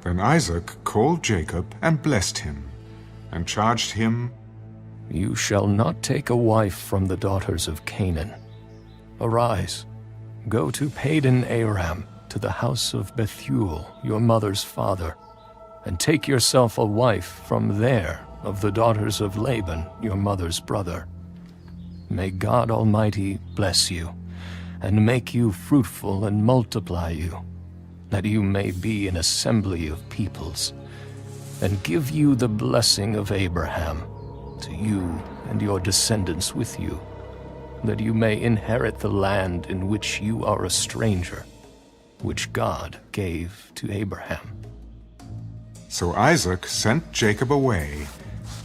Then Isaac called Jacob and blessed him, and charged him, You shall not take a wife from the daughters of Canaan. Arise, go to Padan Aram, to the house of Bethuel, your mother's father, and take yourself a wife from there of the daughters of Laban, your mother's brother. May God Almighty bless you, and make you fruitful and multiply you, that you may be an assembly of peoples, and give you the blessing of Abraham, to you and your descendants with you, that you may inherit the land in which you are a stranger, which God gave to Abraham. So Isaac sent Jacob away,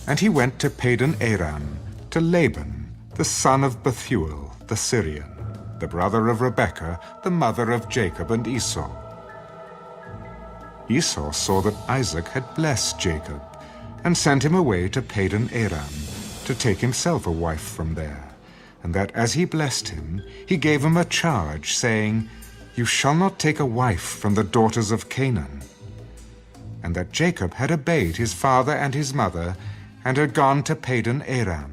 and he went to Padan Aram, to Laban, the son of Bethuel the Syrian, the brother of Rebekah, the mother of Jacob and Esau. Esau saw that Isaac had blessed Jacob, and sent him away to Padan Aram, to take himself a wife from there, and that as he blessed him, he gave him a charge, saying, You shall not take a wife from the daughters of Canaan. And that Jacob had obeyed his father and his mother, and had gone to Padan Aram.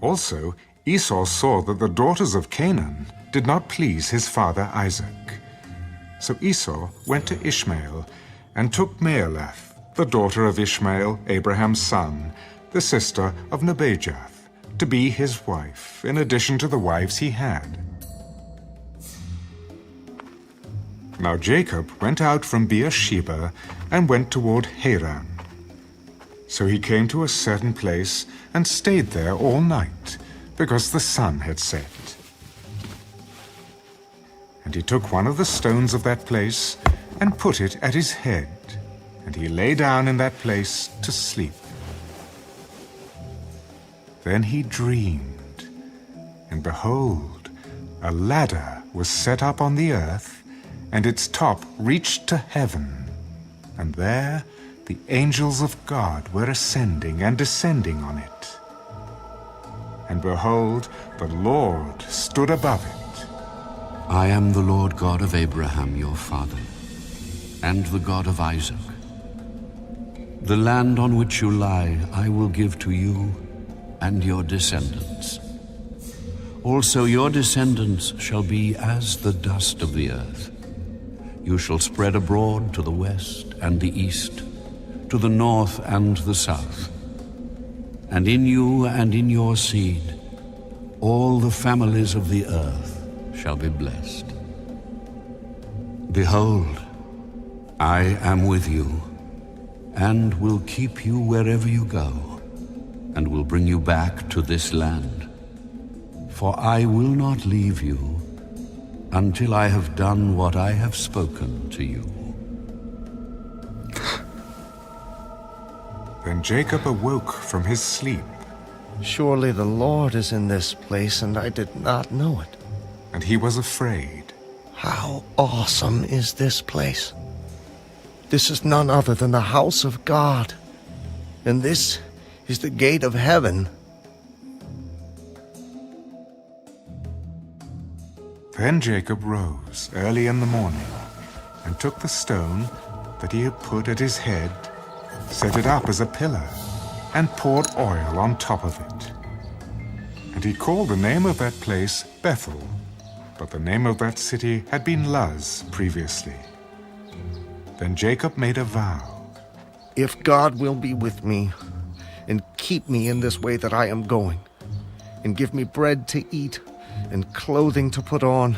Also Esau saw that the daughters of Canaan did not please his father Isaac. So Esau went to Ishmael, and took Mahalath, the daughter of Ishmael, Abraham's son, the sister of Nebajoth, to be his wife, in addition to the wives he had. Now Jacob went out from Beersheba, and went toward Haran. So he came to a certain place, and stayed there all night, because the sun had set. And he took one of the stones of that place, and put it at his head, and he lay down in that place to sleep. Then he dreamed, and behold, a ladder was set up on the earth, and its top reached to heaven, and there the angels of God were ascending and descending on it. And behold, the Lord stood above it. I am the Lord God of Abraham your father, and the God of Isaac. The land on which you lie I will give to you and your descendants. Also your descendants shall be as the dust of the earth. You shall spread abroad to the west and the east, to the north and the south. And in you and in your seed all the families of the earth shall be blessed. Behold, I am with you, and will keep you wherever you go, and will bring you back to this land. For I will not leave you until I have done what I have spoken to you. Then Jacob awoke from his sleep. Surely the Lord is in this place, and I did not know it. And he was afraid. How awesome is this place! This is none other than the house of God, and this is the gate of heaven. Then Jacob rose early in the morning, and took the stone that he had put at his head, set it up as a pillar, and poured oil on top of it. And he called the name of that place Bethel, but the name of that city had been Luz previously. Then Jacob made a vow. If God will be with me, and keep me in this way that I am going, and give me bread to eat, and clothing to put on,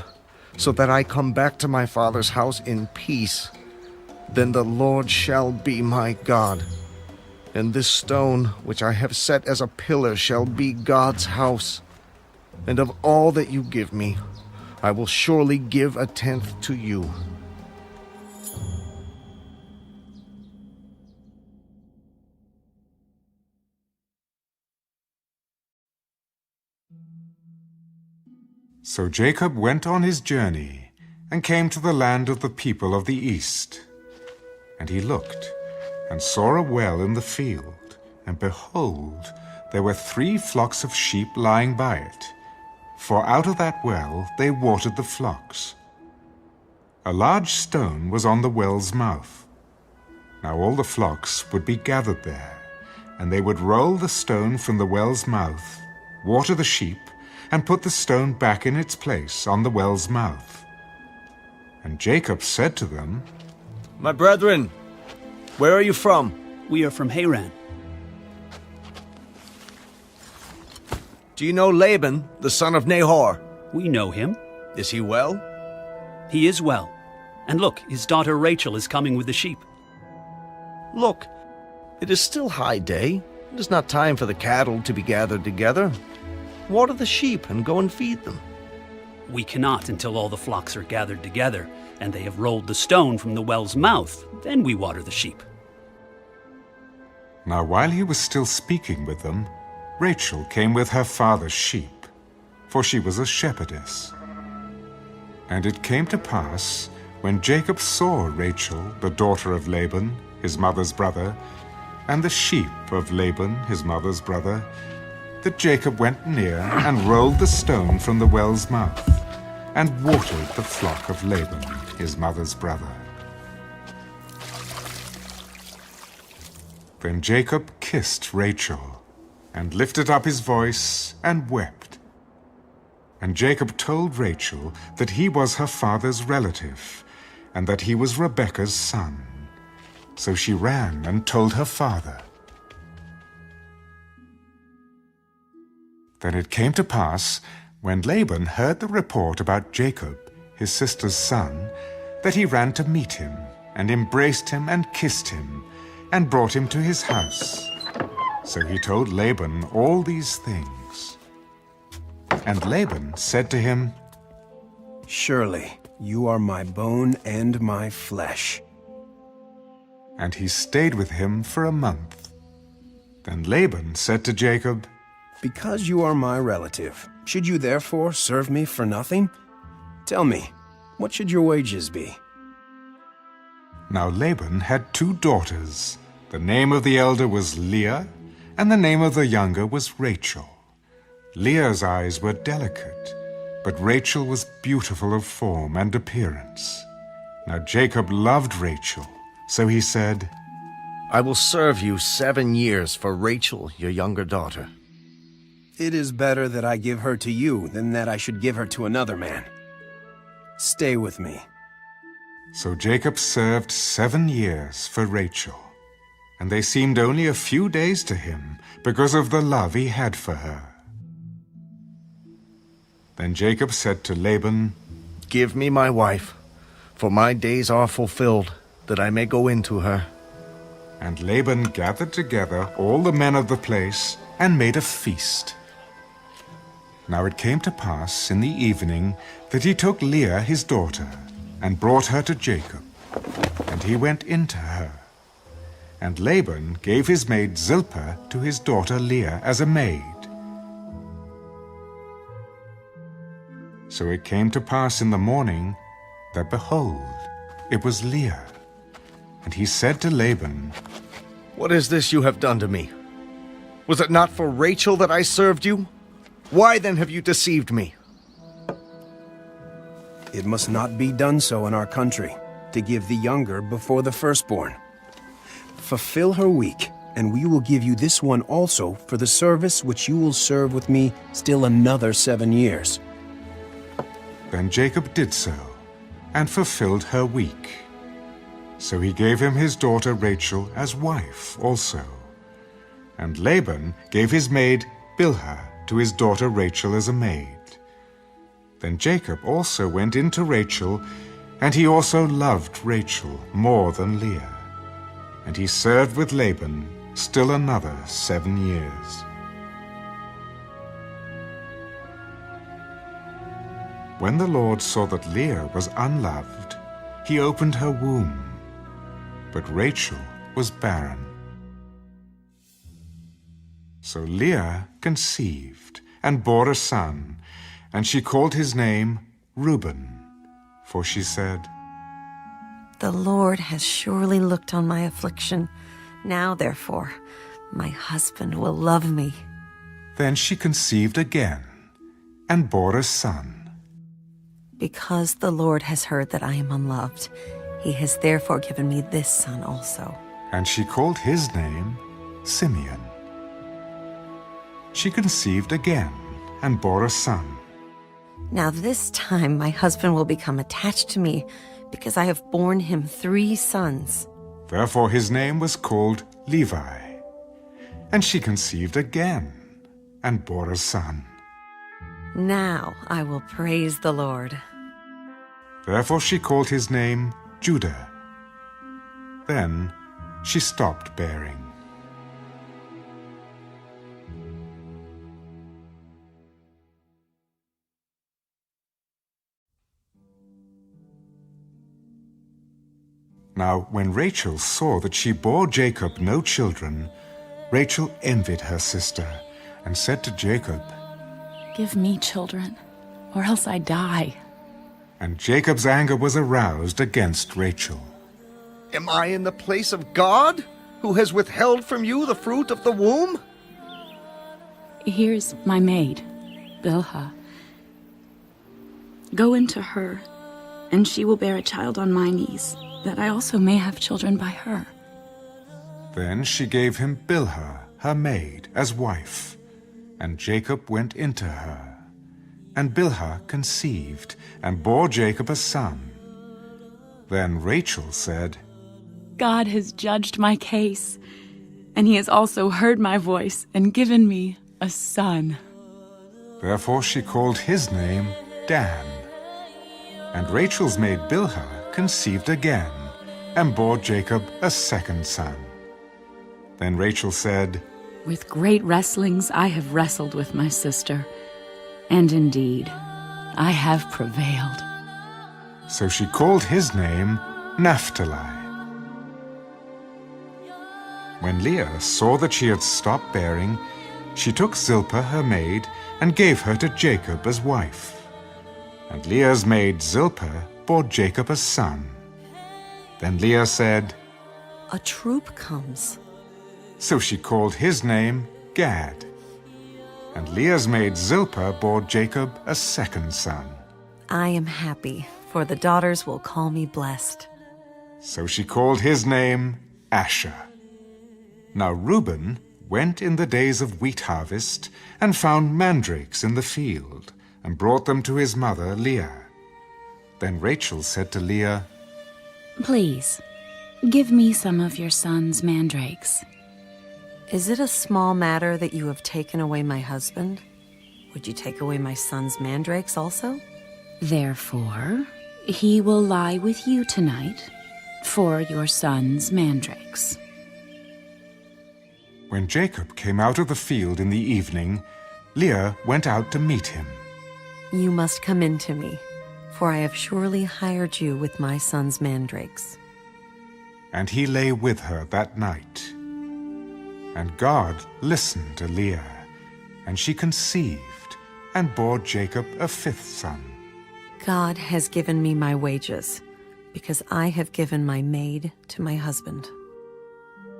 so that I come back to my father's house in peace, then the Lord shall be my God, and this stone which I have set as a pillar shall be God's house. And of all that you give me, I will surely give a tenth to you. So Jacob went on his journey, and came to the land of the people of the east. And he looked, and saw a well in the field, and behold, there were 3 flocks of sheep lying by it, for out of that well they watered the flocks. A large stone was on the well's mouth, Now all the flocks would be gathered there, and they would roll the stone from the well's mouth, water the sheep, and put the stone back in its place on the well's mouth. And Jacob said to them, My brethren, where are you from? We are from Haran. Do you know Laban, the son of Nahor? We know him. Is he well? He is well. And look, his daughter Rachel is coming with the sheep. Look, it is still high day. It is not time for the cattle to be gathered together. Water the sheep and go and feed them. We cannot until all the flocks are gathered together, and they have rolled the stone from the well's mouth. Then we water the sheep. Now while he was still speaking with them, Rachel came with her father's sheep, for she was a shepherdess. And it came to pass, when Jacob saw Rachel, the daughter of Laban, his mother's brother, and the sheep of Laban, his mother's brother, that Jacob went near and rolled the stone from the well's mouth, and watered the flock of Laban, his mother's brother. Then Jacob kissed Rachel, and lifted up his voice, and wept. And Jacob told Rachel that he was her father's relative, and that he was Rebekah's son. So she ran and told her father. Then it came to pass, when Laban heard the report about Jacob, his sister's son, that he ran to meet him, and embraced him and kissed him, and brought him to his house. So he told Laban all these things. And Laban said to him, Surely you are my bone and my flesh. And he stayed with him for a month. Then Laban said to Jacob, Because you are my relative, should you therefore serve me for nothing? Tell me, what should your wages be? Now Laban had 2 daughters. The name of the elder was Leah, and the name of the younger was Rachel. Leah's eyes were delicate, but Rachel was beautiful of form and appearance. Now Jacob loved Rachel, so he said, I will serve you 7 years for Rachel, your younger daughter. It is better that I give her to you than that I should give her to another man. Stay with me. So Jacob served 7 years for Rachel, and they seemed only a few days to him because of the love he had for her. Then Jacob said to Laban, Give me my wife, for my days are fulfilled, that I may go into her. And Laban gathered together all the men of the place and made a feast. Now it came to pass in the evening that he took Leah his daughter and brought her to Jacob, and he went into her. And Laban gave his maid Zilpah to his daughter Leah as a maid. So it came to pass in the morning that, behold, it was Leah. And he said to Laban, What is this you have done to me? Was it not for Rachel that I served you? Why then have you deceived me? It must not be done so in our country, to give the younger before the firstborn. Fulfill her week, and we will give you this one also for the service which you will serve with me still another 7 years. Then Jacob did so, and fulfilled her week. So he gave him his daughter Rachel as wife also. And Laban gave his maid Bilhah to his daughter Rachel as a maid. Then Jacob also went in to Rachel, and he also loved Rachel more than Leah. And he served with Laban still another 7 years. When the Lord saw that Leah was unloved, he opened her womb, but Rachel was barren. So Leah conceived and bore a son, and she called his name Reuben, for she said, The Lord has surely looked on my affliction. Now, therefore, my husband will love me. Then she conceived again and bore a son. Because the Lord has heard that I am unloved, he has therefore given me this son also. and she called his name Simeon. She conceived again and bore a son. Now this time my husband will become attached to me, because I have borne him 3 sons. Therefore his name was called Levi. And she conceived again and bore a son. Now I will praise the Lord. Therefore she called his name Judah. Then she stopped bearing. Now when Rachel saw that she bore Jacob no children, Rachel envied her sister and said to Jacob, "Give me children, or else I die." And Jacob's anger was aroused against Rachel. Am I in the place of God, who has withheld from you the fruit of the womb? Here's my maid, Bilhah. Go into her, and she will bear a child on my knees, that I also may have children by her. Then she gave him Bilhah, her maid, as wife, and Jacob went into her. And Bilhah conceived, and bore Jacob a son. Then Rachel said, God has judged my case, and he has also heard my voice and given me a son. Therefore she called his name Dan. And Rachel's maid Bilhah conceived again, and bore Jacob a second son. Then Rachel said, With great wrestlings I have wrestled with my sister, and indeed I have prevailed. So she called his name Naphtali. When Leah saw that she had stopped bearing, she took Zilpah her maid and gave her to Jacob as wife. And Leah's maid Zilpah bore Jacob a son. Then Leah said, A troop comes. So she called his name Gad. And Leah's maid Zilpah bore Jacob a second son. I am happy, for the daughters will call me blessed. So she called his name Asher. Now Reuben went in the days of wheat harvest and found mandrakes in the field, and brought them to his mother Leah. Then Rachel said to Leah, Please, give me some of your son's mandrakes. Is it a small matter that you have taken away my husband? Would you take away my son's mandrakes also? Therefore, he will lie with you tonight for your son's mandrakes. When Jacob came out of the field in the evening, Leah went out to meet him. You must come in to me, for I have surely hired you with my son's mandrakes. And he lay with her that night. And God listened to Leah, and she conceived, and bore Jacob a fifth son. God has given me my wages, because I have given my maid to my husband.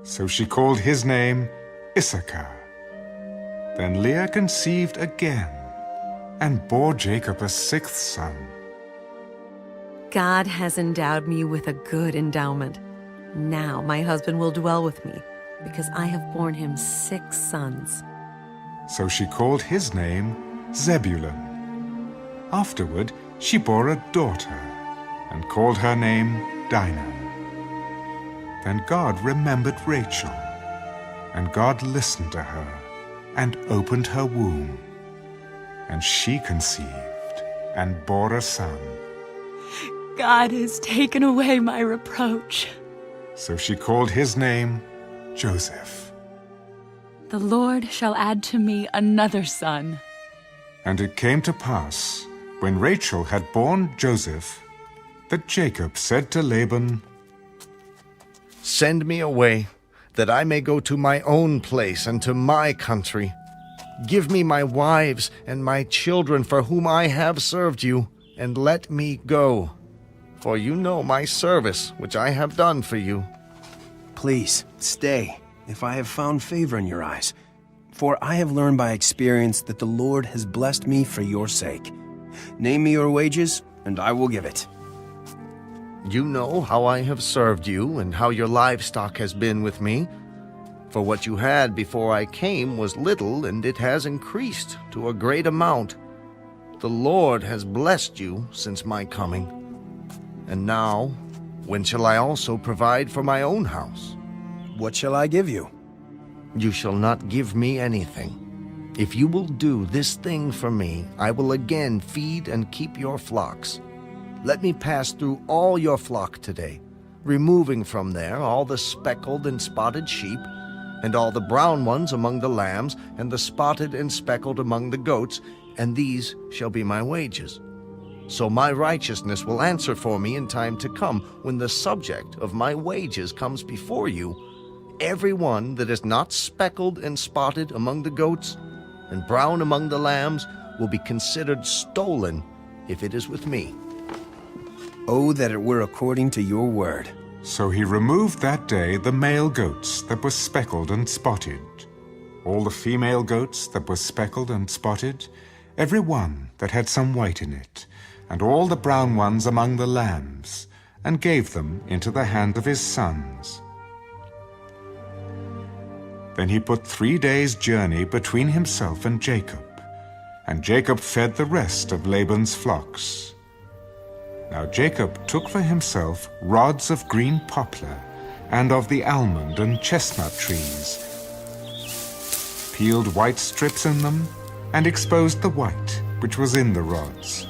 So she called his name Issachar. Then Leah conceived again, and bore Jacob a sixth son. God has endowed me with a good endowment. Now my husband will dwell with me, because I have borne him 6 sons. So she called his name Zebulun. Afterward she bore a daughter, and called her name Dinah. Then God remembered Rachel, and God listened to her, and opened her womb. And she conceived, and bore a son. God has taken away my reproach. So she called his name Joseph. The Lord shall add to me another son. And it came to pass, when Rachel had borne Joseph, that Jacob said to Laban, Send me away, that I may go to my own place and to my country. Give me my wives and my children for whom I have served you, and let me go. For you know my service, which I have done for you. Please, stay, if I have found favor in your eyes. For I have learned by experience that the Lord has blessed me for your sake. Name me your wages, and I will give it. You know how I have served you and how your livestock has been with me. For what you had before I came was little, and it has increased to a great amount. The Lord has blessed you since my coming. And now, when shall I also provide for my own house? What shall I give you? You shall not give me anything. If you will do this thing for me, I will again feed and keep your flocks. Let me pass through all your flock today, removing from there all the speckled and spotted sheep, and all the brown ones among the lambs, and the spotted and speckled among the goats, and these shall be my wages. So my righteousness will answer for me in time to come, when the subject of my wages comes before you. Every one that is not speckled and spotted among the goats, and brown among the lambs, will be considered stolen if it is with me. Oh, that it were according to your word. So he removed that day the male goats that were speckled and spotted, all the female goats that were speckled and spotted, every one that had some white in it, and all the brown ones among the lambs, and gave them into the hand of his sons. Then he put 3 days' journey between himself and Jacob, and Jacob fed the rest of Laban's flocks. Now Jacob took for himself rods of green poplar, and of the almond and chestnut trees, peeled white strips in them, and exposed the white which was in the rods.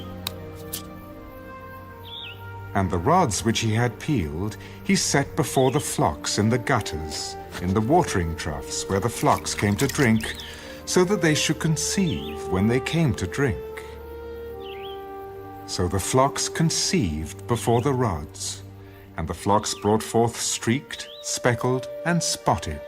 And the rods which he had peeled he set before the flocks in the gutters, in the watering troughs where the flocks came to drink, so that they should conceive when they came to drink. So the flocks conceived before the rods, and the flocks brought forth streaked, speckled, and spotted.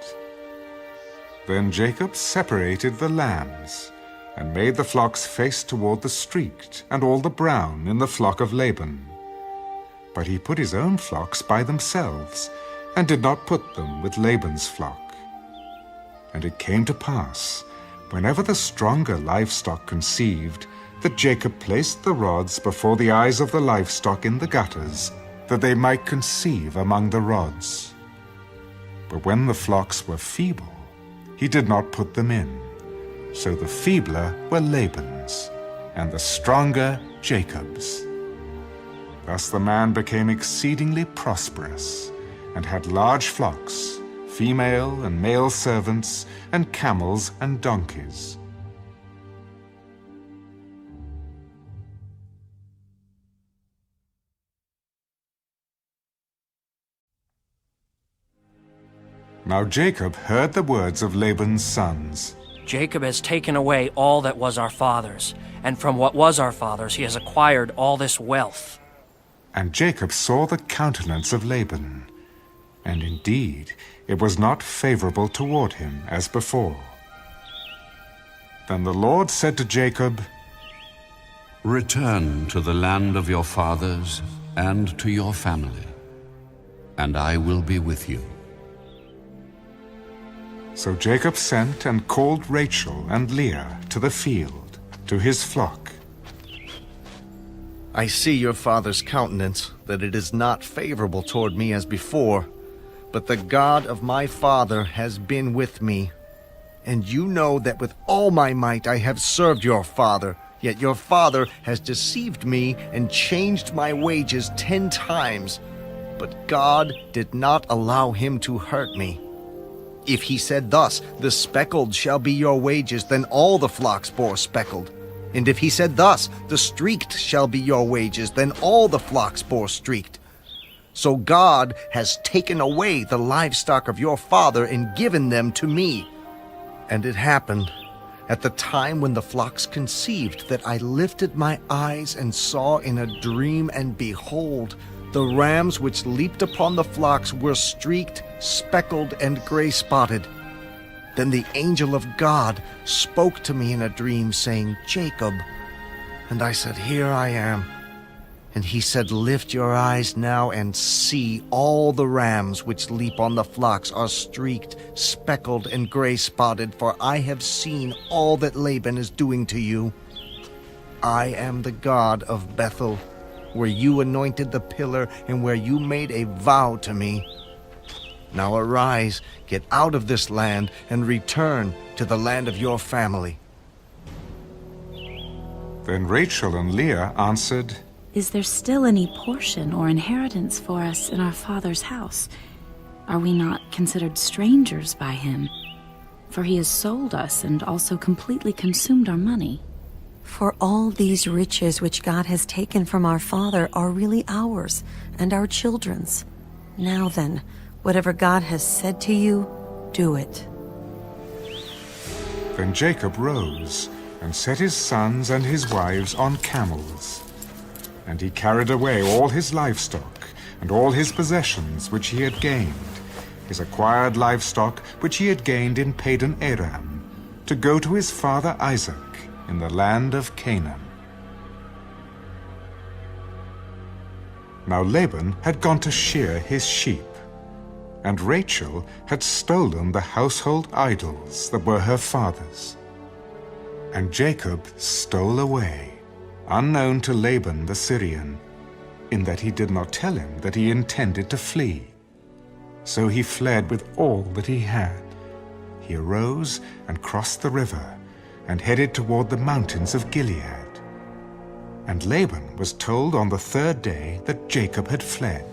Then Jacob separated the lambs, and made the flocks face toward the streaked, and all the brown in the flock of Laban. But he put his own flocks by themselves, and did not put them with Laban's flock. And it came to pass, whenever the stronger livestock conceived, that Jacob placed the rods before the eyes of the livestock in the gutters, that they might conceive among the rods. But when the flocks were feeble, he did not put them in. So the feebler were Laban's, and the stronger Jacob's. Thus the man became exceedingly prosperous, and had large flocks, female and male servants, and camels and donkeys. Now Jacob heard the words of Laban's sons. Jacob has taken away all that was our father's, and from what was our father's he has acquired all this wealth. And Jacob saw the countenance of Laban, and indeed it was not favorable toward him as before. Then the Lord said to Jacob, Return to the land of your fathers and to your family, and I will be with you. So Jacob sent and called Rachel and Leah to the field, to his flock. I see your father's countenance, that it is not favorable toward me as before, but the God of my father has been with me. And you know that with all my might I have served your father, yet your father has deceived me and changed my wages 10 times. But God did not allow him to hurt me. If he said thus, the speckled shall be your wages, then all the flocks bore speckled. And if he said thus, the streaked shall be your wages, then all the flocks bore streaked. So God has taken away the livestock of your father and given them to me. And it happened at the time when the flocks conceived that I lifted my eyes and saw in a dream, and behold, the rams which leaped upon the flocks were streaked, speckled, and gray-spotted. Then the angel of God spoke to me in a dream, saying, Jacob. And I said, Here I am. And he said, Lift your eyes now and see, all the rams which leap on the flocks are streaked, speckled, and gray-spotted, for I have seen all that Laban is doing to you. I am the God of Bethel, where you anointed the pillar and where you made a vow to me. Now arise, get out of this land, and return to the land of your family." Then Rachel and Leah answered, Is there still any portion or inheritance for us in our father's house? Are we not considered strangers by him? For he has sold us and also completely consumed our money. For all these riches which God has taken from our father are really ours and our children's. Now then, whatever God has said to you, do it." Then Jacob rose and set his sons and his wives on camels. And he carried away all his livestock and all his possessions which he had gained, his acquired livestock which he had gained in Padan Aram, to go to his father Isaac in the land of Canaan. Now Laban had gone to shear his sheep, and Rachel had stolen the household idols that were her father's. And Jacob stole away, unknown to Laban the Syrian, in that he did not tell him that he intended to flee. So he fled with all that he had. He arose and crossed the river, and headed toward the mountains of Gilead. And Laban was told on the third day that Jacob had fled.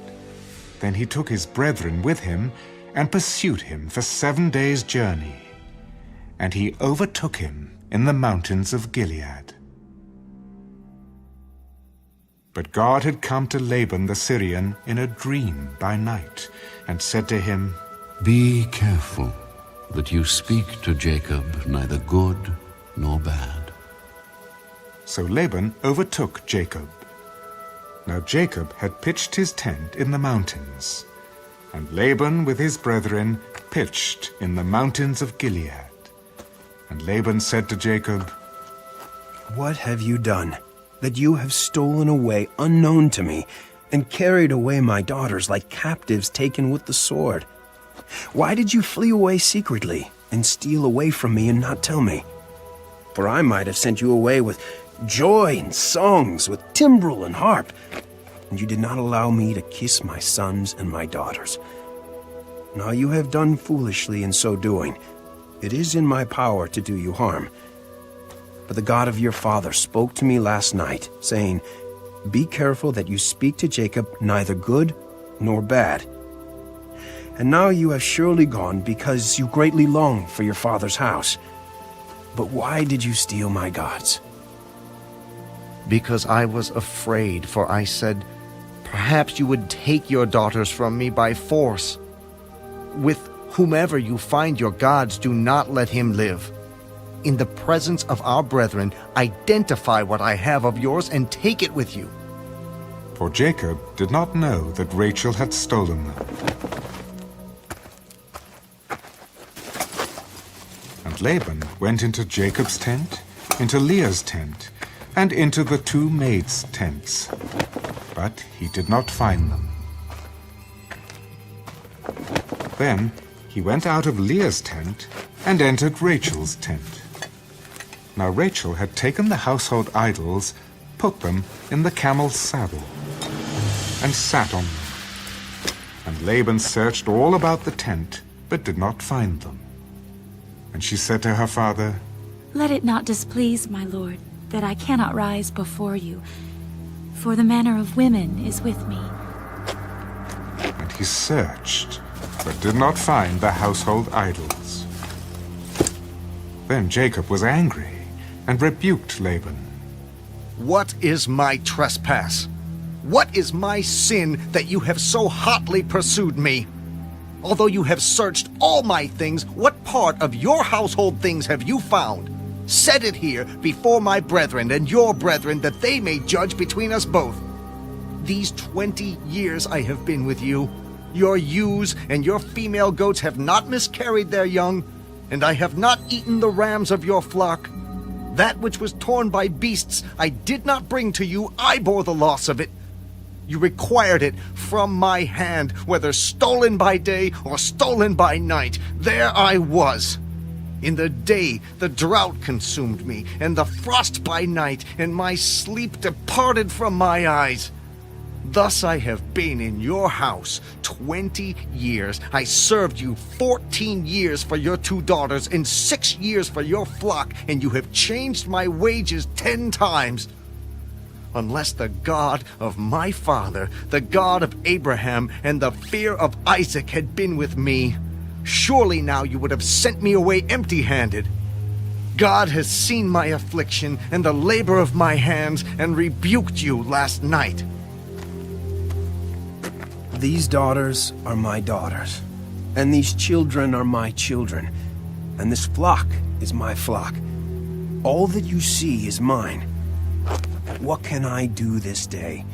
Then he took his brethren with him, and pursued him for 7 days' journey. And he overtook him in the mountains of Gilead. But God had come to Laban the Syrian in a dream by night, and said to him, Be careful that you speak to Jacob neither good nor bad. So Laban overtook Jacob. Now Jacob had pitched his tent in the mountains, and Laban with his brethren pitched in the mountains of Gilead. And Laban said to Jacob, What have you done, that you have stolen away unknown to me, and carried away my daughters like captives taken with the sword? Why did you flee away secretly, and steal away from me and not tell me? For I might have sent you away with joy and songs, with timbrel and harp, and you did not allow me to kiss my sons and my daughters. Now you have done foolishly in so doing. It is in my power to do you harm. But the God of your father spoke to me last night, saying, Be careful that you speak to Jacob neither good nor bad. And now you have surely gone because you greatly long for your father's house. But why did you steal my gods? Because I was afraid, for I said, Perhaps you would take your daughters from me by force. With whomever you find your gods, do not let him live. In the presence of our brethren, identify what I have of yours and take it with you. For Jacob did not know that Rachel had stolen them. And Laban went into Jacob's tent, into Leah's tent, and into the 2 maids' tents. But he did not find them. Then he went out of Leah's tent and entered Rachel's tent. Now Rachel had taken the household idols, put them in the camel's saddle, and sat on them. And Laban searched all about the tent, but did not find them. And she said to her father, Let it not displease my lord, that I cannot rise before you, for the manner of women is with me. And he searched, but did not find the household idols. Then Jacob was angry, and rebuked Laban. What is my trespass? What is my sin that you have so hotly pursued me? Although you have searched all my things, what part of your household things have you found? Set it here before my brethren and your brethren, that they may judge between us both. These 20 years I have been with you. Your ewes and your female goats have not miscarried their young, and I have not eaten the rams of your flock. That which was torn by beasts I did not bring to you, I bore the loss of it. You required it from my hand, whether stolen by day or stolen by night. There I was. In the day the drought consumed me, and the frost by night, and my sleep departed from my eyes. Thus I have been in your house 20 years. I served you 14 years for your 2 daughters and 6 years for your flock, and you have changed my wages 10 times. Unless the God of my father, the God of Abraham, and the fear of Isaac had been with me, surely now you would have sent me away empty-handed. God has seen my affliction and the labor of my hands and rebuked you last night. These daughters are my daughters, and these children are my children, and this flock is my flock. All that you see is mine. What can I do this day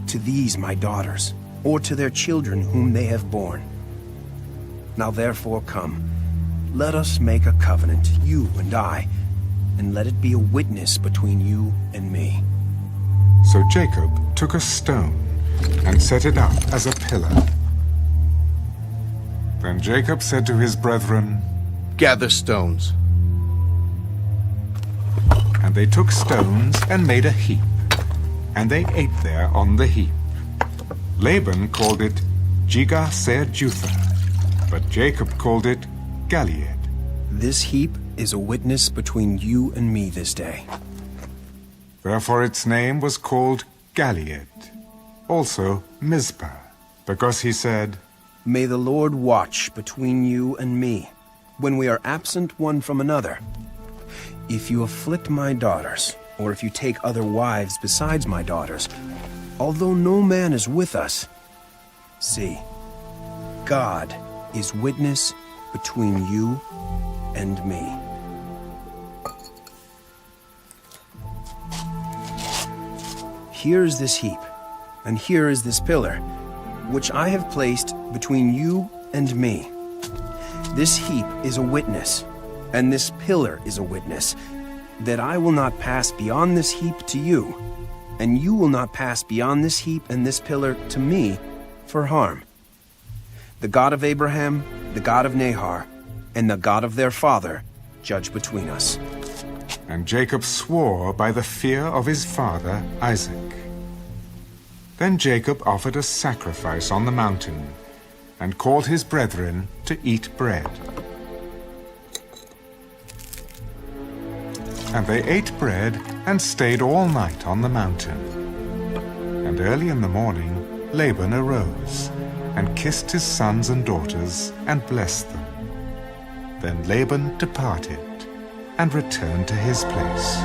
to these my daughters, or to their children whom they have borne? Now therefore come, let us make a covenant, you and I, and let it be a witness between you and me. So Jacob took a stone and set it up as a pillar. Then Jacob said to his brethren, Gather stones. And they took stones and made a heap, and they ate there on the heap. Laban called it Jegar-sahadutha, but Jacob called it Galeed. This heap is a witness between you and me this day. Therefore its name was called Galeed, also Mizpah, because he said, May the Lord watch between you and me, when we are absent one from another. If you afflict my daughters, or if you take other wives besides my daughters, although no man is with us, see, God is witness between you and me. Here is this heap, and here is this pillar, which I have placed between you and me. This heap is a witness, and this pillar is a witness, that I will not pass beyond this heap to you, and you will not pass beyond this heap and this pillar to me for harm. The God of Abraham, the God of Nahor, and the God of their father judge between us. And Jacob swore by the fear of his father Isaac. Then Jacob offered a sacrifice on the mountain, and called his brethren to eat bread. And they ate bread and stayed all night on the mountain. And early in the morning Laban arose, and kissed his sons and daughters, and blessed them. Then Laban departed, and returned to his place.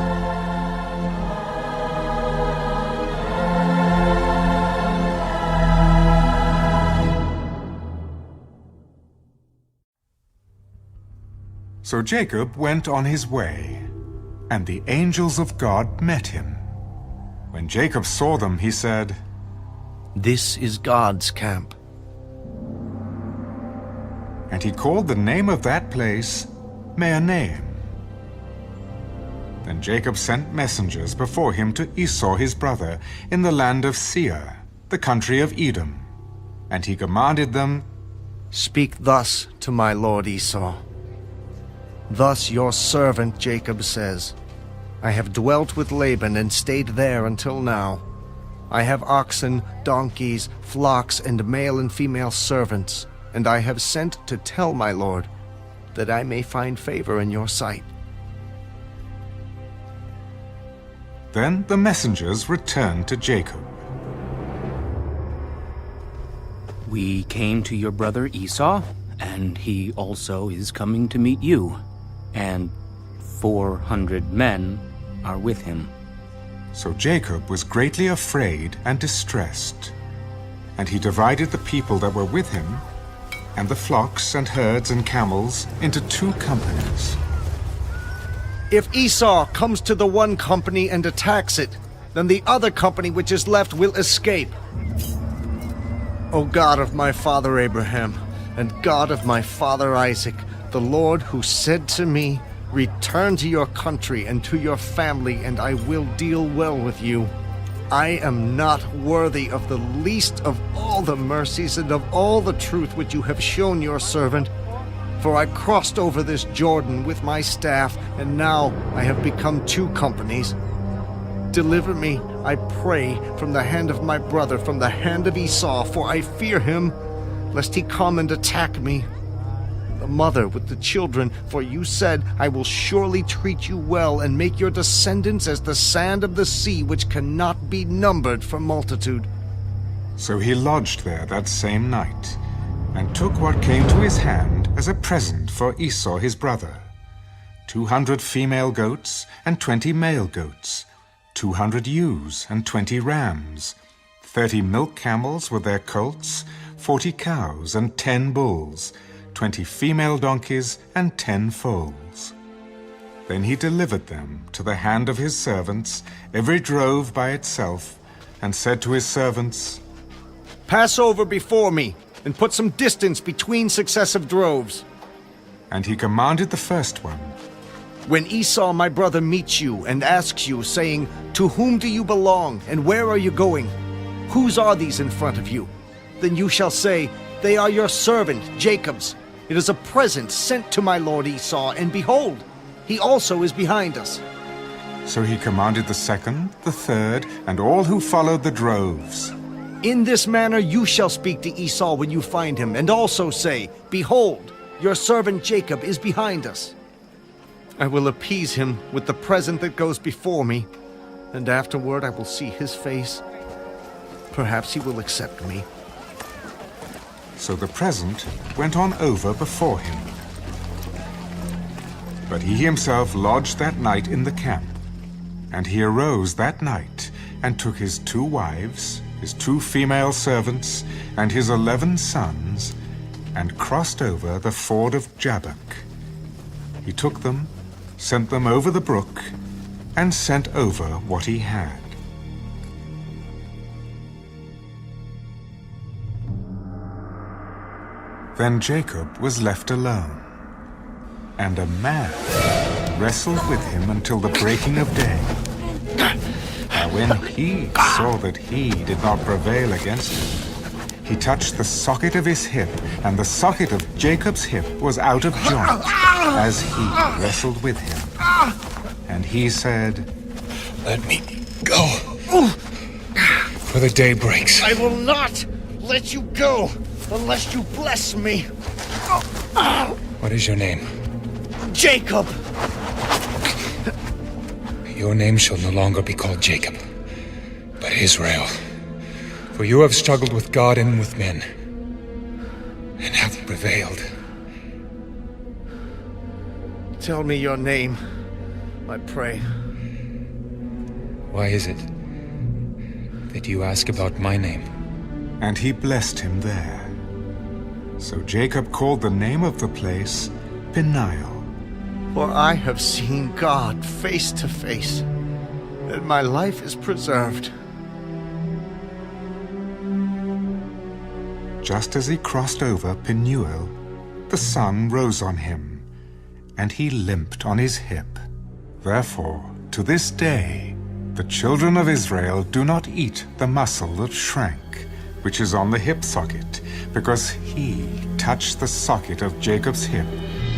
So Jacob went on his way, and the angels of God met him. When Jacob saw them, he said, This is God's camp. And he called the name of that place Mahanaim. Then Jacob sent messengers before him to Esau his brother in the land of Seir, the country of Edom. And he commanded them, Speak thus to my lord Esau. Thus your servant Jacob says, I have dwelt with Laban and stayed there until now. I have oxen, donkeys, flocks, and male and female servants, and I have sent to tell my lord, that I may find favor in your sight. Then the messengers returned to Jacob. We came to your brother Esau, and he also is coming to meet you, and 400 men are with him. So Jacob was greatly afraid and distressed, and he divided the people that were with him, and the flocks and herds and camels, into 2 companies. If Esau comes to the one company and attacks it, then the other company which is left will escape. O God of my father Abraham, and God of my father Isaac, the Lord who said to me, Return to your country and to your family, and I will deal well with you. I am not worthy of the least of all the mercies and of all the truth which you have shown your servant. For I crossed over this Jordan with my staff, and now I have become 2 companies. Deliver me, I pray, from the hand of my brother, from the hand of Esau, for I fear him, lest he come and attack me. The mother with the children, for you said, I will surely treat you well and make your descendants as the sand of the sea, which cannot be numbered for multitude. So he lodged there that same night, and took what came to his hand as a present for Esau his brother, 200 female goats and 20 male goats, 200 ewes and 20 rams, 30 milk camels with their colts, 40 cows and 10 bulls, 20 female donkeys and 10 foals. Then he delivered them to the hand of his servants, every drove by itself, and said to his servants, Pass over before me, and put some distance between successive droves. And he commanded the first one, When Esau my brother meets you and asks you, saying, To whom do you belong, and where are you going? Whose are these in front of you? Then you shall say, They are your servant, Jacob's. It is a present sent to my lord Esau, and behold, he also is behind us. So he commanded the second, the third, and all who followed the droves. In this manner you shall speak to Esau when you find him, and also say, Behold, your servant Jacob is behind us. I will appease him with the present that goes before me, and afterward I will see his face. Perhaps he will accept me. So the present went on over before him. But he himself lodged that night in the camp. And he arose that night, and took his 2 wives, his 2 female servants, and his 11 sons, and crossed over the ford of Jabbok. He took them, sent them over the brook, and sent over what he had. Then Jacob was left alone, and a man wrestled with him until the breaking of day. Now when he saw that he did not prevail against him, he touched the socket of his hip, and the socket of Jacob's hip was out of joint, as he wrestled with him. And he said, Let me go, for the day breaks. I will not let you go unless you bless me. What is your name? Jacob! Your name shall no longer be called Jacob, but Israel. For you have struggled with God and with men, and have prevailed. Tell me your name, I pray. Why is it that you ask about my name? And he blessed him there. So Jacob called the name of the place Peniel. For I have seen God face to face, and my life is preserved. Just as he crossed over Penuel, the sun rose on him, and he limped on his hip. Therefore, to this day, the children of Israel do not eat the muscle that shrank, which is on the hip socket, because he touched the socket of Jacob's hip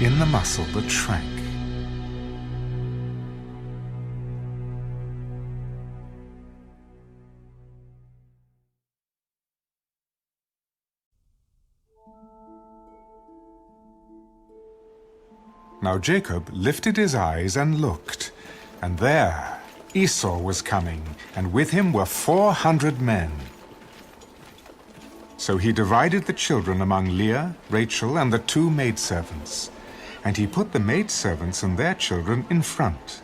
in the muscle that shrank. Now Jacob lifted his eyes and looked, and there Esau was coming, and with him were 400 men. So he divided the children among Leah, Rachel, and the 2 maidservants. And he put the maidservants and their children in front,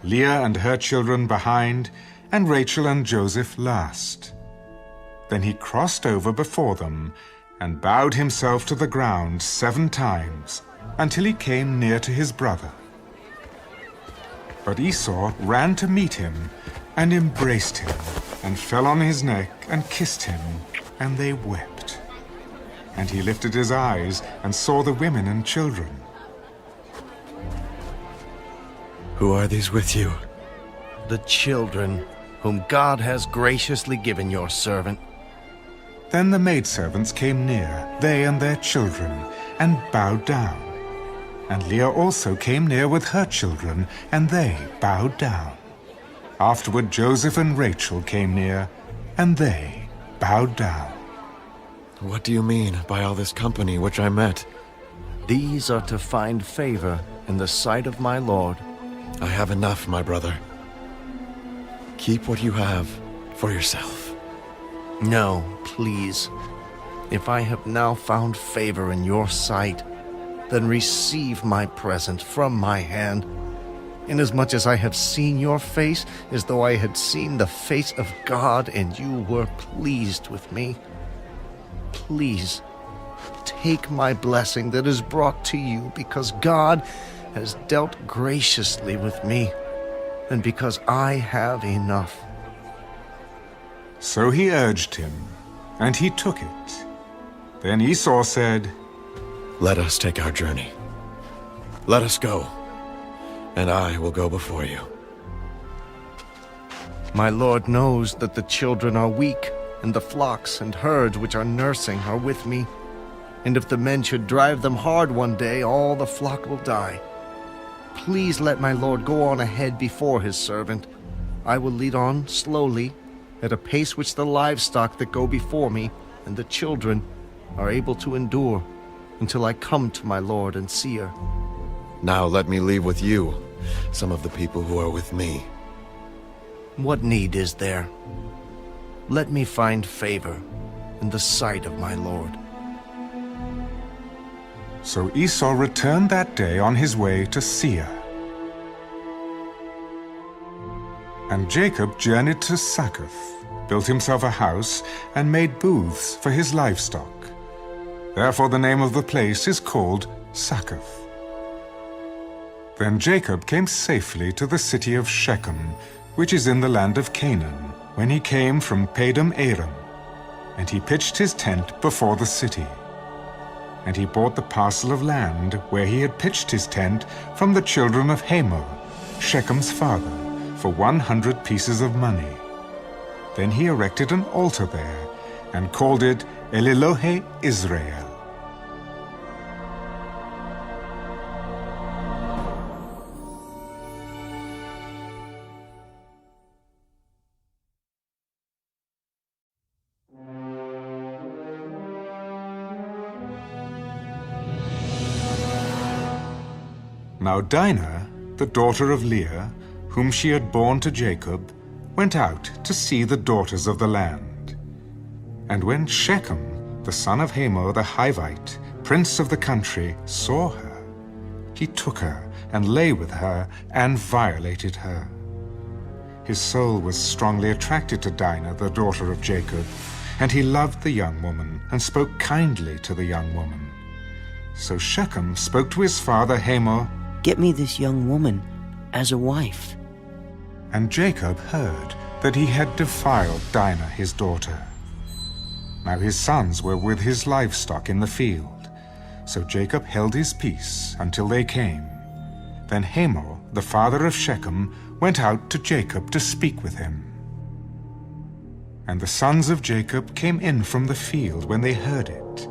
Leah and her children behind, and Rachel and Joseph last. Then he crossed over before them, and bowed himself to the ground 7 times, until he came near to his brother. But Esau ran to meet him, and embraced him, and fell on his neck, and kissed him, and they wept. And he lifted his eyes, and saw the women and children. Who are these with you? The children, whom God has graciously given your servant. Then the maidservants came near, they and their children, and bowed down. And Leah also came near with her children, and they bowed down. Afterward Joseph and Rachel came near, and they bowed down. What do you mean by all this company which I met? These are to find favor in the sight of my Lord. I have enough, my brother. Keep what you have for yourself. No, please. If I have now found favor in your sight, then receive my present from my hand, inasmuch as I have seen your face as though I had seen the face of God, and you were pleased with me. Please, take my blessing that is brought to you, because God has dealt graciously with me, and because I have enough. So he urged him, and he took it. Then Esau said, Let us take our journey. Let us go, and I will go before you. My Lord knows that the children are weak, and the flocks and herds which are nursing are with me. And if the men should drive them hard one day, all the flock will die. Please let my Lord go on ahead before his servant. I will lead on slowly, at a pace which the livestock that go before me and the children are able to endure, until I come to my Lord and see her. Now let me leave with you some of the people who are with me. What need is there? Let me find favor in the sight of my Lord. So Esau returned that day on his way to Seir. And Jacob journeyed to Succoth, built himself a house, and made booths for his livestock. Therefore the name of the place is called Succoth. Then Jacob came safely to the city of Shechem, which is in the land of Canaan, when he came from Padan Aram, and he pitched his tent before the city. And he bought the parcel of land where he had pitched his tent from the children of Hamor, Shechem's father, for 100 pieces of money. Then he erected an altar there, and called it El-Elohe Israel. Now Dinah, the daughter of Leah, whom she had borne to Jacob, went out to see the daughters of the land. And when Shechem, the son of Hamor the Hivite, prince of the country, saw her, he took her and lay with her and violated her. His soul was strongly attracted to Dinah, the daughter of Jacob, and he loved the young woman and spoke kindly to the young woman. So Shechem spoke to his father Hamor, Get me this young woman as a wife. And Jacob heard that he had defiled Dinah his daughter. Now his sons were with his livestock in the field. So Jacob held his peace until they came. Then Hamor, the father of Shechem, went out to Jacob to speak with him. And the sons of Jacob came in from the field when they heard it.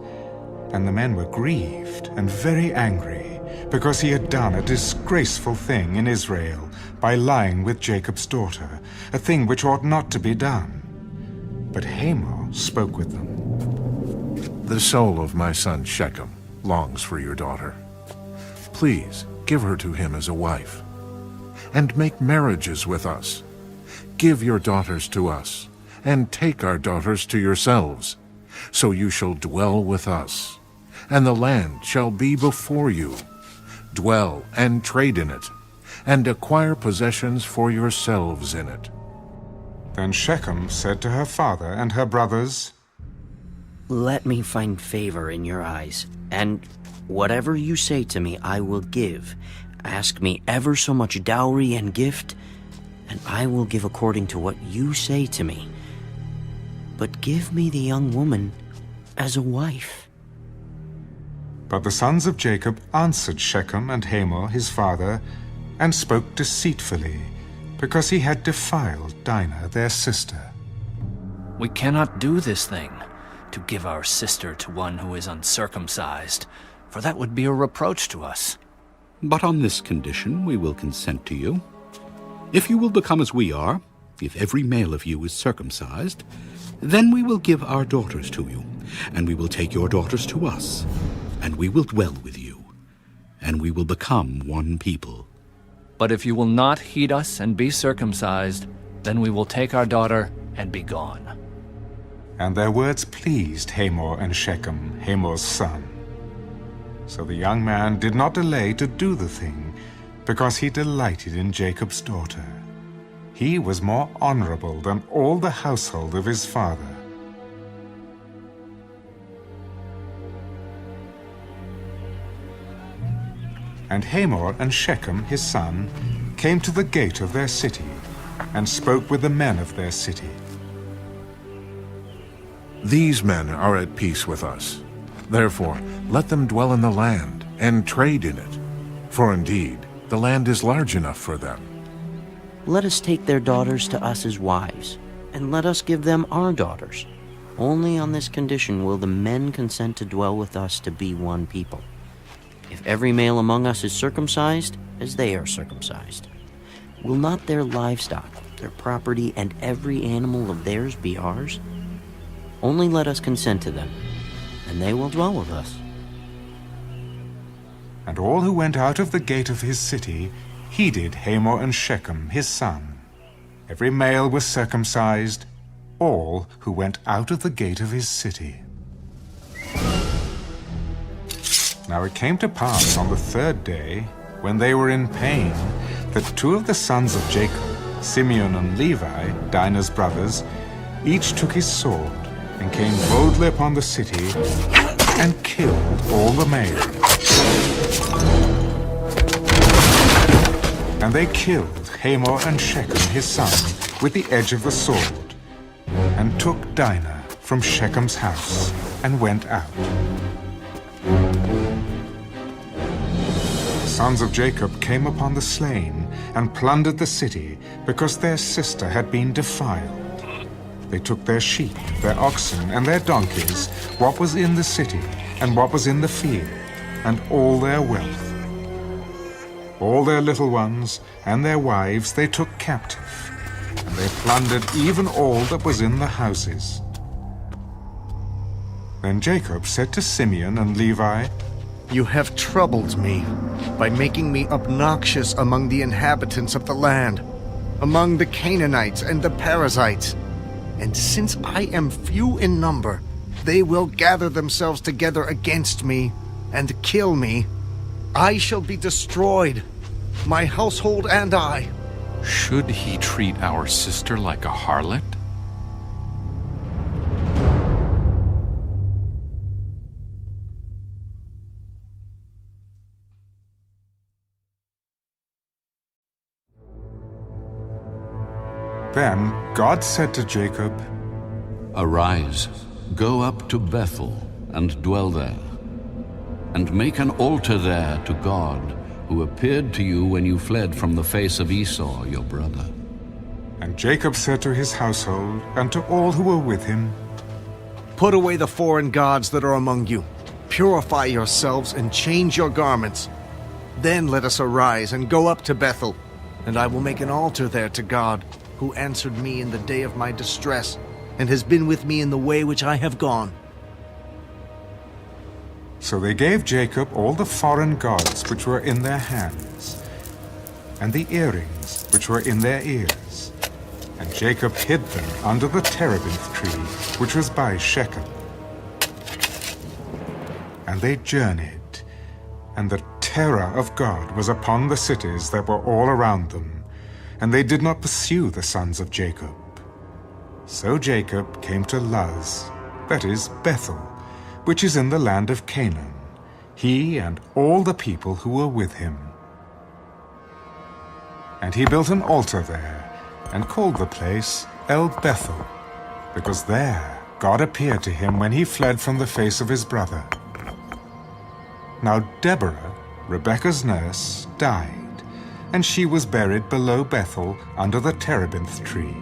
And the men were grieved and very angry, because he had done a disgraceful thing in Israel by lying with Jacob's daughter, a thing which ought not to be done. But Hamor spoke with them. The soul of my son Shechem longs for your daughter. Please give her to him as a wife, and make marriages with us. Give your daughters to us, and take our daughters to yourselves, so you shall dwell with us, and the land shall be before you. Dwell and trade in it, and acquire possessions for yourselves in it. Then Shechem said to her father and her brothers, Let me find favor in your eyes, and whatever you say to me I will give. Ask me ever so much dowry and gift, and I will give according to what you say to me. But give me the young woman as a wife. But the sons of Jacob answered Shechem and Hamor his father, and spoke deceitfully, because he had defiled Dinah their sister. We cannot do this thing, to give our sister to one who is uncircumcised, for that would be a reproach to us. But on this condition we will consent to you. If you will become as we are, if every male of you is circumcised, then we will give our daughters to you, and we will take your daughters to us, and we will dwell with you, and we will become one people. But if you will not heed us and be circumcised, then we will take our daughter and be gone. And their words pleased Hamor and Shechem, Hamor's son. So the young man did not delay to do the thing, because he delighted in Jacob's daughter. He was more honorable than all the household of his father. And Hamor and Shechem his son came to the gate of their city, and spoke with the men of their city. These men are at peace with us. Therefore, let them dwell in the land, and trade in it. For indeed, the land is large enough for them. Let us take their daughters to us as wives, and let us give them our daughters. Only on this condition will the men consent to dwell with us to be one people. If every male among us is circumcised, as they are circumcised, will not their livestock, their property, and every animal of theirs be ours? Only let us consent to them, and they will dwell with us. And all who went out of the gate of his city heeded Hamor and Shechem his son. Every male was circumcised, all who went out of the gate of his city. Now it came to pass on the third day, when they were in pain, that two of the sons of Jacob, Simeon and Levi, Dinah's brothers, each took his sword, and came boldly upon the city, and killed all the males. And they killed Hamor and Shechem his son with the edge of the sword, and took Dinah from Shechem's house, and went out. The sons of Jacob came upon the slain, and plundered the city, because their sister had been defiled. They took their sheep, their oxen, and their donkeys, what was in the city, and what was in the field, and all their wealth. All their little ones and their wives they took captive, and they plundered even all that was in the houses. Then Jacob said to Simeon and Levi, "You have troubled me by making me obnoxious among the inhabitants of the land, among the Canaanites and the Perizzites. And since I am few in number, they will gather themselves together against me and kill me. I shall be destroyed, my household and I." Should he treat our sister like a harlot? Then God said to Jacob, "Arise, go up to Bethel, and dwell there, and make an altar there to God, who appeared to you when you fled from the face of Esau, your brother." And Jacob said to his household and to all who were with him, "Put away the foreign gods that are among you. Purify yourselves and change your garments. Then let us arise and go up to Bethel, and I will make an altar there to God, who answered me in the day of my distress, and has been with me in the way which I have gone." So they gave Jacob all the foreign gods which were in their hands, and the earrings which were in their ears. And Jacob hid them under the terebinth tree, which was by Shechem. And they journeyed, and the terror of God was upon the cities that were all around them, and they did not pursue the sons of Jacob. So Jacob came to Luz, that is, Bethel, which is in the land of Canaan, he and all the people who were with him. And he built an altar there, and called the place El Bethel, because there God appeared to him when he fled from the face of his brother. Now Deborah, Rebekah's nurse, died, and she was buried below Bethel under the terebinth tree.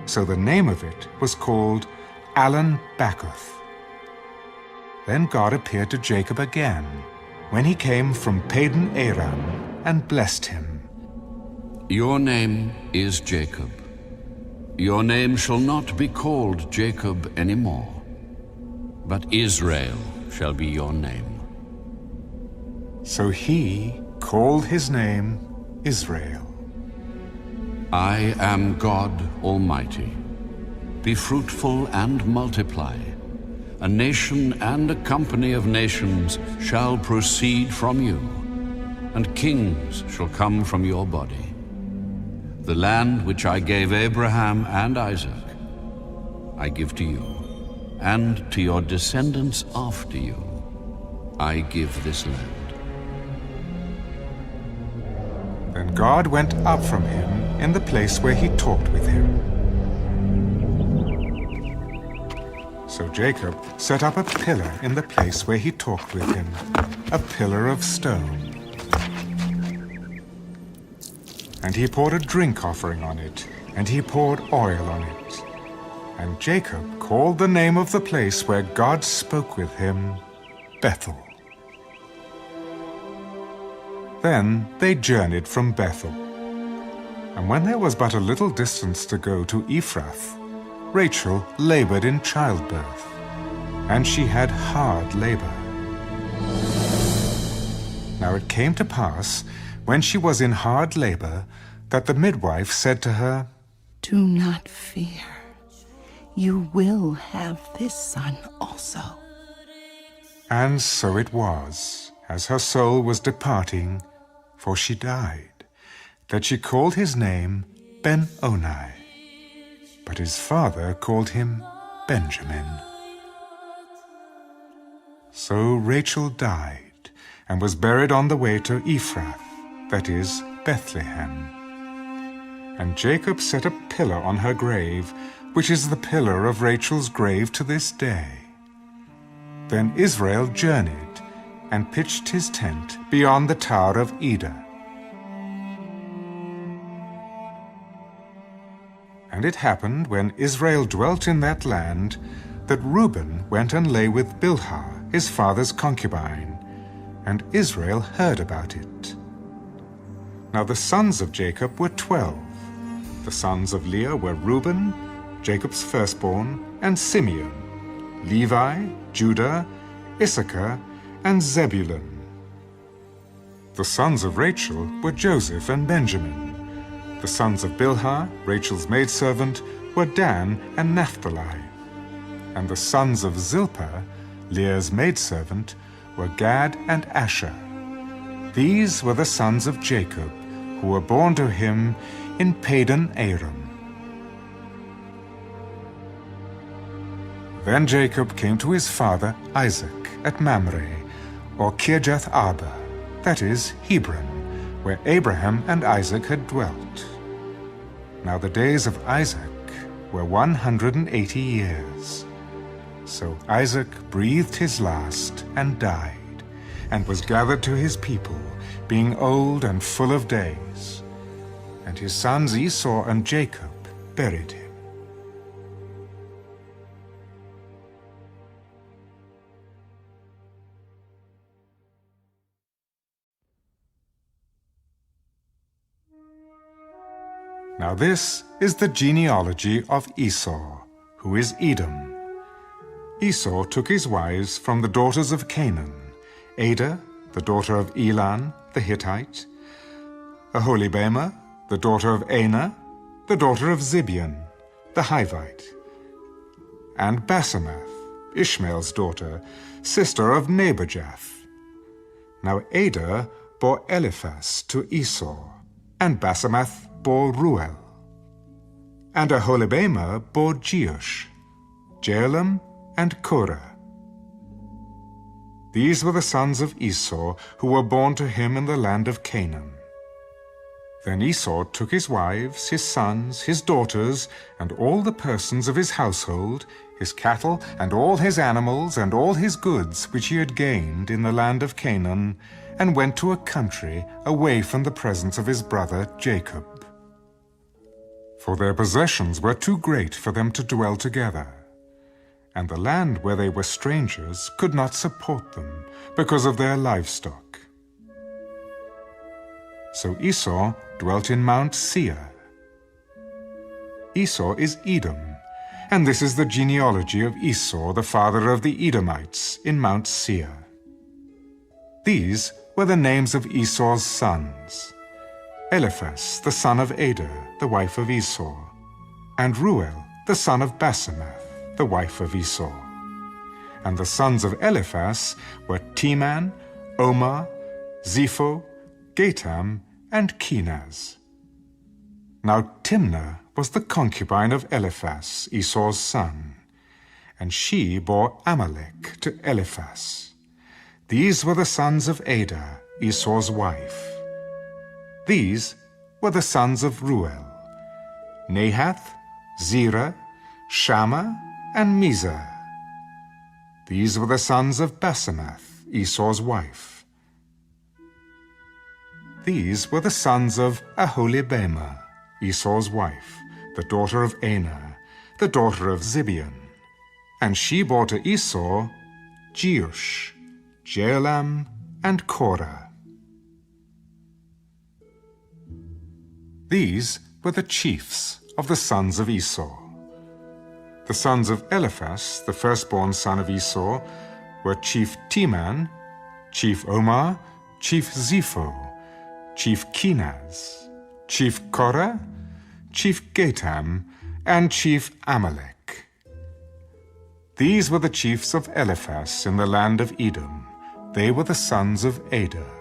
So the name of it was called Allon Bacuth. Then God appeared to Jacob again, when he came from Padan Aram, and blessed him. Your name is Jacob. Your name shall not be called Jacob anymore, but Israel shall be your name. So he called his name Israel. I am God Almighty. Be fruitful and multiply. A nation and a company of nations shall proceed from you, and kings shall come from your body. The land which I gave Abraham and Isaac, I give to you, and to your descendants after you, I give this land. Then God went up from him in the place where he talked with him. So Jacob set up a pillar in the place where he talked with him, a pillar of stone. And he poured a drink offering on it, and he poured oil on it. And Jacob called the name of the place where God spoke with him, Bethel. Then they journeyed from Bethel. And when there was but a little distance to go to Ephrath, Rachel labored in childbirth, and she had hard labor. Now it came to pass, when she was in hard labor, that the midwife said to her, Do not fear. You will have this son also. And so it was, as her soul was departing, for she died, that she called his name Ben-Oni. But his father called him Benjamin. So Rachel died, and was buried on the way to Ephrath, that is, Bethlehem. And Jacob set a pillar on her grave, which is the pillar of Rachel's grave to this day. Then Israel journeyed, and pitched his tent beyond the tower of Eder. And it happened, when Israel dwelt in that land, that Reuben went and lay with Bilhah, his father's concubine, and Israel heard about it. Now the sons of Jacob were 12. The sons of Leah were Reuben, Jacob's firstborn, and Simeon, Levi, Judah, Issachar, and Zebulun. The sons of Rachel were Joseph and Benjamin. The sons of Bilhah, Rachel's maidservant, were Dan and Naphtali. And the sons of Zilpah, Leah's maidservant, were Gad and Asher. These were the sons of Jacob, who were born to him in Padan Aram. Then Jacob came to his father Isaac at Mamre, or Kirjath Arba, that is, Hebron, where Abraham and Isaac had dwelt. Now the days of Isaac were 180 years. So Isaac breathed his last and died, and was gathered to his people, being old and full of days. And his sons Esau and Jacob buried him. Now this is the genealogy of Esau, who is Edom. Esau took his wives from the daughters of Canaan, Adah, the daughter of Elon, the Hittite, Aholibamah, the daughter of Anah, the daughter of Zibeon, the Hivite, and Basemath, Ishmael's daughter, sister of Nebajoth. Now Adah bore Eliphaz to Esau, and Basemath bore Ruel. And Aholibamah bore Jeush, Jaalam, and Korah. These were the sons of Esau, who were born to him in the land of Canaan. Then Esau took his wives, his sons, his daughters, and all the persons of his household, his cattle, and all his animals, and all his goods which he had gained in the land of Canaan, and went to a country away from the presence of his brother Jacob. For their possessions were too great for them to dwell together, and the land where they were strangers could not support them because of their livestock. So Esau dwelt in Mount Seir. Esau is Edom, and this is the genealogy of Esau, the father of the Edomites, in Mount Seir. These were the names of Esau's sons: Eliphaz, the son of Adah, the wife of Esau, and Reuel, the son of Basemath, the wife of Esau. And the sons of Eliphaz were Teman, Omar, Zepho, Gatam, and Kenaz. Now Timnah was the concubine of Eliphaz, Esau's son, and she bore Amalek to Eliphaz. These were the sons of Adah, Esau's wife. These were the sons of Reuel: Nahath, Zerah, Shammah, and Mizah. These were the sons of Basemath, Esau's wife. These were the sons of Aholibamah, Esau's wife, the daughter of Anah, the daughter of Zibeon. And she bore to Esau Jeush, Jaalam, and Korah. These were the chiefs of the sons of Esau. The sons of Eliphaz, the firstborn son of Esau, were Chief Teman, Chief Omar, Chief Zepho, Chief Kenaz, Chief Korah, Chief Gatam, and Chief Amalek. These were the chiefs of Eliphaz in the land of Edom. They were the sons of Adah.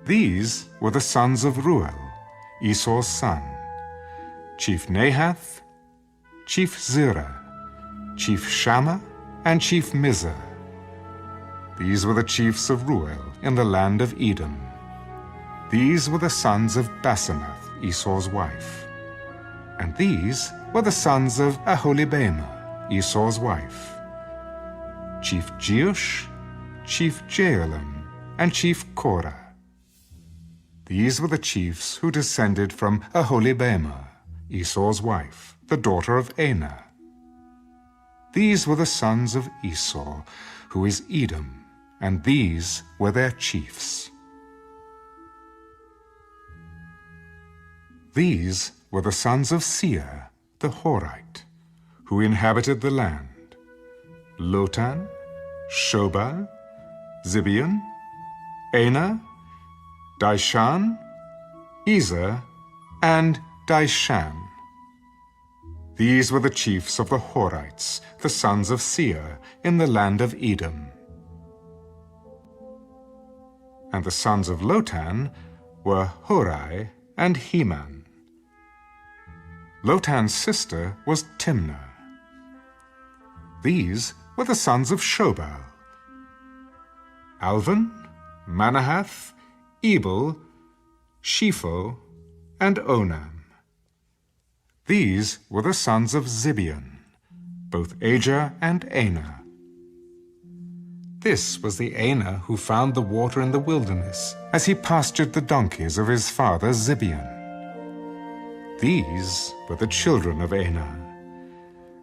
These were the sons of Reuel, Esau's son: Chief Nahath, Chief Zerah, Chief Shammah, and Chief Mizah. These were the chiefs of Reuel in the land of Edom. These were the sons of Basemath, Esau's wife. And these were the sons of Aholibamah, Esau's wife: Chief Jeush, Chief Jaalam, and Chief Korah. These were the chiefs who descended from Aholibamah, Esau's wife, the daughter of Anah. These were the sons of Esau, who is Edom, and these were their chiefs. These were the sons of Seir, the Horite, who inhabited the land: Lotan, Shobal, Zibeon, Anah, Dishan, Ezer, and Dishan. These were the chiefs of the Horites, the sons of Seir, in the land of Edom. And the sons of Lotan were Horai and Heman. Lotan's sister was Timnah. These were the sons of Shobal: Alvan, Manahath, Ebal, Shepho, and Onam. These were the sons of Zibeon, both Ajah and Anah. This was the Anah who found the water in the wilderness, as he pastured the donkeys of his father Zibeon. These were the children of Anah: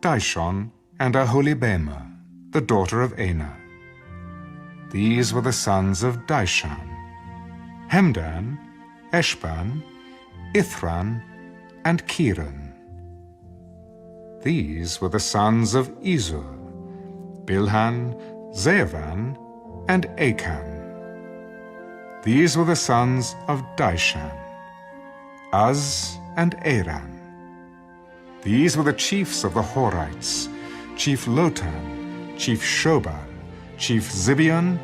Dishon and Aholibamah, the daughter of Anah. These were the sons of Dishan: Hemdan, Eshban, Ithran, and Kiran. These were the sons of Ezur: Bilhan, Zeavan, and Achan. These were the sons of Dishan: Uz and Aran. These were the chiefs of the Horites: Chief Lotan, Chief Shobal, Chief Zibeon,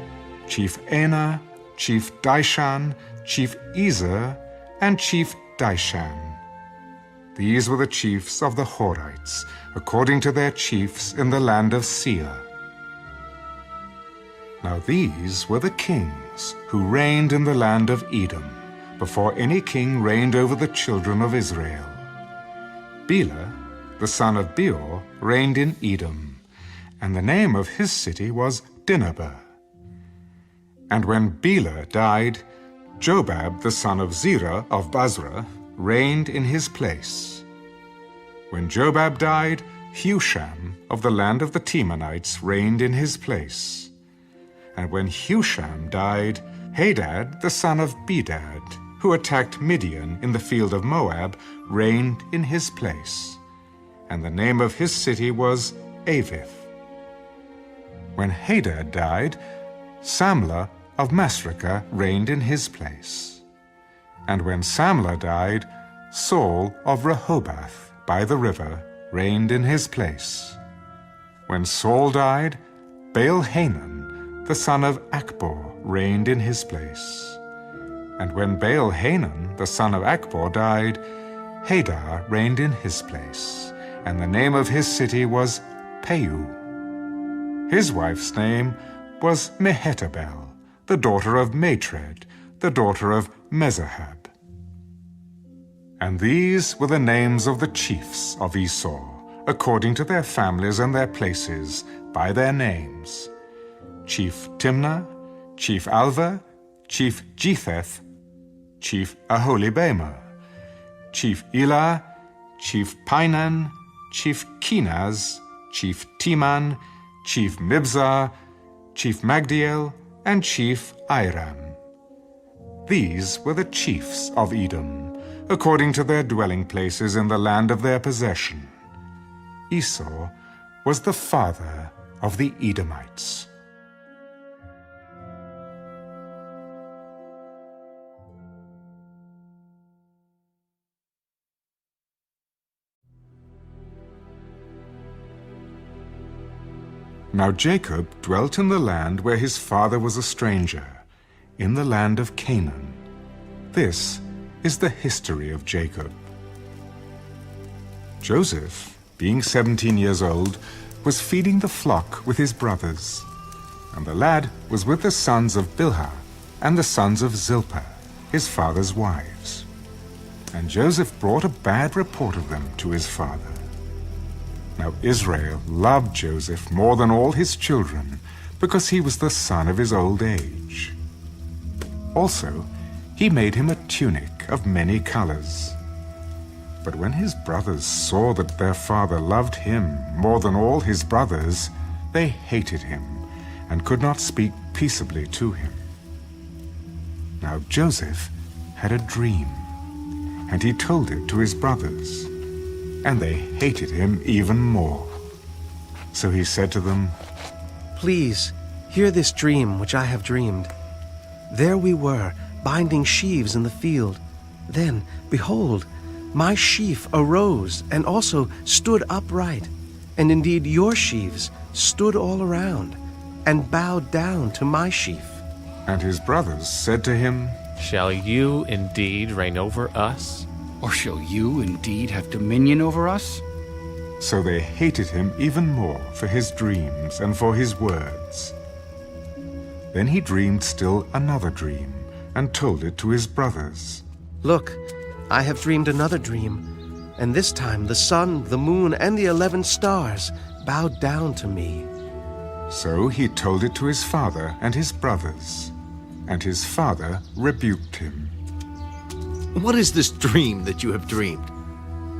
Chief Anah, Chief Dishan, Chief Ezer, and Chief Dishan. These were the chiefs of the Horites, according to their chiefs in the land of Seir. Now these were the kings who reigned in the land of Edom, before any king reigned over the children of Israel. Bela, the son of Beor, reigned in Edom, and the name of his city was Dinhabah. And when Bela died, Jobab, the son of Zerah of Basra, reigned in his place. When Jobab died, Husham of the land of the Temanites reigned in his place. And when Husham died, Hadad, the son of Bedad, who attacked Midian in the field of Moab, reigned in his place, and the name of his city was Avith. When Hadad died, Samlah of Masrekah reigned in his place. And when Samlah died, Saul of Rehoboth by the river reigned in his place. When Saul died, Baal-Hanan, the son of Achbor, reigned in his place. And when Baal-Hanan, the son of Achbor, died, Hadar reigned in his place, and the name of his city was Peu. His wife's name was Mehetabel, the daughter of Matred, the daughter of Mezahab. And these were the names of the chiefs of Esau, according to their families and their places, by their names: Chief Timnah, Chief Alva, Chief Jetheth, Chief Aholibamah, Chief Elah, Chief Pinan, Chief Kenaz, Chief Teman, Chief Mibzar, Chief Magdiel, and Chief Iram. These were the chiefs of Edom, according to their dwelling places in the land of their possession. Esau was the father of the Edomites. Now Jacob dwelt in the land where his father was a stranger, in the land of Canaan. This is the history of Jacob. Joseph, being 17 years old, was feeding the flock with his brothers, and the lad was with the sons of Bilhah and the sons of Zilpah, his father's wives. And Joseph brought a bad report of them to his father. Now Israel loved Joseph more than all his children, because he was the son of his old age. Also, he made him a tunic of many colors. But when his brothers saw that their father loved him more than all his brothers, they hated him and could not speak peaceably to him. Now Joseph had a dream, and he told it to his brothers, and they hated him even more. So he said to them, "Please, hear this dream which I have dreamed. There we were, binding sheaves in the field. Then, behold, my sheaf arose and also stood upright. And indeed your sheaves stood all around and bowed down to my sheaf." And his brothers said to him, "Shall you indeed reign over us? Or shall you indeed have dominion over us?" So they hated him even more for his dreams and for his words. Then he dreamed still another dream and told it to his brothers. "Look, I have dreamed another dream, and this time the sun, the moon, and the 11 stars bowed down to me." So he told it to his father and his brothers, and his father rebuked him. "What is this dream that you have dreamed?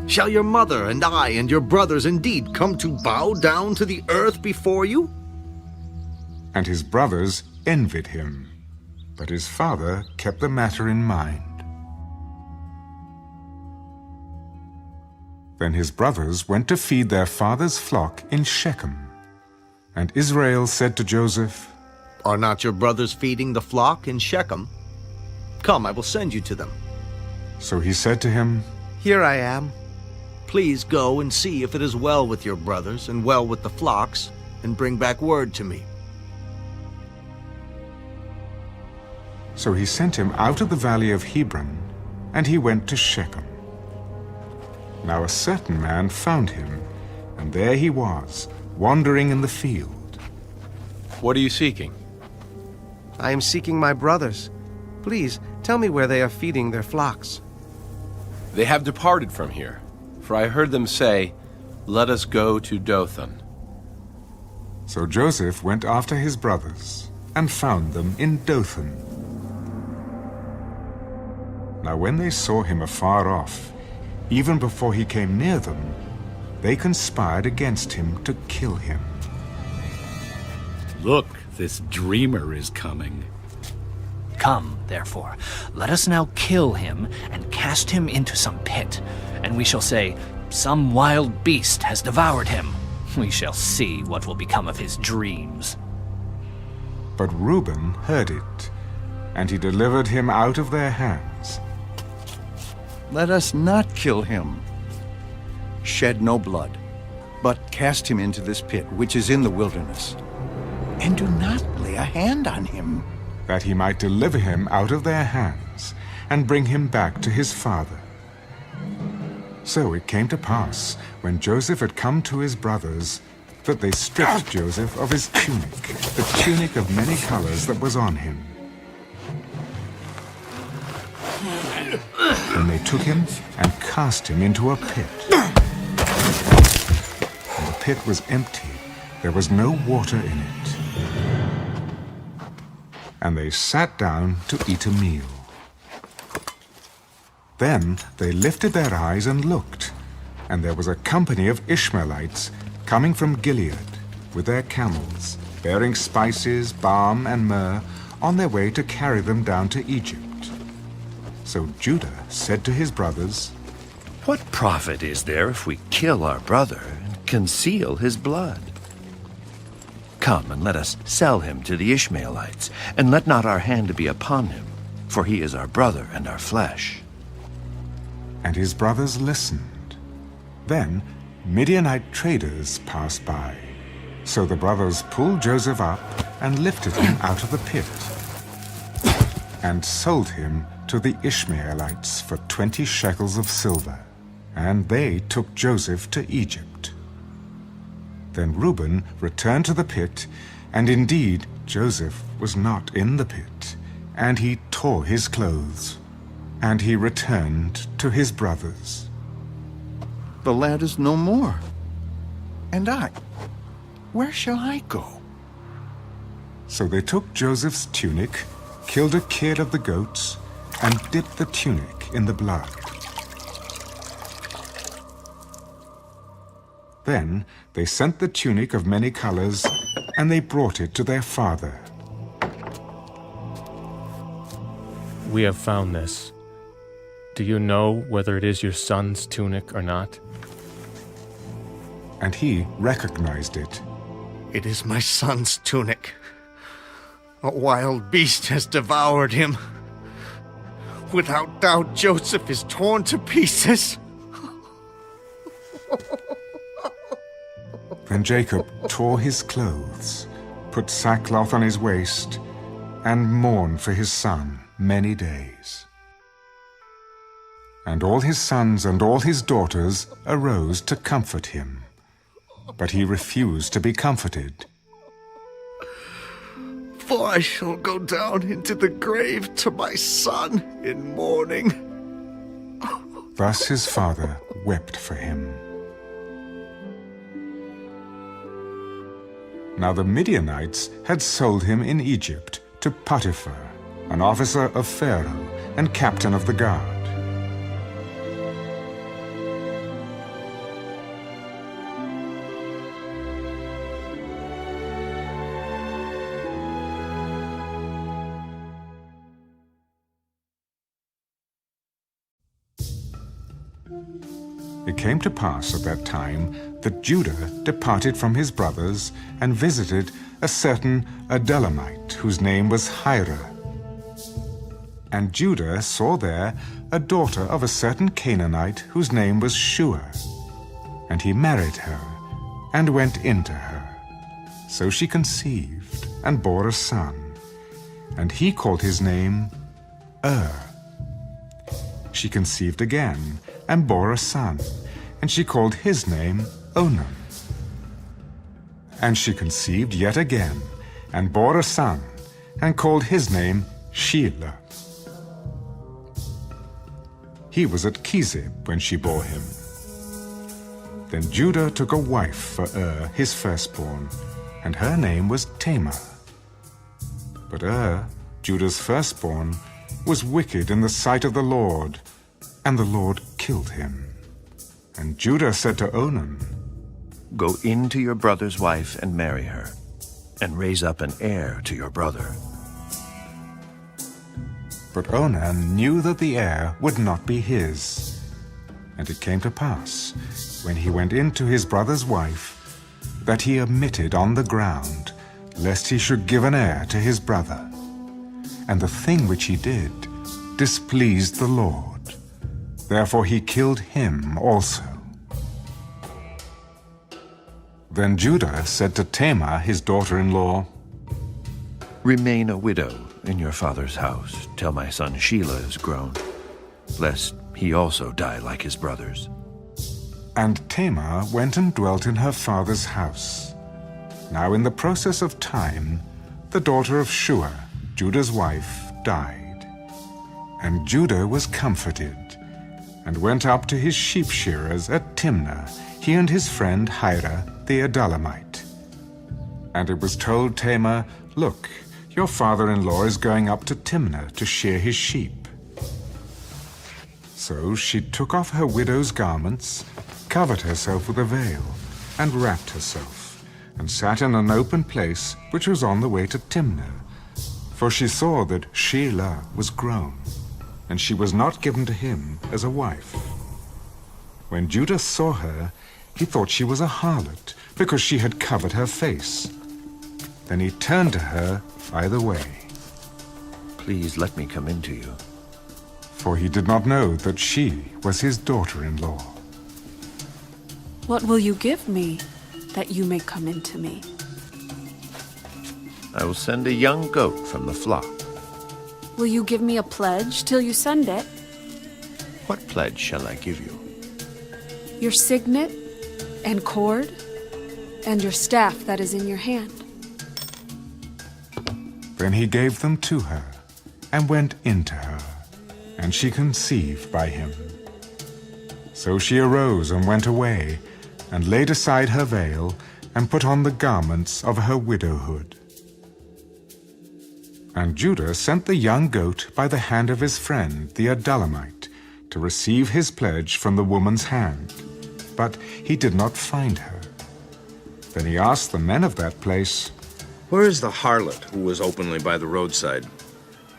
Shall your mother and I and your brothers indeed come to bow down to the earth before you?" And his brothers envied him, but his father kept the matter in mind. Then his brothers went to feed their father's flock in Shechem. And Israel said to Joseph, "Are not your brothers feeding the flock in Shechem? Come, I will send you to them." So he said to him, "Here I am. Please go and see if it is well with your brothers and well with the flocks, and bring back word to me." So he sent him out of the valley of Hebron, and he went to Shechem. Now a certain man found him, and there he was, wandering in the field. "What are you seeking?" "I am seeking my brothers. Please, tell me where they are feeding their flocks." "They have departed from here, for I heard them say, 'Let us go to Dothan.'" So Joseph went after his brothers, and found them in Dothan. Now when they saw him afar off, even before he came near them, they conspired against him to kill him. "Look, this dreamer is coming. Come, therefore, let us now kill him and cast him into some pit, and we shall say, 'Some wild beast has devoured him.' We shall see what will become of his dreams." But Reuben heard it, and he delivered him out of their hands. "Let us not kill him. Shed no blood, but cast him into this pit which is in the wilderness, and do not lay a hand on him." That he might deliver him out of their hands, and bring him back to his father. So it came to pass, when Joseph had come to his brothers, that they stripped Joseph of his tunic, the tunic of many colors that was on him. Then they took him and cast him into a pit. And the pit was empty, there was no water in it. And they sat down to eat a meal. Then they lifted their eyes and looked, and there was a company of Ishmaelites coming from Gilead with their camels, bearing spices, balm, and myrrh, on their way to carry them down to Egypt. So Judah said to his brothers, "What profit is there if we kill our brother and conceal his blood? Come and let us sell him to the Ishmaelites, and let not our hand be upon him, for he is our brother and our flesh." And his brothers listened. Then Midianite traders passed by. So the brothers pulled Joseph up and lifted him out of the pit, and sold him to the Ishmaelites for 20 shekels of silver. And they took Joseph to Egypt. Then Reuben returned to the pit, and indeed Joseph was not in the pit, and he tore his clothes, and he returned to his brothers. "The lad is no more. And I, where shall I go?" So they took Joseph's tunic, killed a kid of the goats, and dipped the tunic in the blood. Then they sent the tunic of many colors, and they brought it to their father. "We have found this. Do you know whether it is your son's tunic or not?" And he recognized it. "It is my son's tunic. A wild beast has devoured him. Without doubt, Joseph is torn to pieces." Then Jacob tore his clothes, put sackcloth on his waist, and mourned for his son many days. And all his sons and all his daughters arose to comfort him, but he refused to be comforted. "For I shall go down into the grave to my son in mourning." Thus his father wept for him. Now the Midianites had sold him in Egypt to Potiphar, an officer of Pharaoh and captain of the guard. It came to pass at that time that Judah departed from his brothers and visited a certain Adullamite whose name was Hira. And Judah saw there a daughter of a certain Canaanite whose name was Shua. And he married her and went into her. So she conceived and bore a son, and he called his name She conceived again and bore a son, and she called his name Onan. And she conceived yet again, and bore a son, and called his name Shelah. He was at Chezib when she bore him. Then Judah took a wife for his firstborn, and her name was Tamar. But Judah's firstborn, was wicked in the sight of the Lord, and the Lord killed him. And Judah said to Onan, "Go in to your brother's wife and marry her, and raise up an heir to your brother." But Onan knew that the heir would not be his. And it came to pass, when he went in to his brother's wife, that he omitted on the ground, lest he should give an heir to his brother. And the thing which he did displeased the Lord. Therefore he killed him also. Then Judah said to Tamar, his daughter-in-law, Remain a widow in your father's house till my son Shelah is grown, lest he also die like his brothers. And Tamar went and dwelt in her father's house. Now in the process of time, the daughter of Shua, Judah's wife, died. And Judah was comforted, and went up to his sheep shearers at Timnah, he and his friend Hira the Adullamite. And it was told Tamar, Look, your father-in-law is going up to Timnah to shear his sheep. So she took off her widow's garments, covered herself with a veil, and wrapped herself, and sat in an open place which was on the way to Timnah. For she saw that Shelah was grown, and she was not given to him as a wife. When Judah saw her, he thought she was a harlot, because she had covered her face. Then he turned to her by the way. Please let me come in to you. For he did not know that she was his daughter-in-law. What will you give me, that you may come in to me? I will send a young goat from the flock. Will you give me a pledge till you send it? What pledge shall I give you? Your signet and cord and your staff that is in your hand. Then he gave them to her, and went in to her, and she conceived by him. So she arose and went away, and laid aside her veil, and put on the garments of her widowhood. And Judah sent the young goat by the hand of his friend the Adullamite, to receive his pledge from the woman's hand. But he did not find her. Then he asked the men of that place, Where is the harlot who was openly by the roadside?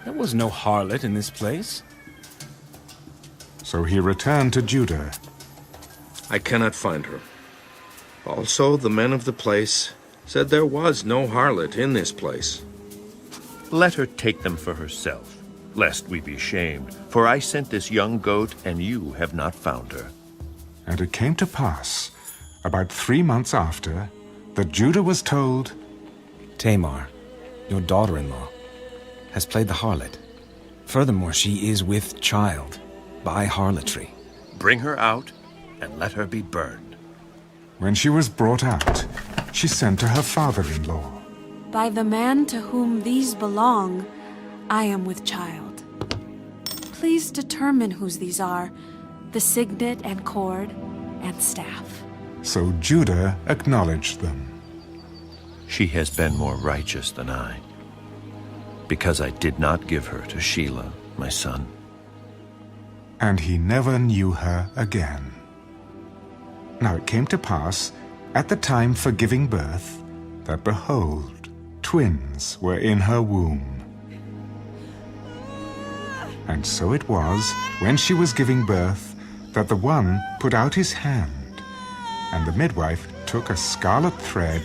There was no harlot in this place. So he returned to Judah. I cannot find her. Also, the men of the place said there was no harlot in this place. Let her take them for herself, lest we be shamed. For I sent this young goat, and you have not found her. And it came to pass, about 3 months after, that Judah was told, Tamar, your daughter-in-law, has played the harlot. Furthermore, she is with child by harlotry. Bring her out, and let her be burned. When she was brought out, she sent to her father-in-law. By the man to whom these belong, I am with child. Please determine whose these are, the signet and cord and staff. So Judah acknowledged them. She has been more righteous than I, because I did not give her to Shelah, my son. And he never knew her again. Now it came to pass, at the time for giving birth, that behold, twins were in her womb. And so it was, when she was giving birth, that the one put out his hand, and the midwife took a scarlet thread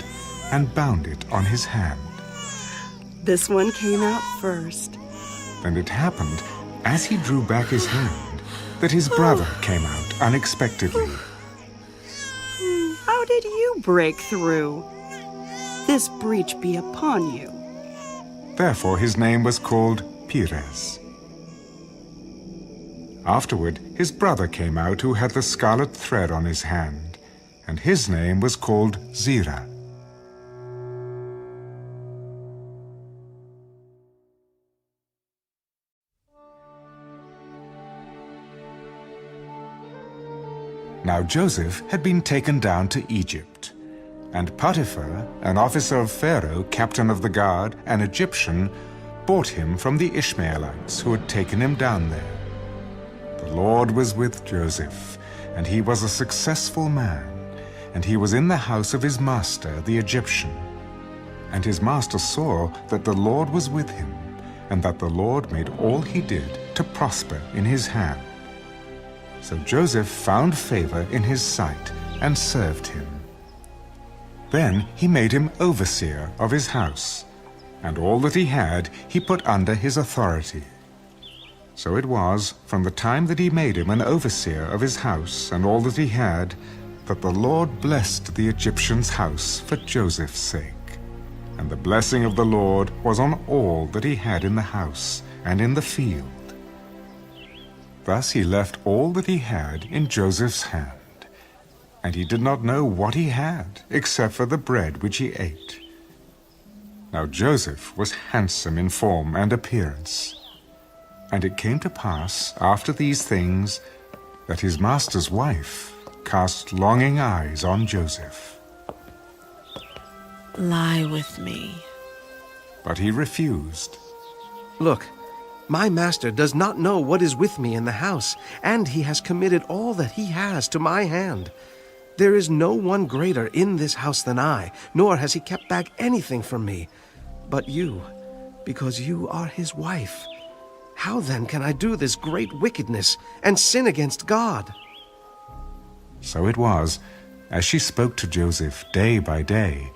and bound it on his hand. This one came out first. And it happened, as he drew back his hand, that his brother came out unexpectedly. How did you break through? This breach be upon you. Therefore his name was called Perez. Afterward his brother came out who had the scarlet thread on his hand, and his name was called Zerah. Now Joseph had been taken down to Egypt, and Potiphar, an officer of Pharaoh, captain of the guard, an Egyptian, bought him from the Ishmaelites who had taken him down there. The Lord was with Joseph, and he was a successful man, and he was in the house of his master, the Egyptian. And his master saw that the Lord was with him, and that the Lord made all he did to prosper in his hand. So Joseph found favor in his sight and served him. Then he made him overseer of his house, and all that he had he put under his authority. So it was, from the time that he made him an overseer of his house and all that he had, that the Lord blessed the Egyptian's house for Joseph's sake. And the blessing of the Lord was on all that he had in the house and in the field. Thus he left all that he had in Joseph's hand, and he did not know what he had except for the bread which he ate. Now Joseph was handsome in form and appearance. And it came to pass after these things that his master's wife cast longing eyes on Joseph. Lie with me. But he refused. Look, my master does not know what is with me in the house, and he has committed all that he has to my hand. There is no one greater in this house than I, nor has he kept back anything from me. But you, because you are his wife. How then can I do this great wickedness and sin against God? So it was, as she spoke to Joseph day by day,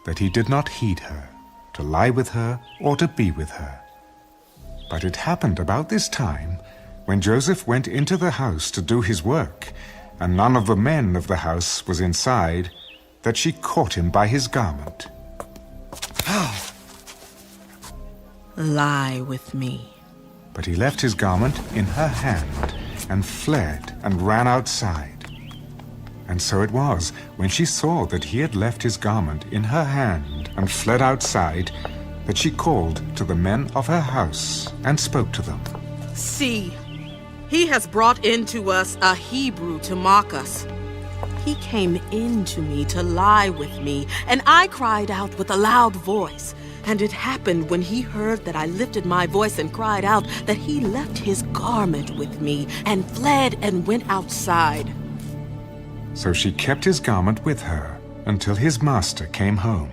that he did not heed her, to lie with her or to be with her. But it happened about this time, when Joseph went into the house to do his work, and none of the men of the house was inside, that she caught him by his garment. Lie with me. But he left his garment in her hand, and fled and ran outside. And so it was, when she saw that he had left his garment in her hand and fled outside, that she called to the men of her house and spoke to them. See, he has brought into us a Hebrew to mock us. He came in to me to lie with me, and I cried out with a loud voice. And it happened when he heard that I lifted my voice and cried out, that he left his garment with me and fled and went outside. So she kept his garment with her until his master came home.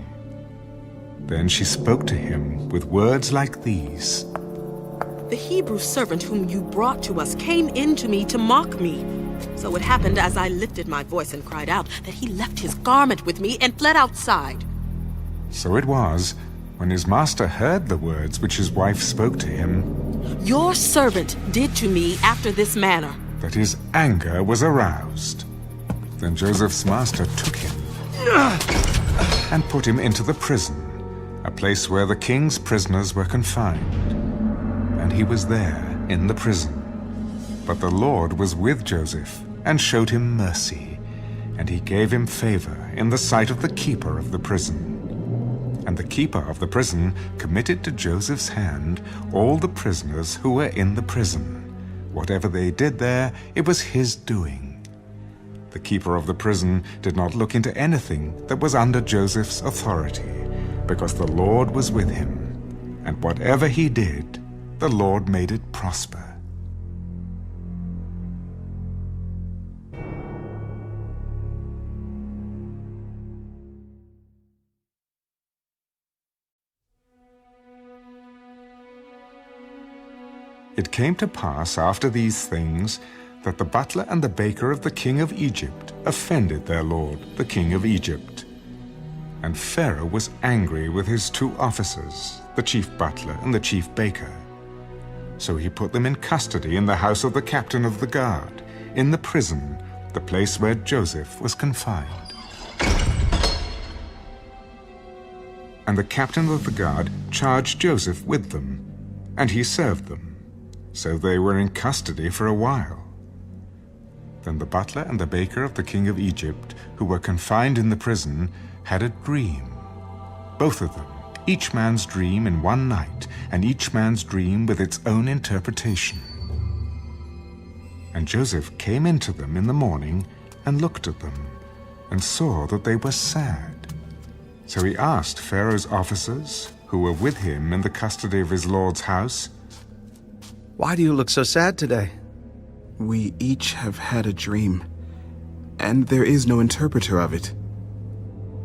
Then she spoke to him with words like these. The Hebrew servant whom you brought to us came in to me to mock me. So it happened as I lifted my voice and cried out, that he left his garment with me and fled outside. So it was, when his master heard the words which his wife spoke to him, your servant did to me after this manner, that his anger was aroused. Then Joseph's master took him and put him into the prison, a place where the king's prisoners were confined. And he was there in the prison. But the Lord was with Joseph and showed him mercy, and he gave him favor in the sight of the keeper of the prison. And the keeper of the prison committed to Joseph's hand all the prisoners who were in the prison. Whatever they did there, it was his doing. The keeper of the prison did not look into anything that was under Joseph's authority, because the Lord was with him, and whatever he did, the Lord made it prosper. It came to pass after these things that the butler and the baker of the king of Egypt offended their lord, the king of Egypt. And Pharaoh was angry with his two officers, the chief butler and the chief baker. So he put them in custody in the house of the captain of the guard, in the prison, the place where Joseph was confined. And the captain of the guard charged Joseph with them, and he served them. So they were in custody for a while. Then the butler and the baker of the king of Egypt, who were confined in the prison, had a dream. Both of them, each man's dream in one night, and each man's dream with its own interpretation. And Joseph came into them in the morning and looked at them, and saw that they were sad. So he asked Pharaoh's officers, who were with him in the custody of his lord's house, Why do you look so sad today? We each have had a dream, and there is no interpreter of it.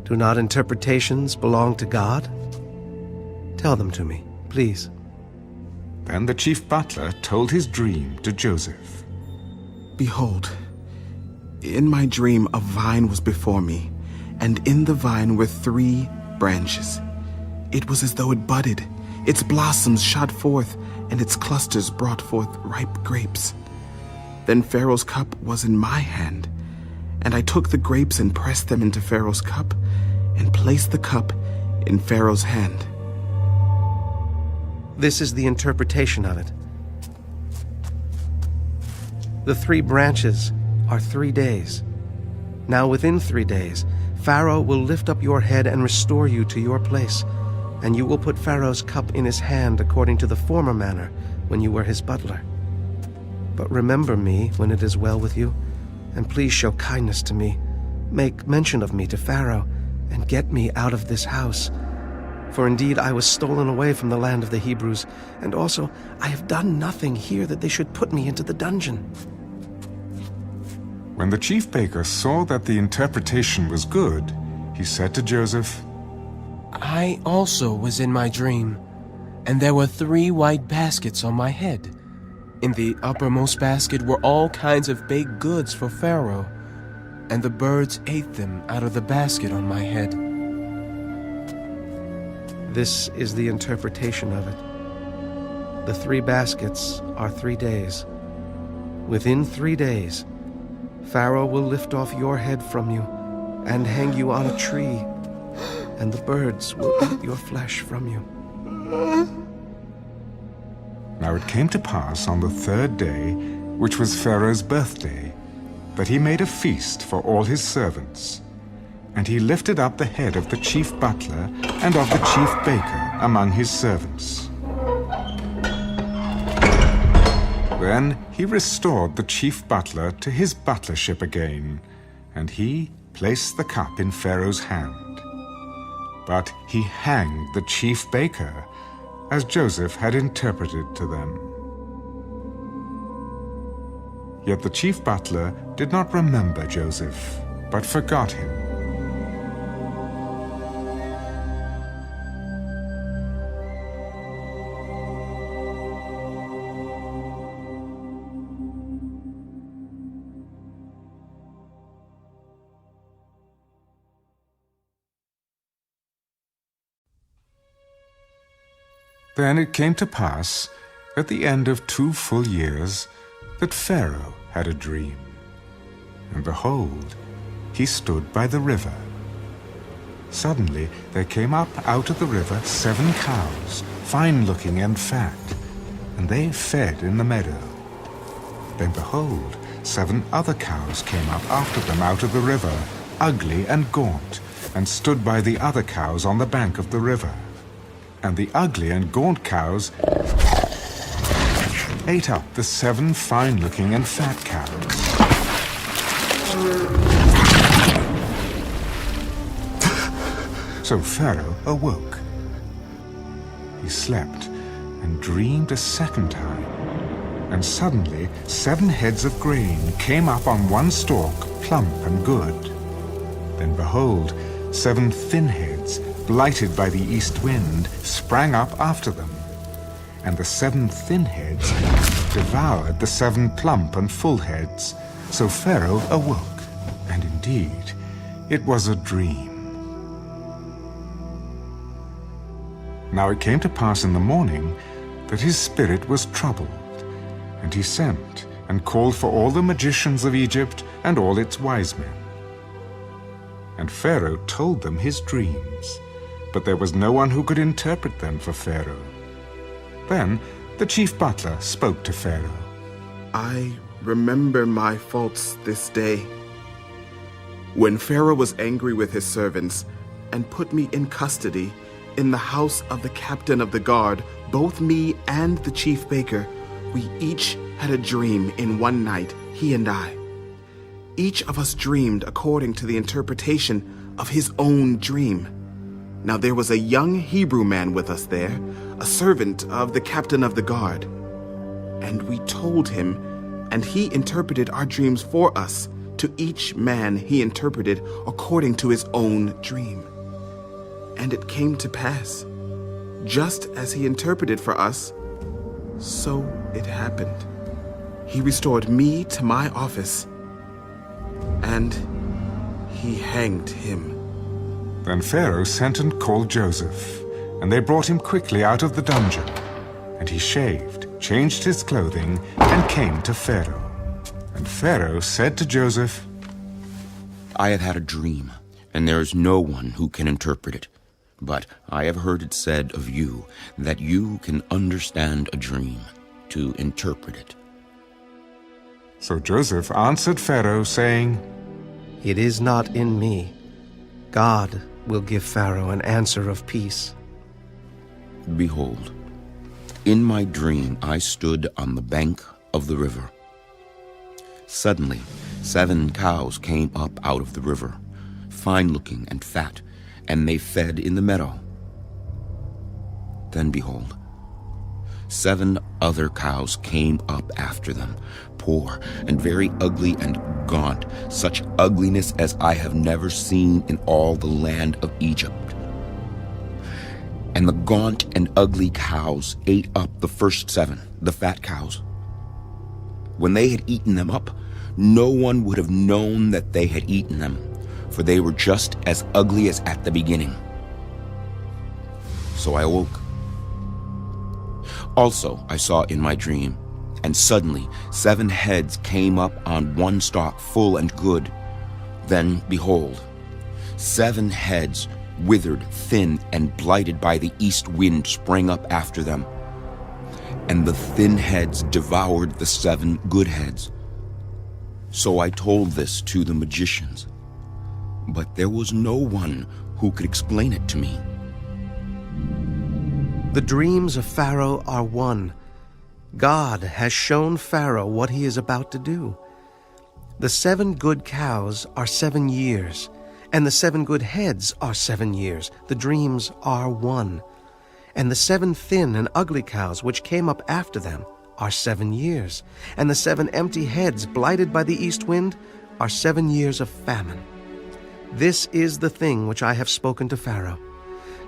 Do not interpretations belong to God? Tell them to me, please. Then the chief butler told his dream to Joseph. Behold, in my dream a vine was before me, and in the vine were 3 branches. It was as though it budded, its blossoms shot forth, and its clusters brought forth ripe grapes. Then Pharaoh's cup was in my hand, and I took the grapes and pressed them into Pharaoh's cup, and placed the cup in Pharaoh's hand. This is the interpretation of it. The 3 branches are 3 days. Now within 3 days, Pharaoh will lift up your head and restore you to your place, and you will put Pharaoh's cup in his hand according to the former manner when you were his butler. But remember me when it is well with you, and please show kindness to me. Make mention of me to Pharaoh, and get me out of this house. For indeed I was stolen away from the land of the Hebrews, and also I have done nothing here that they should put me into the dungeon. When the chief baker saw that the interpretation was good, he said to Joseph, I also was in my dream, and there were 3 white baskets on my head. In the uppermost basket were all kinds of baked goods for Pharaoh, and the birds ate them out of the basket on my head. This is the interpretation of it. The 3 baskets are 3 days. Within 3 days, Pharaoh will lift off your head from you and hang you on a tree, and the birds will eat your flesh from you. Now it came to pass on the 3rd day, which was Pharaoh's birthday, that he made a feast for all his servants. And he lifted up the head of the chief butler and of the chief baker among his servants. Then he restored the chief butler to his butlership again, and he placed the cup in Pharaoh's hand. But he hanged the chief baker, as Joseph had interpreted to them. Yet the chief butler did not remember Joseph, but forgot him. Then it came to pass, at the end of 2 full years, that Pharaoh had a dream. And behold, he stood by the river. Suddenly there came up out of the river 7 cows, fine-looking and fat, and they fed in the meadow. Then behold, 7 other cows came up after them out of the river, ugly and gaunt, and stood by the other cows on the bank of the river. And the ugly and gaunt cows ate up the 7 fine-looking and fat cows. So Pharaoh awoke. He slept and dreamed a 2nd time. And suddenly 7 heads of grain came up on one stalk, plump and good. Then behold, 7 thin heads, blighted by the east wind, sprang up after them. And the 7 thin heads devoured the 7 plump and full heads. So Pharaoh awoke, and indeed it was a dream. Now it came to pass in the morning that his spirit was troubled, and he sent and called for all the magicians of Egypt and all its wise men. And Pharaoh told them his dreams, but there was no one who could interpret them for Pharaoh. Then the chief butler spoke to Pharaoh. I remember my faults this day. When Pharaoh was angry with his servants and put me in custody in the house of the captain of the guard, both me and the chief baker, we each had a dream in one night, he and I. Each of us dreamed according to the interpretation of his own dream. Now there was a young Hebrew man with us there, a servant of the captain of the guard. And we told him, and he interpreted our dreams for us. To each man he interpreted according to his own dream. And it came to pass, just as he interpreted for us, So it happened. He restored me to my office, and he hanged him. Then Pharaoh sent and called Joseph, and they brought him quickly out of the dungeon. And he shaved, changed his clothing, and came to Pharaoh. And Pharaoh said to Joseph, I have had a dream, and there is no one who can interpret it. But I have heard it said of you that you can understand a dream, to interpret it. So Joseph answered Pharaoh, saying, It is not in me. God will give Pharaoh an answer of peace. Behold, in my dream I stood on the bank of the river. Suddenly 7 cows came up out of the river, fine-looking and fat, and they fed in the meadow. Then behold, 7 other cows came up after them, poor and very ugly and gaunt, such ugliness as I have never seen in all the land of Egypt. And the gaunt and ugly cows ate up the first 7, the fat cows. When they had eaten them up, no one would have known that they had eaten them, for they were just as ugly as at the beginning. So I awoke. Also I saw in my dream, and suddenly 7 heads came up on one stalk, full and good. Then, behold, 7 heads, withered, thin, and blighted by the east wind, sprang up after them. And the thin heads devoured the 7 good heads. So I told this to the magicians, but there was no one who could explain it to me. The dreams of Pharaoh are one. God has shown Pharaoh what he is about to do. The 7 good cows are 7 years, and the 7 good heads are 7 years. The dreams are one. And the 7 thin and ugly cows which came up after them are 7 years. And the 7 empty heads blighted by the east wind are 7 years of famine. This is the thing which I have spoken to Pharaoh.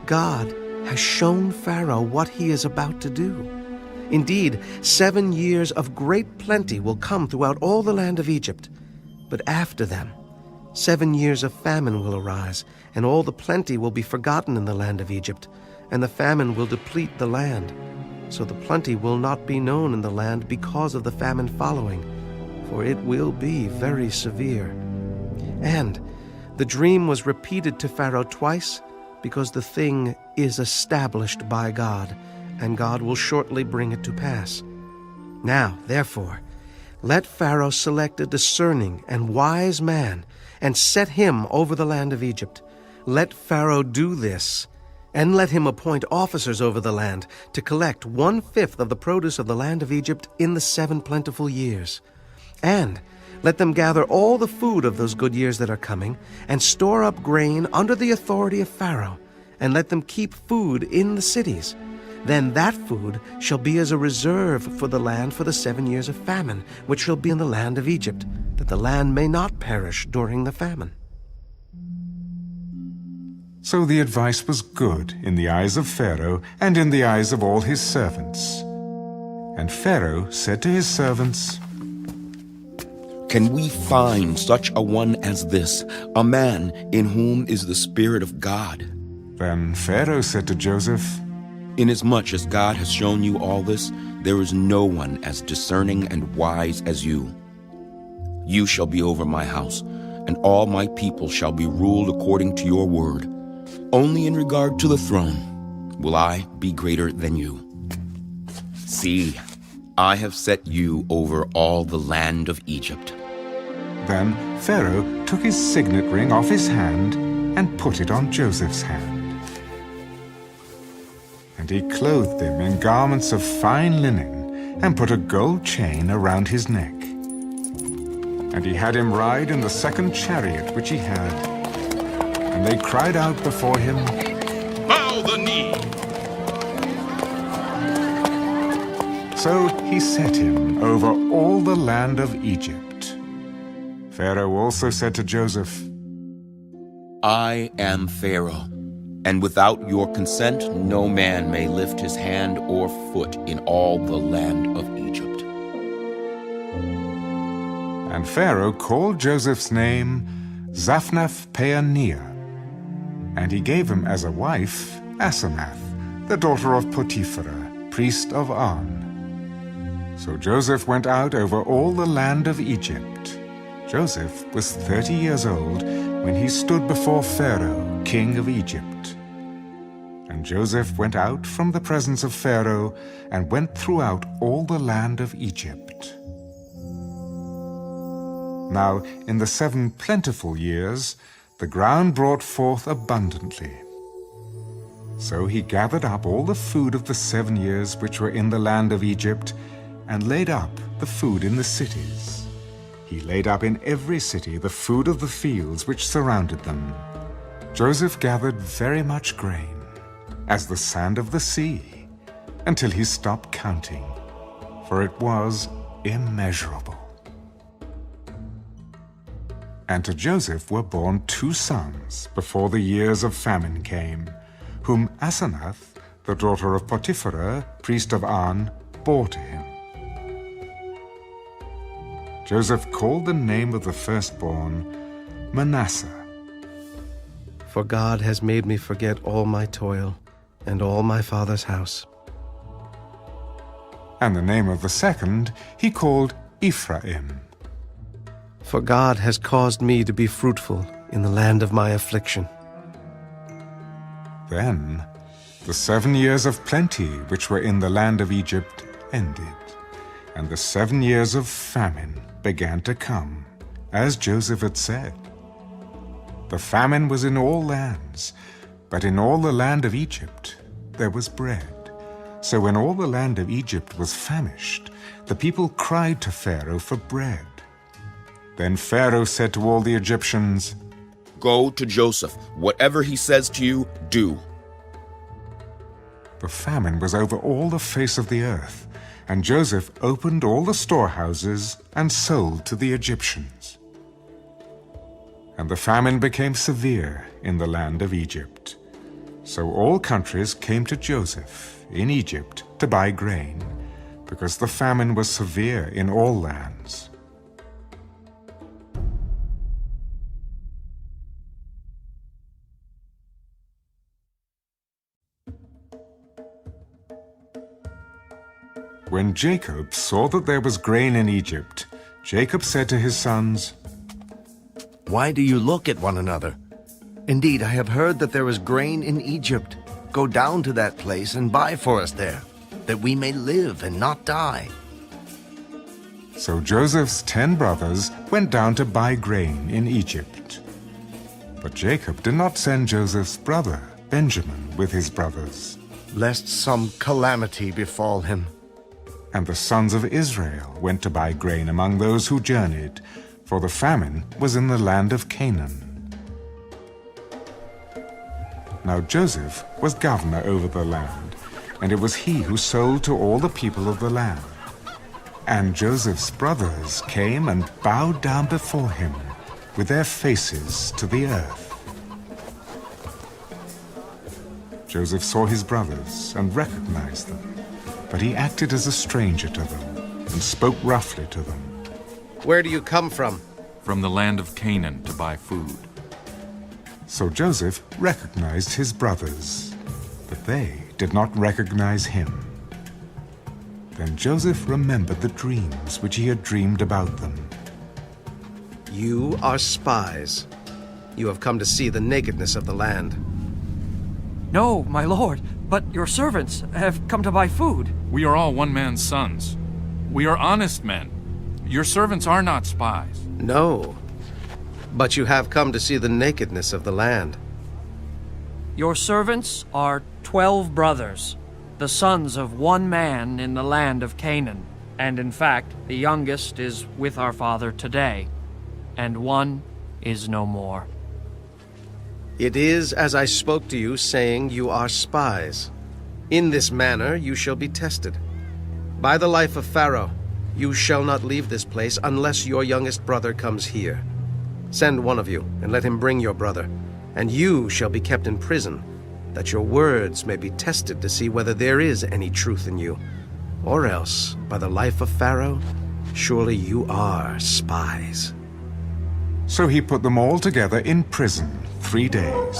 God has shown Pharaoh what he is about to do. Indeed, 7 years of great plenty will come throughout all the land of Egypt. But after them, 7 years of famine will arise, and all the plenty will be forgotten in the land of Egypt, and the famine will deplete the land. So the plenty will not be known in the land because of the famine following, for it will be very severe. And the dream was repeated to Pharaoh twice, because the thing is established by God, and God will shortly bring it to pass. Now, therefore, let Pharaoh select a discerning and wise man, and set him over the land of Egypt. Let Pharaoh do this, and let him appoint officers over the land to collect 1/5 of the produce of the land of Egypt in the 7 plentiful years. And let them gather all the food of those good years that are coming, and store up grain under the authority of Pharaoh, and let them keep food in the cities. Then that food shall be as a reserve for the land for the 7 years of famine, which shall be in the land of Egypt, that the land may not perish during the famine. So the advice was good in the eyes of Pharaoh and in the eyes of all his servants. And Pharaoh said to his servants, Can we find such a one as this, a man in whom is the Spirit of God? Then Pharaoh said to Joseph, Inasmuch as God has shown you all this, there is no one as discerning and wise as you. You shall be over my house, and all my people shall be ruled according to your word. Only in regard to the throne will I be greater than you. See, I have set you over all the land of Egypt. Then Pharaoh took his signet ring off his hand and put it on Joseph's hand. And he clothed him in garments of fine linen and put a gold chain around his neck. And he had him ride in the 2nd chariot which he had. And they cried out before him, Bow the knee! So he set him over all the land of Egypt. Pharaoh also said to Joseph, I am Pharaoh. and without your consent no man may lift his hand or foot in all the land of Egypt. And Pharaoh called Joseph's name Zaphnath-Paaneah, and he gave him as a wife Asenath, the daughter of Potiphera, priest of On. So Joseph went out over all the land of Egypt. Joseph was 30 years old when he stood before Pharaoh, king of Egypt. And Joseph went out from the presence of Pharaoh and went throughout all the land of Egypt. Now, in the 7 plentiful years, the ground brought forth abundantly. So he gathered up all the food of the 7 years which were in the land of Egypt, and laid up the food in the cities. He laid up in every city the food of the fields which surrounded them. Joseph gathered very much grain, as the sand of the sea, until he stopped counting, for it was immeasurable. And to Joseph were born 2 sons before the years of famine came, whom Asenath, the daughter of Potiphera, priest of On, bore to him. Joseph called the name of the firstborn Manasseh. For God has made me forget all my toil and all my father's house. And the name of the second he called Ephraim. For God has caused me to be fruitful in the land of my affliction. Then the 7 years of plenty which were in the land of Egypt ended, and the 7 years of famine began to come, as Joseph had said. The famine was in all lands, but in all the land of Egypt there was bread. So when all the land of Egypt was famished, the people cried to Pharaoh for bread. Then Pharaoh said to all the Egyptians, "Go to Joseph. Whatever he says to you, do." The famine was over all the face of the earth, and Joseph opened all the storehouses and sold to the Egyptians. And the famine became severe in the land of Egypt. So all countries came to Joseph in Egypt to buy grain, because the famine was severe in all lands. When Jacob saw that there was grain in Egypt, Jacob said to his sons, Why do you look at one another? Indeed, I have heard that there is grain in Egypt. Go down to that place and buy for us there, that we may live and not die. So Joseph's 10 brothers went down to buy grain in Egypt. But Jacob did not send Joseph's brother, Benjamin, with his brothers, lest some calamity befall him. And the sons of Israel went to buy grain among those who journeyed, for the famine was in the land of Canaan. Now Joseph was governor over the land, and it was he who sold to all the people of the land. And Joseph's brothers came and bowed down before him, with their faces to the earth. Joseph saw his brothers and recognized them, but he acted as a stranger to them and spoke roughly to them. Where do you come from? From the land of Canaan to buy food. So Joseph recognized his brothers, but they did not recognize him. Then Joseph remembered the dreams which he had dreamed about them. You are spies. You have come to see the nakedness of the land. No, my lord, but your servants have come to buy food. We are all one man's sons. We are honest men. Your servants are not spies. No, but you have come to see the nakedness of the land. Your servants are 12 brothers, the sons of one man in the land of Canaan. And in fact, the youngest is with our father today, and one is no more. It is as I spoke to you, saying you are spies. In this manner you shall be tested. By the life of Pharaoh, you shall not leave this place unless your youngest brother comes here. Send one of you, and let him bring your brother, and you shall be kept in prison, that your words may be tested to see whether there is any truth in you. Or else, by the life of Pharaoh, surely you are spies." So he put them all together in prison 3 days.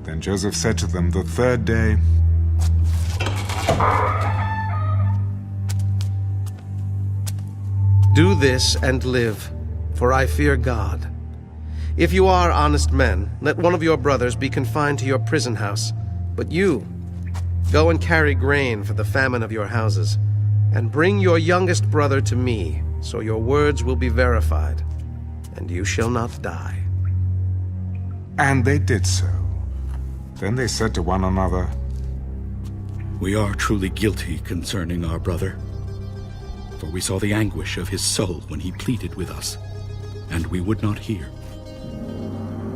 Then Joseph said to them the 3rd day, "Do this and live, for I fear God. If you are honest men, let one of your brothers be confined to your prison house. But you, go and carry grain for the famine of your houses, and bring your youngest brother to me, so your words will be verified, and you shall not die." And they did so. Then they said to one another, "We are truly guilty concerning our brother, for we saw the anguish of his soul when he pleaded with us, and we would not hear.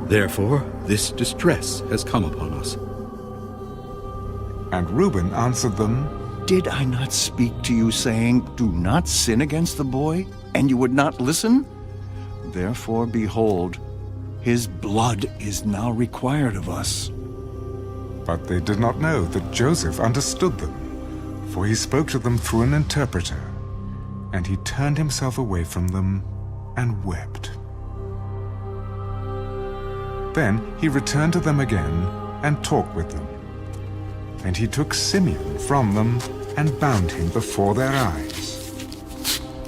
Therefore, this distress has come upon us." And Reuben answered them, "Did I not speak to you, saying, 'Do not sin against the boy,' and you would not listen? Therefore, behold, his blood is now required of us." But they did not know that Joseph understood them, for he spoke to them through an interpreter. And he turned himself away from them and wept. Then he returned to them again and talked with them. And he took Simeon from them and bound him before their eyes.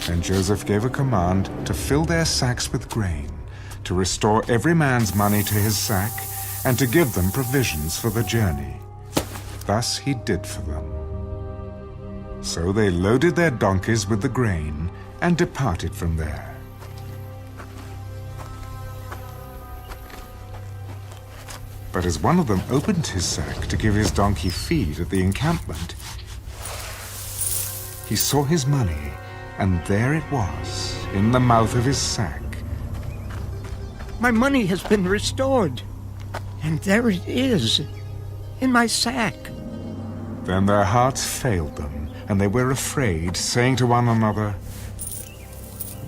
Then Joseph gave a command to fill their sacks with grain, to restore every man's money to his sack, and to give them provisions for the journey. Thus he did for them. So they loaded their donkeys with the grain and departed from there. But as one of them opened his sack to give his donkey feed at the encampment, he saw his money, and there it was, in the mouth of his sack. "My money has been restored, and there it is, in my sack." Then their hearts failed them, and they were afraid, saying to one another,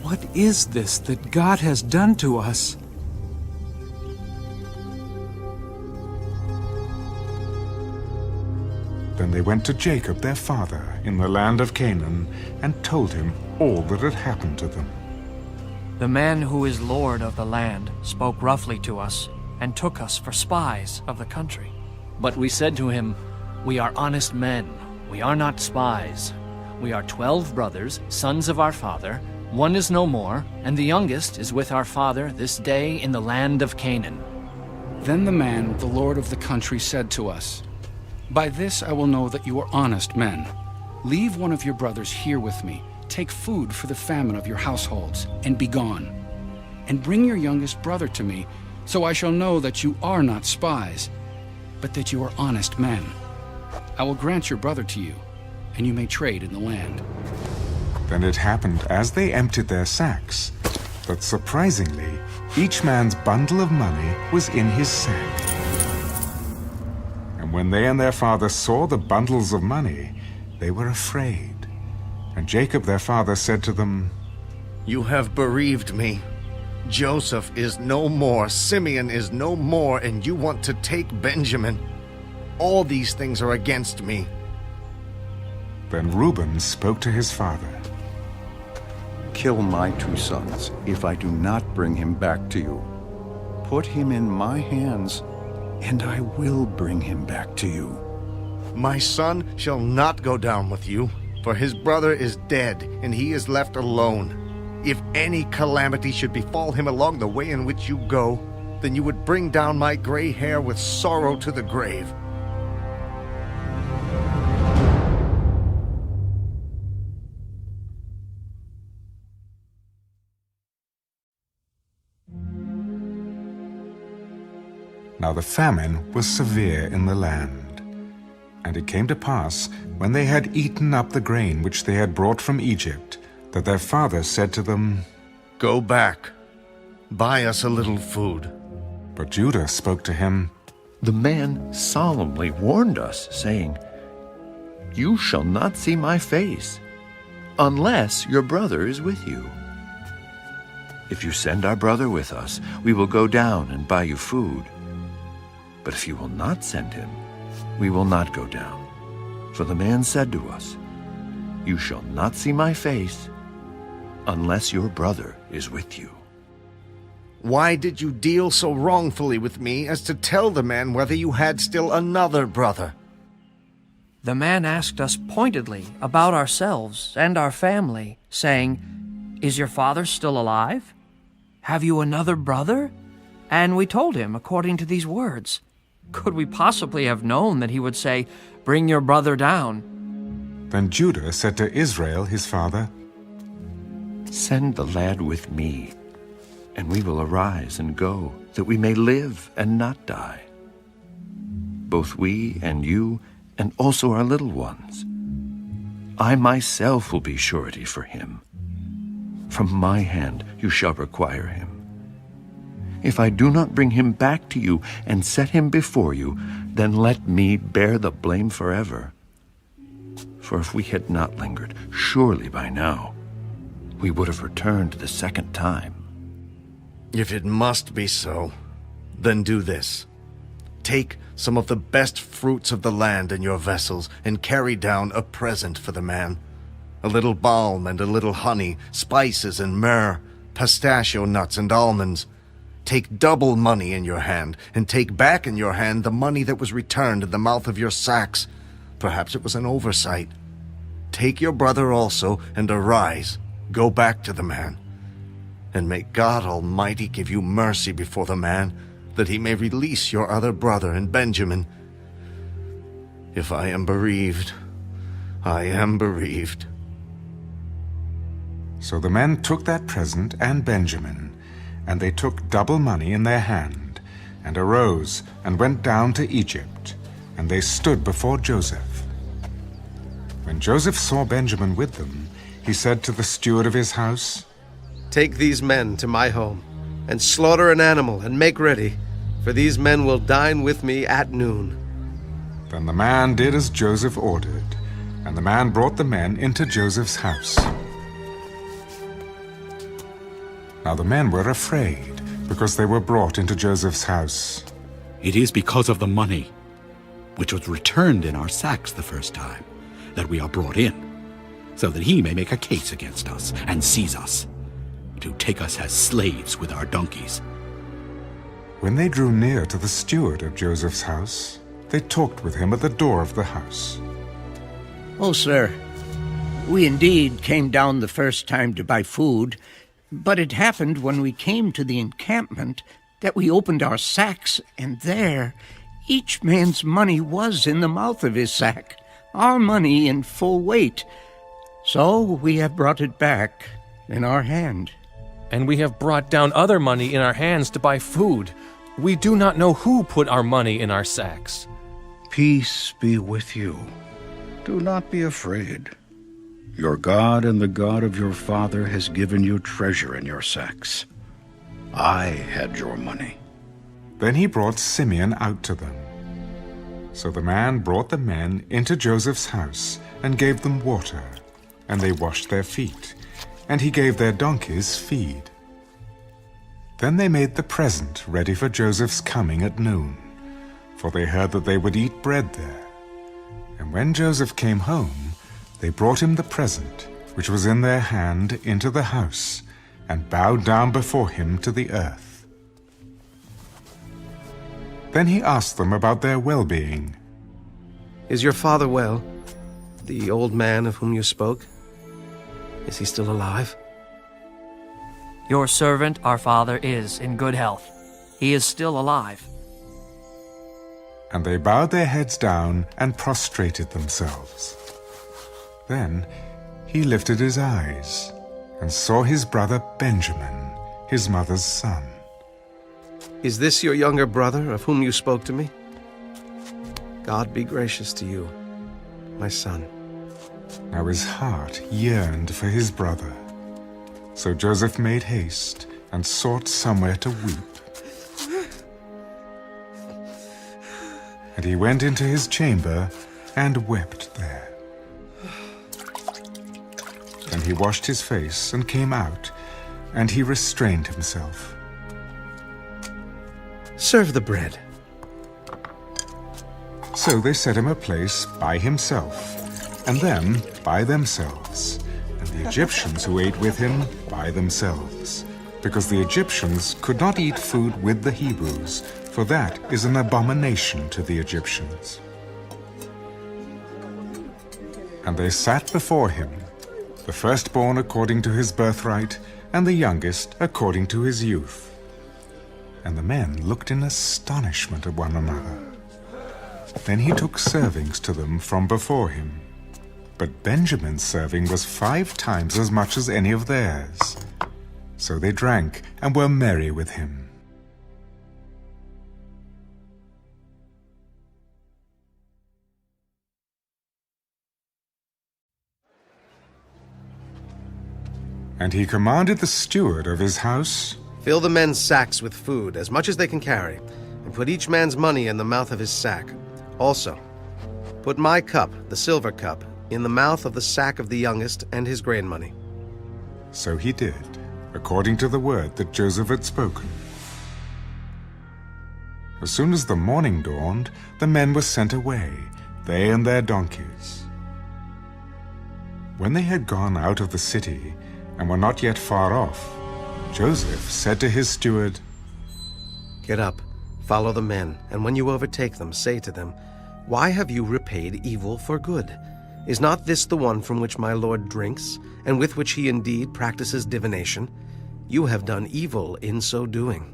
"What is this that God has done to us?" Then they went to Jacob their father in the land of Canaan and told him all that had happened to them. The man who is lord of the land spoke roughly to us and took us for spies of the country. But we said to him, "We are honest men. We are not spies. We are 12 brothers, sons of our father. One is no more, and the youngest is with our father this day in the land of Canaan." Then the man, the lord of the country, said to us, "By this I will know that you are honest men. Leave one of your brothers here with me. Take food for the famine of your households, and be gone. And bring your youngest brother to me, so I shall know that you are not spies, but that you are honest men. I will grant your brother to you, and you may trade in the land." Then it happened as they emptied their sacks, that surprisingly, each man's bundle of money was in his sack. And when they and their father saw the bundles of money, they were afraid. And Jacob their father said to them, "You have bereaved me. Joseph is no more, Simeon is no more, and you want to take Benjamin. All these things are against me." Then Reuben spoke to his father. "Kill my 2 sons if I do not bring him back to you. Put him in my hands, and I will bring him back to you." "My son shall not go down with you, for his brother is dead, and he is left alone. If any calamity should befall him along the way in which you go, then you would bring down my gray hair with sorrow to the grave." Now the famine was severe in the land. And it came to pass, when they had eaten up the grain which they had brought from Egypt, that their father said to them, "Go back, buy us a little food." But Judah spoke to him, "The man solemnly warned us, saying, 'You shall not see my face, unless your brother is with you. If you send our brother with us, we will go down and buy you food. But if you will not send him, we will not go down. For the man said to us, You shall not see my face unless your brother is with you. Why did you deal so wrongfully with me as to tell the man whether you had still another brother? The man asked us pointedly about ourselves and our family, saying, Is your father still alive? Have you another brother? And we told him according to these words. Could we possibly have known that he would say, Bring your brother down? Then Judah said to Israel his father, Send the lad with me, and we will arise and go, that we may live and not die. Both we and you, and also our little ones. I myself will be surety for him. From my hand you shall require him. If I do not bring him back to you and set him before you, then let me bear the blame forever. For if we had not lingered, surely by now we would have returned the second time. If it must be so, then do this. Take some of the best fruits of the land in your vessels and carry down a present for the man. A little balm and a little honey, spices and myrrh, pistachio nuts and almonds. Take double money in your hand, and take back in your hand the money that was returned in the mouth of your sacks. Perhaps it was an oversight. Take your brother also, and arise, go back to the man. And may God Almighty give you mercy before the man, that he may release your other brother and Benjamin. If I am bereaved, I am bereaved. So the men took that present and Benjamin, and they took double money in their hand, and arose and went down to Egypt, and they stood before Joseph. When Joseph saw Benjamin with them, he said to the steward of his house, Take these men to my home, and slaughter an animal and make ready, for these men will dine with me at noon. Then the man did as Joseph ordered, and the man brought the men into Joseph's house. Now the men were afraid, because they were brought into Joseph's house. It is because of the money, which was returned in our sacks the first time, that we are brought in, so that he may make a case against us and seize us, to take us as slaves with our donkeys. When they drew near to the steward of Joseph's house, they talked with him at the door of the house. Oh, sir, we indeed came down the first time to buy food, but it happened when we came to the encampment that we opened our sacks, and there each man's money was in the mouth of his sack, our money in full weight. So we have brought it back in our hand. And we have brought down other money in our hands to buy food. We do not know who put our money in our sacks. Peace be with you. Do not be afraid. Your God and the God of your father has given you treasure in your sacks. I had your money. Then he brought Simeon out to them. So the man brought the men into Joseph's house and gave them water, and they washed their feet, and he gave their donkeys feed. Then they made the present ready for Joseph's coming at noon, for they heard that they would eat bread there. And when Joseph came home, they brought him the present, which was in their hand, into the house, and bowed down before him to the earth. Then he asked them about their well-being. Is your father well, the old man of whom you spoke? Is he still alive? Your servant, our father, is in good health. He is still alive. And they bowed their heads down and prostrated themselves. Then he lifted his eyes and saw his brother Benjamin, his mother's son. Is this your younger brother of whom you spoke to me? God be gracious to you, my son. Now his heart yearned for his brother. So Joseph made haste and sought somewhere to weep. And he went into his chamber and wept there. Then he washed his face and came out, and he restrained himself. Serve the bread. So they set him a place by himself, and them by themselves, and the Egyptians who ate with him by themselves, because the Egyptians could not eat food with the Hebrews, for that is an abomination to the Egyptians. And they sat before him, the firstborn according to his birthright, and the youngest according to his youth. And the men looked in astonishment at one another. Then he took servings to them from before him. But Benjamin's serving was 5 times as much as any of theirs. So they drank and were merry with him. And he commanded the steward of his house, Fill the men's sacks with food, as much as they can carry, and put each man's money in the mouth of his sack. Also, put my cup, the silver cup, in the mouth of the sack of the youngest and his grain money. So he did, according to the word that Joseph had spoken. As soon as the morning dawned, the men were sent away, they and their donkeys. When they had gone out of the city, and were not yet far off, Joseph said to his steward, Get up, follow the men, and when you overtake them, say to them, Why have you repaid evil for good? Is not this the one from which my lord drinks, and with which he indeed practices divination? You have done evil in so doing.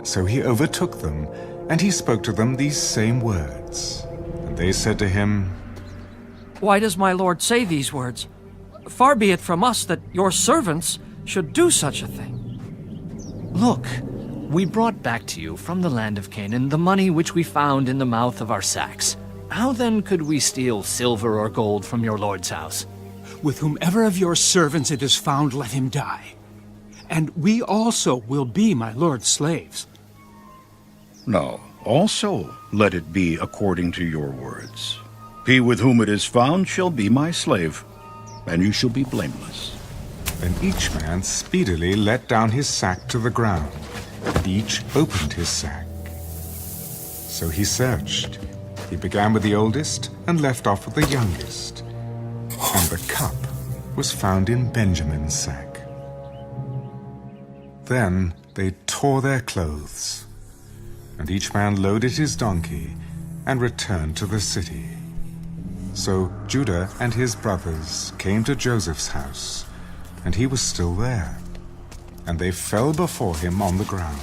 So he overtook them, and he spoke to them these same words. And they said to him, Why does my lord say these words? Far be it from us that your servants should do such a thing. Look, we brought back to you from the land of Canaan the money which we found in the mouth of our sacks. How then could we steal silver or gold from your lord's house? With whomever of your servants it is found, let him die. And we also will be my lord's slaves. No, also let it be according to your words. He with whom it is found shall be my slave, and you shall be blameless. Then each man speedily let down his sack to the ground, and each opened his sack. So he searched. He began with the oldest and left off with the youngest. And the cup was found in Benjamin's sack. Then they tore their clothes, and each man loaded his donkey and returned to the city. So Judah and his brothers came to Joseph's house, and he was still there, and they fell before him on the ground.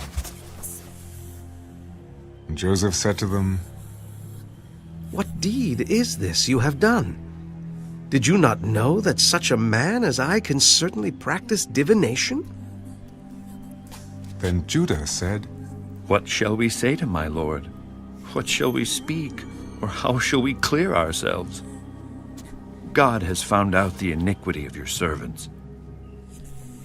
And Joseph said to them, What deed is this you have done? Did you not know that such a man as I can certainly practice divination? Then Judah said, What shall we say to my lord? What shall we speak? Or how shall we clear ourselves? God has found out the iniquity of your servants.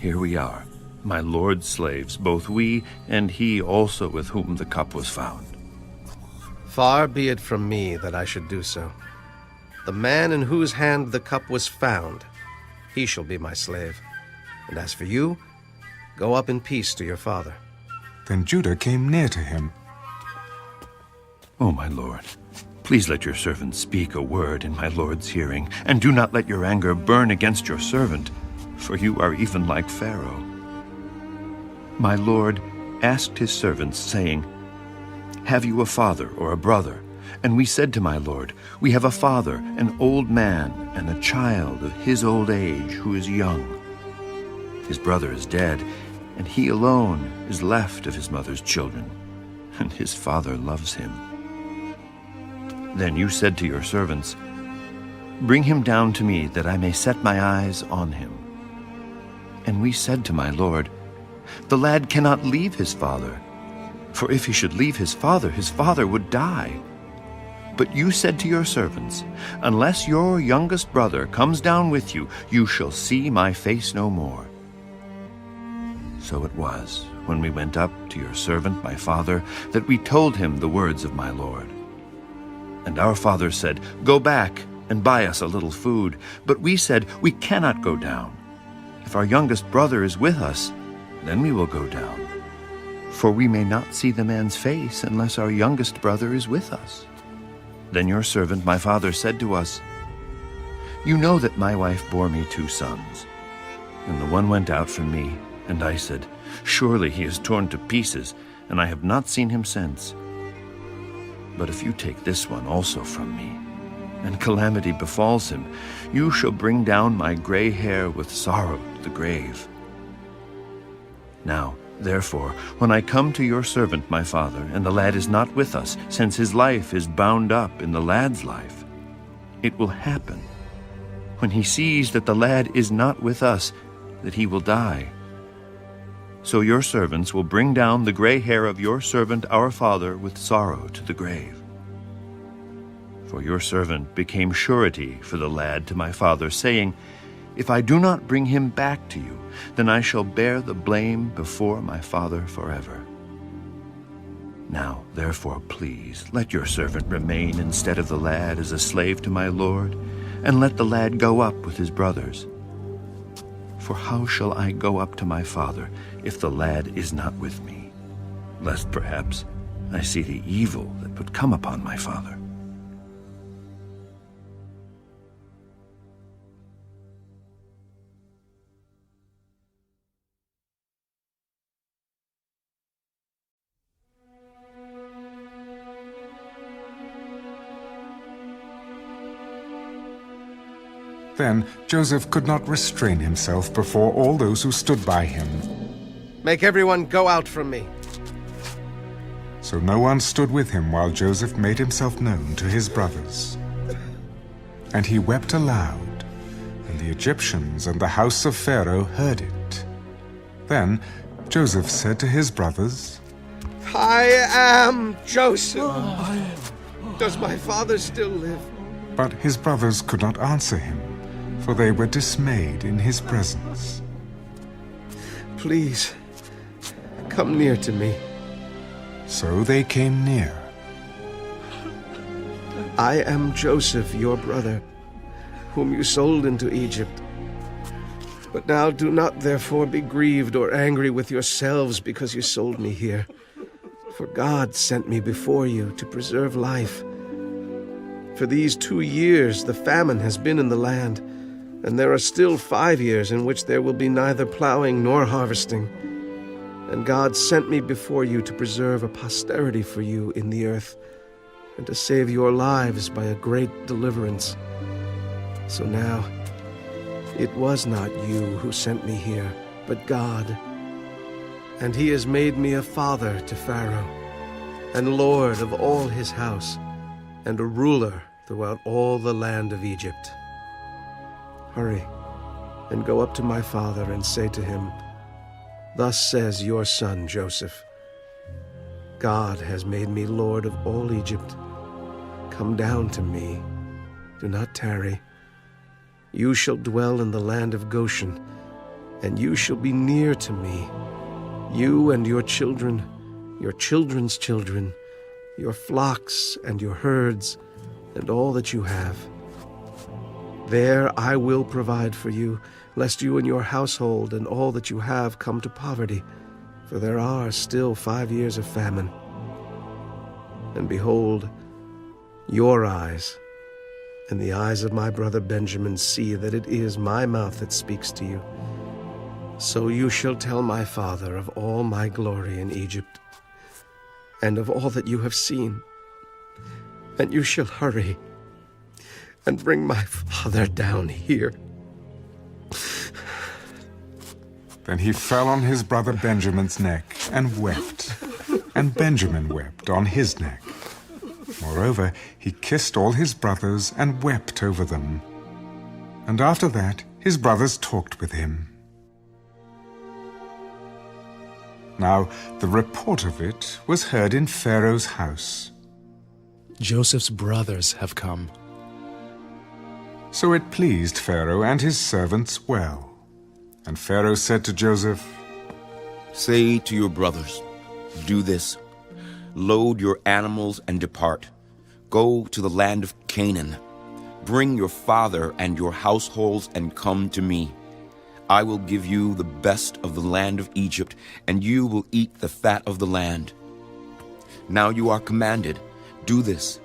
Here we are, my lord's slaves, both we and he also with whom the cup was found. Far be it from me that I should do so. The man in whose hand the cup was found, he shall be my slave. And as for you, go up in peace to your father. Then Judah came near to him. O my lord, please let your servant speak a word in my lord's hearing, and do not let your anger burn against your servant, for you are even like Pharaoh. My lord asked his servants, saying, Have you a father or a brother? And we said to my lord, We have a father, an old man, and a child of his old age who is young. His brother is dead, and he alone is left of his mother's children, and his father loves him. Then you said to your servants, Bring him down to me, that I may set my eyes on him. And we said to my lord, The lad cannot leave his father, for if he should leave his father would die. But you said to your servants, Unless your youngest brother comes down with you, you shall see my face no more. So it was, when we went up to your servant my father, that we told him the words of my lord. And our father said, Go back and buy us a little food. But we said, We cannot go down. If our youngest brother is with us, then we will go down. For we may not see the man's face unless our youngest brother is with us. Then your servant, my father, said to us, You know that my wife bore me 2 sons. And the one went out from me, and I said, Surely he is torn to pieces, and I have not seen him since. But if you take this one also from me, and calamity befalls him, you shall bring down my gray hair with sorrow to the grave. Now, therefore, when I come to your servant my father, and the lad is not with us, since his life is bound up in the lad's life, it will happen, when he sees that the lad is not with us, that he will die. So your servants will bring down the gray hair of your servant our father with sorrow to the grave. For your servant became surety for the lad to my father, saying, If I do not bring him back to you, then I shall bear the blame before my father forever. Now, therefore, please, let your servant remain instead of the lad as a slave to my lord, and let the lad go up with his brothers. For how shall I go up to my father if the lad is not with me, lest perhaps I see the evil that would come upon my father? Then Joseph could not restrain himself before all those who stood by him. Make everyone go out from me. So no one stood with him while Joseph made himself known to his brothers. And he wept aloud, and the Egyptians and the house of Pharaoh heard it. Then Joseph said to his brothers, I am Joseph. Does my father still live? But his brothers could not answer him, for they were dismayed in his presence. Please, come near to me. So they came near. I am Joseph, your brother, whom you sold into Egypt. But now do not therefore be grieved or angry with yourselves because you sold me here. For God sent me before you to preserve life. For these 2 years the famine has been in the land, and there are still 5 years in which there will be neither plowing nor harvesting. And God sent me before you to preserve a posterity for you in the earth, and to save your lives by a great deliverance. So now, it was not you who sent me here, but God. And he has made me a father to Pharaoh, and lord of all his house, and a ruler throughout all the land of Egypt. Hurry, and go up to my father and say to him, Thus says your son Joseph, God has made me lord of all Egypt. Come down to me, do not tarry. You shall dwell in the land of Goshen, and you shall be near to me, you and your children, your children's children, your flocks and your herds, and all that you have. There I will provide for you, lest you and your household and all that you have come to poverty, for there are still 5 years of famine. And behold, your eyes and the eyes of my brother Benjamin see that it is my mouth that speaks to you. So you shall tell my father of all my glory in Egypt, and of all that you have seen. And you shall hurry and bring my father down here. Then he fell on his brother Benjamin's neck and wept, and Benjamin wept on his neck. Moreover, he kissed all his brothers and wept over them. And after that, his brothers talked with him. Now, the report of it was heard in Pharaoh's house. Joseph's brothers have come. So it pleased Pharaoh and his servants well. And Pharaoh said to Joseph, Say to your brothers, Do this. Load your animals and depart. Go to the land of Canaan. Bring your father and your households and come to me. I will give you the best of the land of Egypt, and you will eat the fat of the land. Now you are commanded, do this.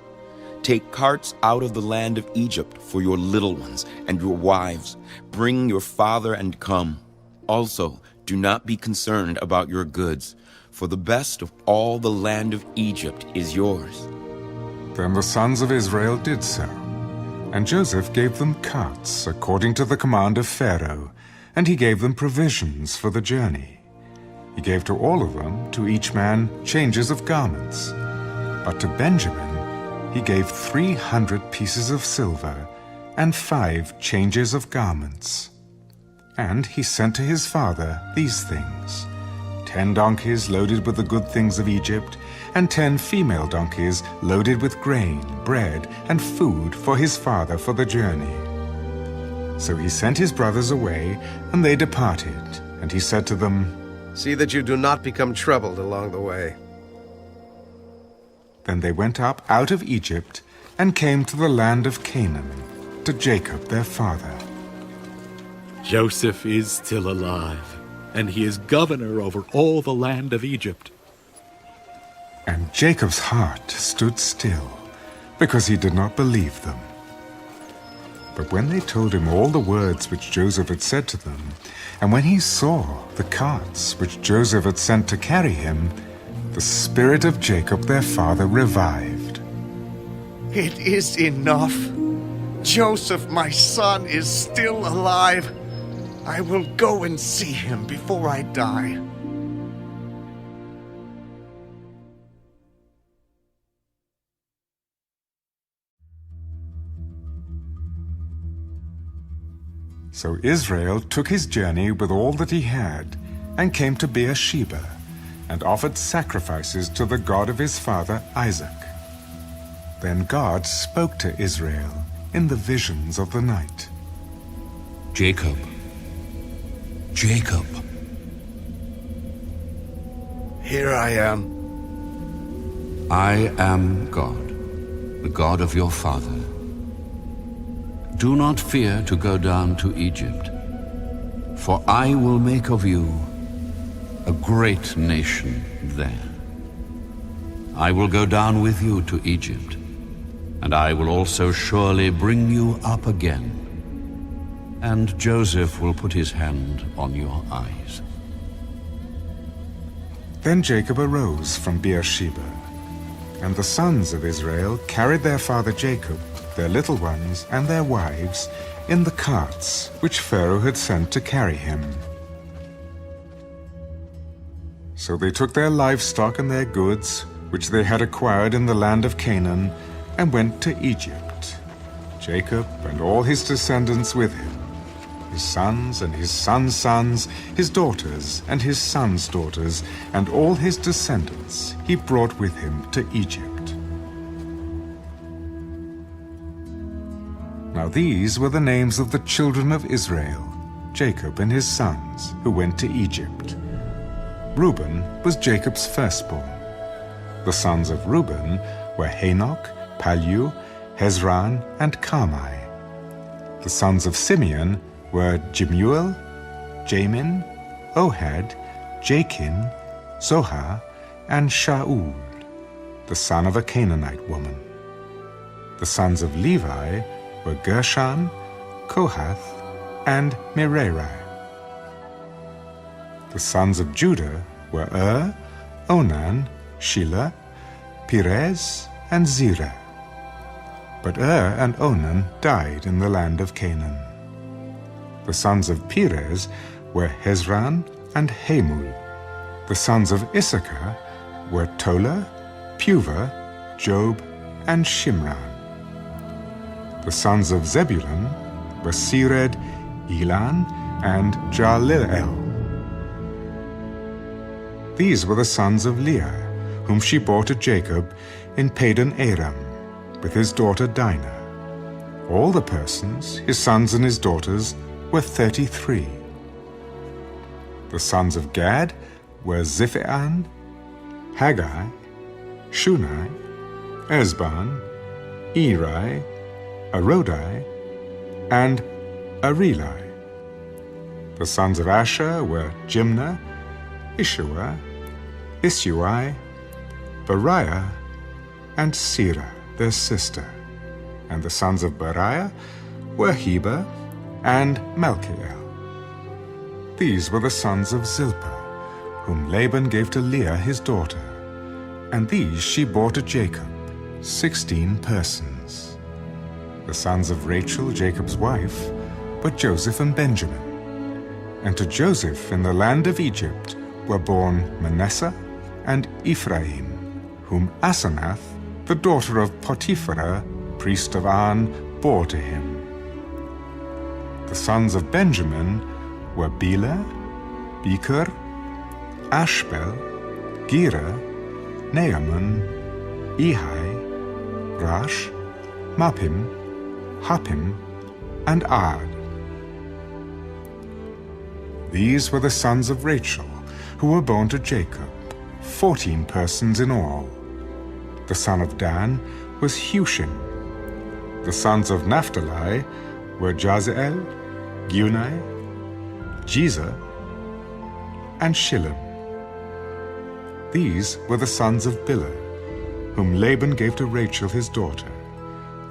Take carts out of the land of Egypt for your little ones and your wives. Bring your father and come. Also, do not be concerned about your goods, for the best of all the land of Egypt is yours. Then the sons of Israel did so. And Joseph gave them carts according to the command of Pharaoh, and he gave them provisions for the journey. He gave to all of them, to each man, changes of garments. But to Benjamin he gave 300 pieces of silver and 5 changes of garments. And he sent to his father these things: 10 donkeys loaded with the good things of Egypt, and 10 female donkeys loaded with grain, bread, and food for his father for the journey. So he sent his brothers away, and they departed. And he said to them, See that you do not become troubled along the way. Then they went up out of Egypt and came to the land of Canaan, to Jacob their father. Joseph is still alive, and he is governor over all the land of Egypt. And Jacob's heart stood still, because he did not believe them. But when they told him all the words which Joseph had said to them, and when he saw the carts which Joseph had sent to carry him, the spirit of Jacob their father revived. It is enough. Joseph, my son, is still alive. I will go and see him before I die. So Israel took his journey with all that he had, and came to Beersheba, and offered sacrifices to the God of his father Isaac. Then God spoke to Israel in the visions of the night. Jacob, Jacob. Here I am. I am God, the God of your father. Do not fear to go down to Egypt, for I will make of you a great nation there. I will go down with you to Egypt, and I will also surely bring you up again. And Joseph will put his hand on your eyes. Then Jacob arose from Beersheba, and the sons of Israel carried their father Jacob, their little ones, and their wives in the carts which Pharaoh had sent to carry him. So they took their livestock and their goods, which they had acquired in the land of Canaan, and went to Egypt, Jacob and all his descendants with him, his sons and his sons' sons, his daughters and his sons' daughters, and all his descendants he brought with him to Egypt. Now these were the names of the children of Israel, Jacob and his sons, who went to Egypt. Reuben was Jacob's firstborn. The sons of Reuben were Hanok, Palu, Hezron, and Carmi. The sons of Simeon were Jemuel, Jamin, Ohad, Jachin, Zohar, and Shaul, the son of a Canaanite woman. The sons of Levi were Gershon, Kohath, and Merari. The sons of Judah were Onan, Shelah, Perez, and Zerah. But and Onan died in the land of Canaan. The sons of Perez were Hezron and Hamul. The sons of Issachar were Tola, Puvah, Job, and Shimron. The sons of Zebulun were Sered, Elan, and Jaleel. These were the sons of Leah, whom she bore to Jacob in Padan Aram, with his daughter Dinah. All the persons, his sons and his daughters, were 33. The sons of Gad were Ziphian, Haggai, Shunai, Ezban, Eri, Arodai, and Areli. The sons of Asher were Jimnah, Ishua, Isui, Beriah, and Serah, their sister. And the sons of Beriah were Heber and Malchiel. These were the sons of Zilpah, whom Laban gave to Leah his daughter, and these she bore to Jacob, 16 persons. The sons of Rachel, Jacob's wife, were Joseph and Benjamin. And to Joseph in the land of Egypt were born Manasseh and Ephraim, whom Asenath, the daughter of Potiphera, priest of On, bore to him. The sons of Benjamin were Bela, Becher, Ashbel, Gera, Naaman, Ehi, Rash, Mappim, Huppim, and Ard. These were the sons of Rachel, who were born to Jacob, 14 persons in all. The son of Dan was Hushim. The sons of Naphtali were Jaziel, Guni, Jezer, and Shillem. These were the sons of Bilhah, whom Laban gave to Rachel his daughter,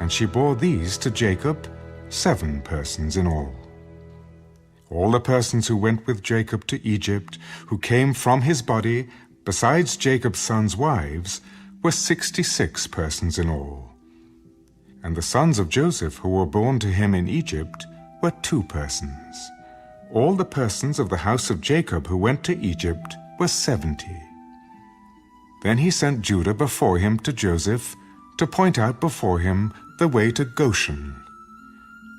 and she bore these to Jacob, 7 persons in all. All the persons who went with Jacob to Egypt, who came from his body, besides Jacob's sons' wives, were 66 persons in all. And the sons of Joseph who were born to him in Egypt were 2 persons. All the persons of the house of Jacob who went to Egypt were 70. Then he sent Judah before him to Joseph, to point out before him the way to Goshen.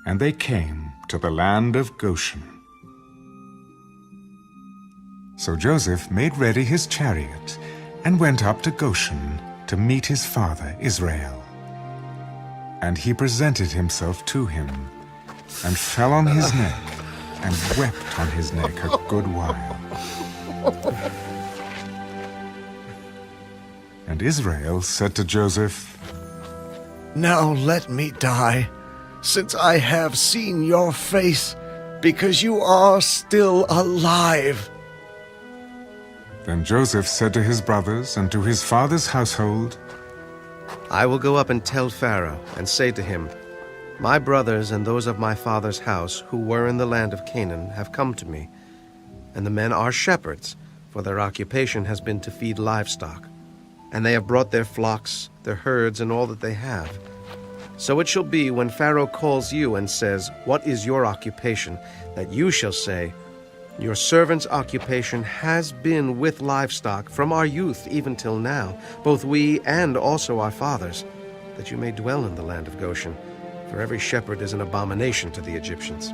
And they came to the land of Goshen. So Joseph made ready his chariot, and went up to Goshen to meet his father Israel. And he presented himself to him, and fell on his neck, and wept on his neck a good while. And Israel said to Joseph, Now let me die, since I have seen your face, because you are still alive. Then Joseph said to his brothers and to his father's household, I will go up and tell Pharaoh, and say to him, My brothers and those of my father's house who were in the land of Canaan have come to me, and the men are shepherds, for their occupation has been to feed livestock. And they have brought their flocks, their herds, and all that they have. So it shall be when Pharaoh calls you and says, What is your occupation? That you shall say, Your servant's occupation has been with livestock from our youth even till now, both we and also our fathers, that you may dwell in the land of Goshen, for every shepherd is an abomination to the Egyptians.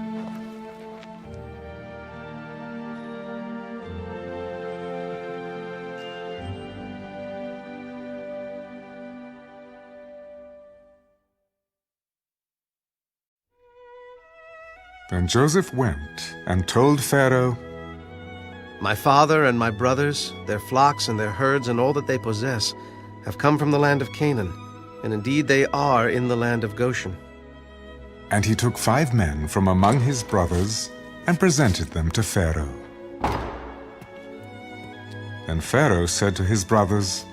Then Joseph went and told Pharaoh, My father and my brothers, their flocks and their herds and all that they possess, have come from the land of Canaan, and indeed they are in the land of Goshen. And he took 5 men from among his brothers, and presented them to Pharaoh. Then Pharaoh said to his brothers,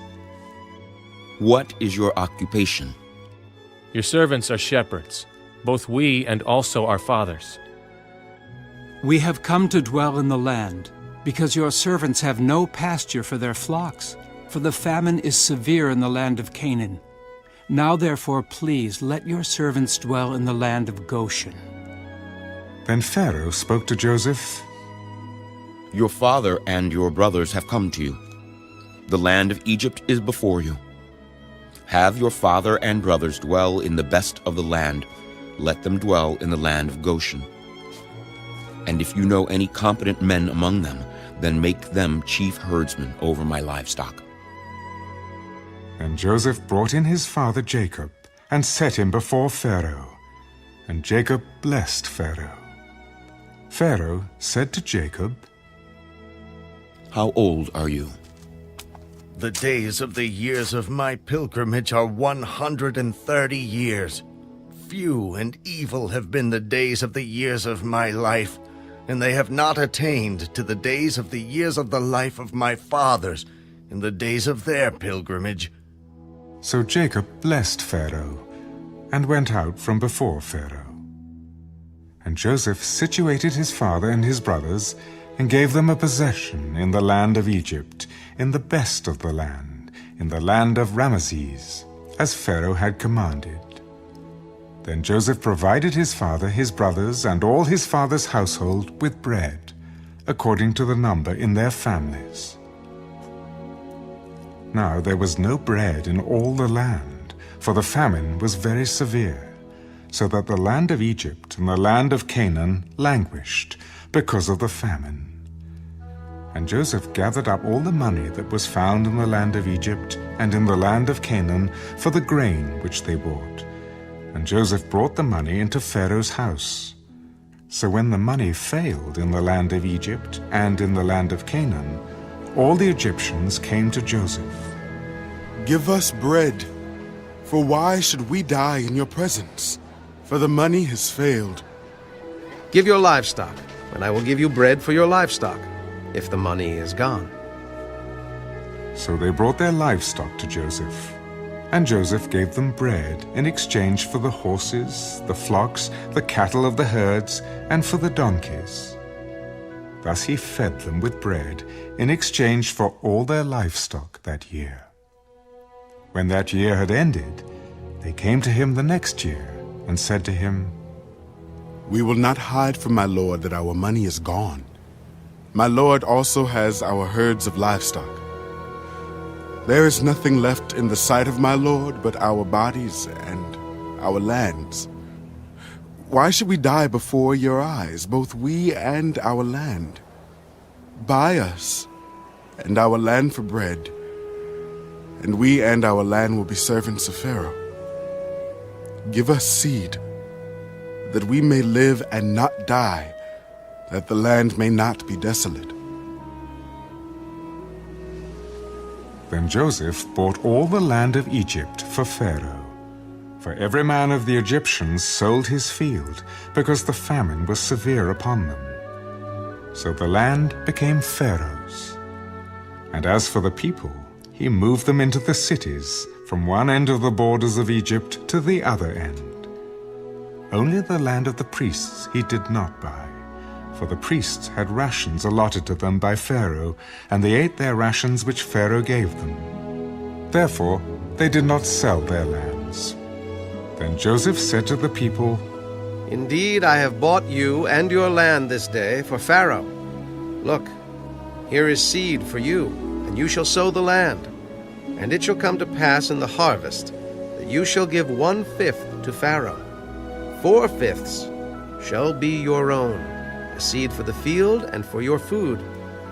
What is your occupation? Your servants are shepherds, both we and also our fathers. We have come to dwell in the land, because your servants have no pasture for their flocks, for the famine is severe in the land of Canaan. Now therefore, please, let your servants dwell in the land of Goshen. Then Pharaoh spoke to Joseph, Your father and your brothers have come to you. The land of Egypt is before you. Have your father and brothers dwell in the best of the land. Let them dwell in the land of Goshen. And if you know any competent men among them, then make them chief herdsmen over my livestock. And Joseph brought in his father Jacob, and set him before Pharaoh. And Jacob blessed Pharaoh. Pharaoh said to Jacob, How old are you? The days of the years of my pilgrimage are 130 years. Few and evil have been the days of the years of my life, and they have not attained to the days of the years of the life of my fathers in the days of their pilgrimage. So Jacob blessed Pharaoh, and went out from before Pharaoh. And Joseph situated his father and his brothers, and gave them a possession in the land of Egypt, in the best of the land, in the land of Ramesses, as Pharaoh had commanded. Then Joseph provided his father, his brothers, and all his father's household with bread, according to the number in their families. Now there was no bread in all the land, for the famine was very severe, so that the land of Egypt and the land of Canaan languished because of the famine. And Joseph gathered up all the money that was found in the land of Egypt and in the land of Canaan for the grain which they bought. And Joseph brought the money into Pharaoh's house. So when the money failed in the land of Egypt and in the land of Canaan, all the Egyptians came to Joseph. Give us bread, for why should we die in your presence? For the money has failed. Give your livestock, and I will give you bread for your livestock, if the money is gone. So they brought their livestock to Joseph, and Joseph gave them bread in exchange for the horses, the flocks, the cattle of the herds, and for the donkeys. Thus he fed them with bread in exchange for all their livestock that year. When that year had ended, they came to him the next year and said to him, We will not hide from my lord that our money is gone. My lord also has our herds of livestock. There is nothing left in the sight of my lord but our bodies and our lands. Why should we die before your eyes, both we and our land? Buy us and our land for bread, and we and our land will be servants of Pharaoh. Give us seed, that we may live and not die, that the land may not be desolate. Then Joseph bought all the land of Egypt for Pharaoh. For every man of the Egyptians sold his field, because the famine was severe upon them. So the land became Pharaoh's. And as for the people, he moved them into the cities, from one end of the borders of Egypt to the other end. Only the land of the priests he did not buy, for the priests had rations allotted to them by Pharaoh, and they ate their rations which Pharaoh gave them. Therefore they did not sell their lands. Then Joseph said to the people, Indeed, I have bought you and your land this day for Pharaoh. Look, here is seed for you, and you shall sow the land. And it shall come to pass in the harvest that you shall give 1/5 to Pharaoh. 4/5 shall be your own, a seed for the field and for your food,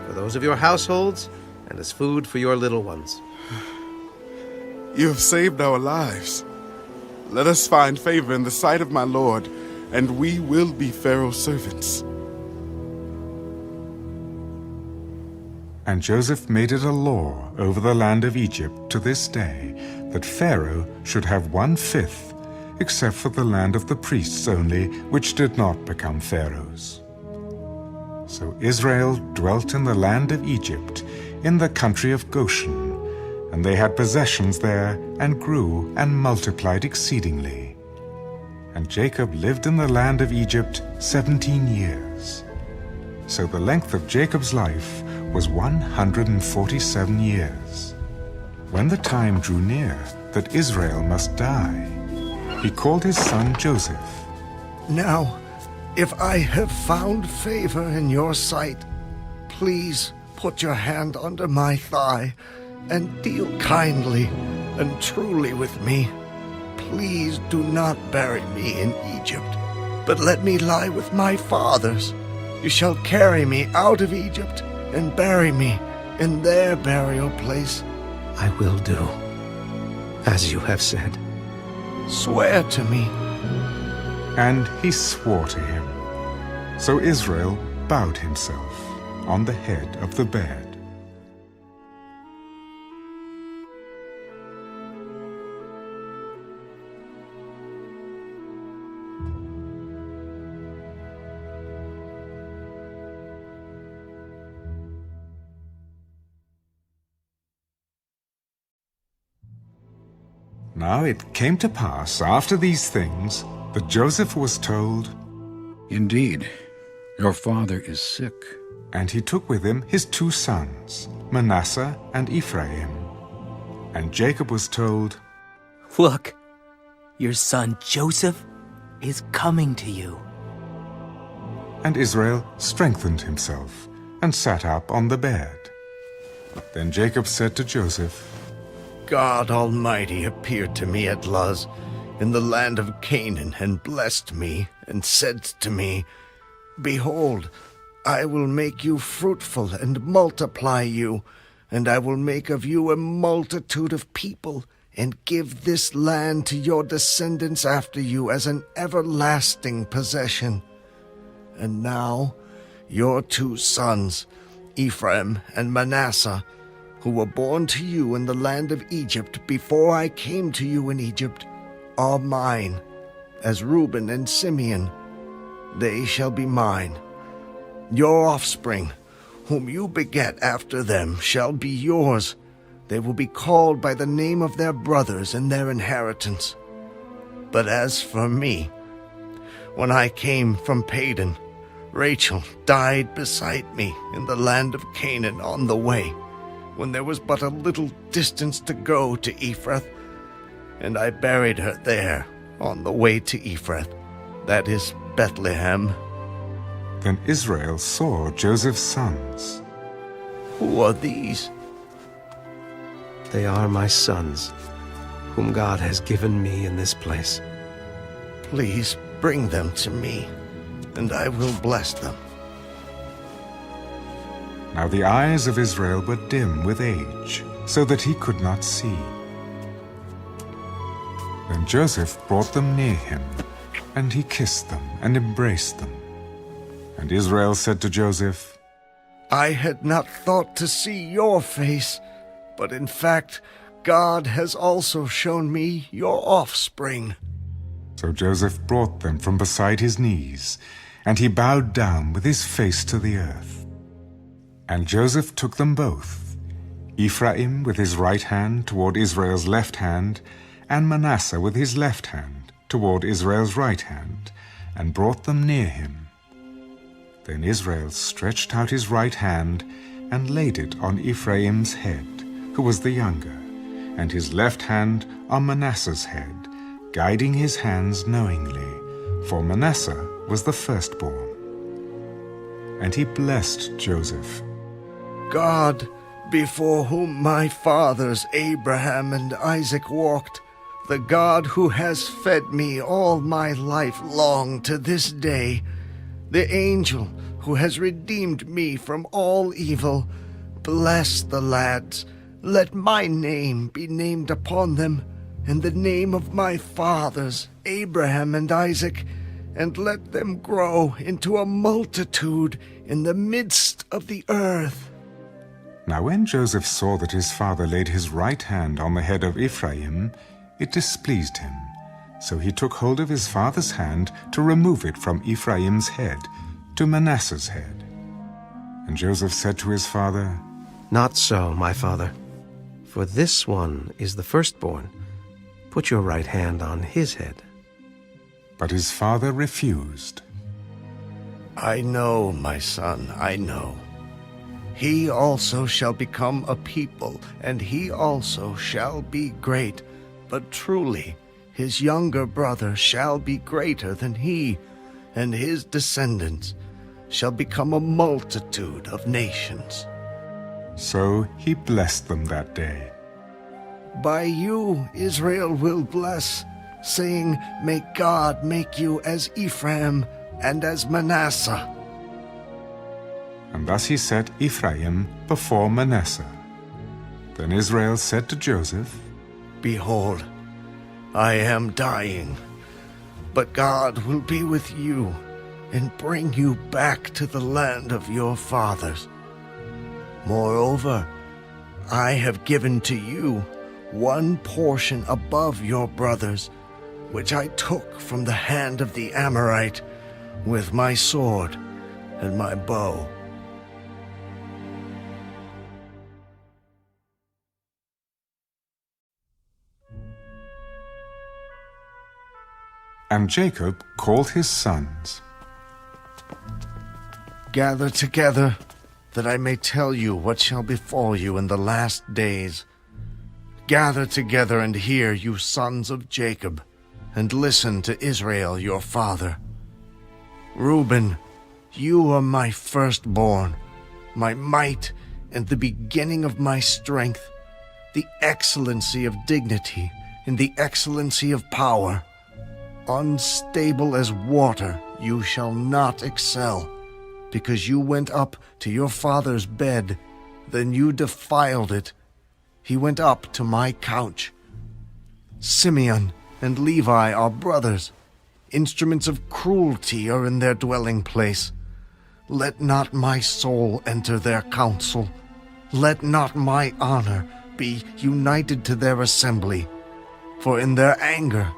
for those of your households, and as food for your little ones. You have saved our lives. Let us find favor in the sight of my lord, and we will be Pharaoh's servants. And Joseph made it a law over the land of Egypt to this day, that Pharaoh should have 1/5, except for the land of the priests only, which did not become Pharaoh's. So Israel dwelt in the land of Egypt, in the country of Goshen, and they had possessions there, and grew and multiplied exceedingly. And Jacob lived in the land of Egypt 17 years. So the length of Jacob's life was 147 years. When the time drew near that Israel must die, he called his son Joseph. Now, if I have found favor in your sight, please put your hand under my thigh and deal kindly and truly with me. Please do not bury me in Egypt, but let me lie with my fathers. You shall carry me out of Egypt and bury me in their burial place. I will do as you have said. Swear to me. And he swore to him. So Israel bowed himself on the head of the bed. Now it came to pass after these things that Joseph was told, "Indeed, your father is sick." And he took with him his 2 sons, Manasseh and Ephraim. And Jacob was told, "Look, your son Joseph is coming to you." And Israel strengthened himself and sat up on the bed. Then Jacob said to Joseph, God Almighty appeared to me at Luz in the land of Canaan and blessed me and said to me, Behold, I will make you fruitful and multiply you, and I will make of you a multitude of people, and give this land to your descendants after you as an everlasting possession. And now your 2 sons, Ephraim and Manasseh, who were born to you in the land of Egypt before I came to you in Egypt, are mine, as Reuben and Simeon. They shall be mine. Your offspring, whom you beget after them, shall be yours. They will be called by the name of their brothers in their inheritance. But as for me, when I came from Padan, Rachel died beside me in the land of Canaan on the way, when there was but a little distance to go to Ephrath, and I buried her there on the way to Ephrath, that is Bethlehem. Then Israel saw Joseph's sons. Who are these? They are my sons, whom God has given me in this place. Please bring them to me, and I will bless them. Now the eyes of Israel were dim with age, so that he could not see. Then Joseph brought them near him, and he kissed them and embraced them. And Israel said to Joseph, I had not thought to see your face, but in fact God has also shown me your offspring. So Joseph brought them from beside his knees, and he bowed down with his face to the earth. And Joseph took them both, Ephraim with his right hand toward Israel's left hand, and Manasseh with his left hand toward Israel's right hand, and brought them near him. Then Israel stretched out his right hand and laid it on Ephraim's head, who was the younger, and his left hand on Manasseh's head, guiding his hands knowingly, for Manasseh was the firstborn. And he blessed Joseph. God, before whom my fathers Abraham and Isaac walked, the God who has fed me all my life long to this day, the angel who has redeemed me from all evil, bless the lads. Let my name be named upon them, and the name of my fathers, Abraham and Isaac, and let them grow into a multitude in the midst of the earth. Now when Joseph saw that his father laid his right hand on the head of Ephraim, it displeased him. So he took hold of his father's hand to remove it from Ephraim's head to Manasseh's head. And Joseph said to his father, Not so, my father, for this one is the firstborn. Put your right hand on his head. But his father refused. I know, my son, I know. He also shall become a people, and he also shall be great. But truly, his younger brother shall be greater than he, and his descendants shall become a multitude of nations. So he blessed them that day. By you Israel will bless, saying, May God make you as Ephraim and as Manasseh. And thus he set Ephraim before Manasseh. Then Israel said to Joseph, Behold, I am dying, but God will be with you and bring you back to the land of your fathers. Moreover, I have given to you one portion above your brothers, which I took from the hand of the Amorite with my sword and my bow. And Jacob called his sons. Gather together, that I may tell you what shall befall you in the last days. Gather together and hear, you sons of Jacob, and listen to Israel your father. Reuben, you are my firstborn, my might and the beginning of my strength, the excellency of dignity and the excellency of power. Unstable as water, you shall not excel, because you went up to your father's bed, then you defiled it. He went up to my couch. Simeon and Levi are brothers. Instruments of cruelty are in their dwelling place. Let not my soul enter their council. Let not my honor be united to their assembly. For in their anger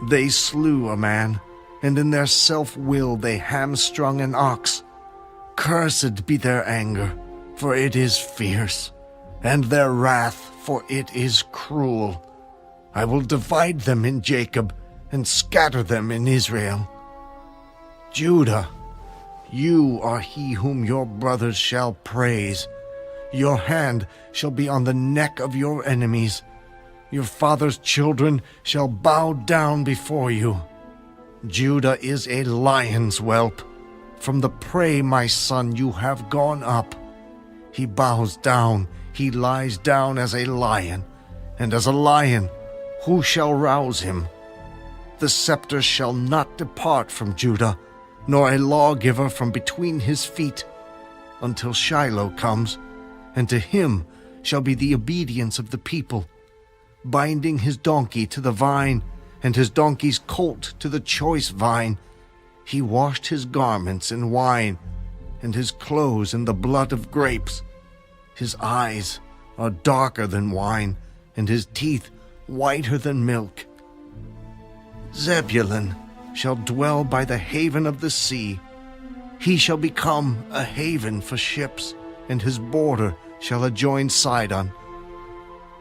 they slew a man, and in their self-will they hamstrung an ox. Cursed be their anger, for it is fierce, and their wrath, for it is cruel. I will divide them in Jacob, and scatter them in Israel. Judah, you are he whom your brothers shall praise. Your hand shall be on the neck of your enemies. Your father's children shall bow down before you. Judah is a lion's whelp. From the prey, my son, you have gone up. He bows down, he lies down as a lion, and as a lion, who shall rouse him? The scepter shall not depart from Judah, nor a lawgiver from between his feet, until Shiloh comes, and to him shall be the obedience of the people, binding his donkey to the vine, and his donkey's colt to the choice vine. He washed his garments in wine, and his clothes in the blood of grapes. His eyes are darker than wine, and his teeth whiter than milk. Zebulun shall dwell by the haven of the sea. He shall become a haven for ships, and his border shall adjoin Sidon.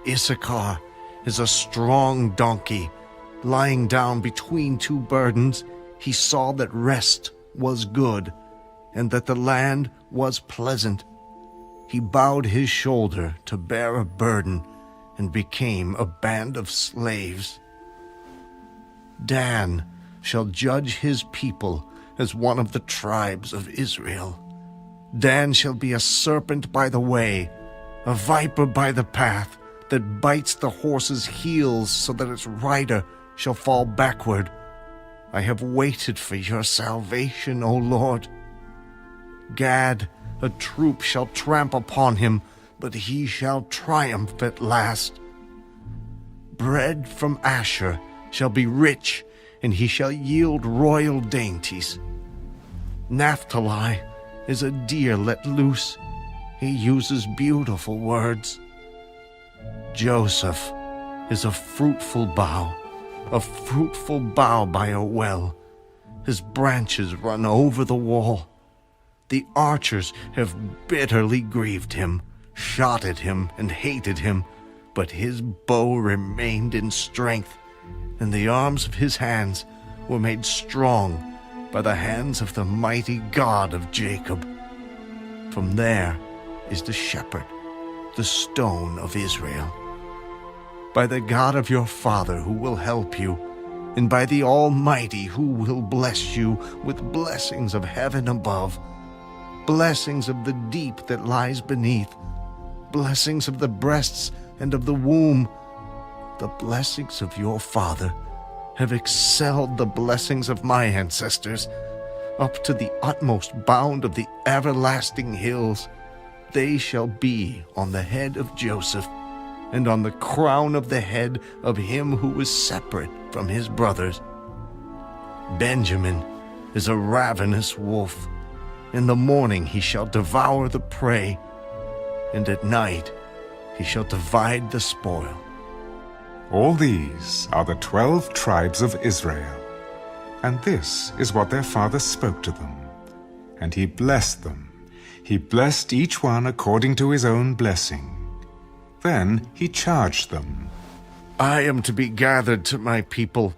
Issachar is a strong donkey, lying down between two burdens. He saw that rest was good, and that the land was pleasant. He bowed his shoulder to bear a burden, and became a band of slaves. Dan shall judge his people as one of the tribes of Israel. Dan shall be a serpent by the way, a viper by the path, that bites the horse's heels so that its rider shall fall backward. I have waited for your salvation, O Lord. Gad, a troop shall tramp upon him, but he shall triumph at last. Bread from Asher shall be rich, and he shall yield royal dainties. Naphtali is a deer let loose. He uses beautiful words. Joseph is a fruitful bough by a well. His branches run over the wall. The archers have bitterly grieved him, shot at him, and hated him, but his bow remained in strength, and the arms of his hands were made strong by the hands of the mighty God of Jacob. From there is the shepherd, the stone of Israel. By the God of your father who will help you, and by the Almighty who will bless you with blessings of heaven above, blessings of the deep that lies beneath, blessings of the breasts and of the womb. The blessings of your father have excelled the blessings of my ancestors, up to the utmost bound of the everlasting hills. They shall be on the head of Joseph, and on the crown of the head of him who was separate from his brothers. Benjamin is a ravenous wolf. In the morning he shall devour the prey, and at night he shall divide the spoil. All these are the 12 tribes of Israel, and this is what their father spoke to them. And he blessed them. He blessed each one according to his own blessing. Then he charged them. I am to be gathered to my people.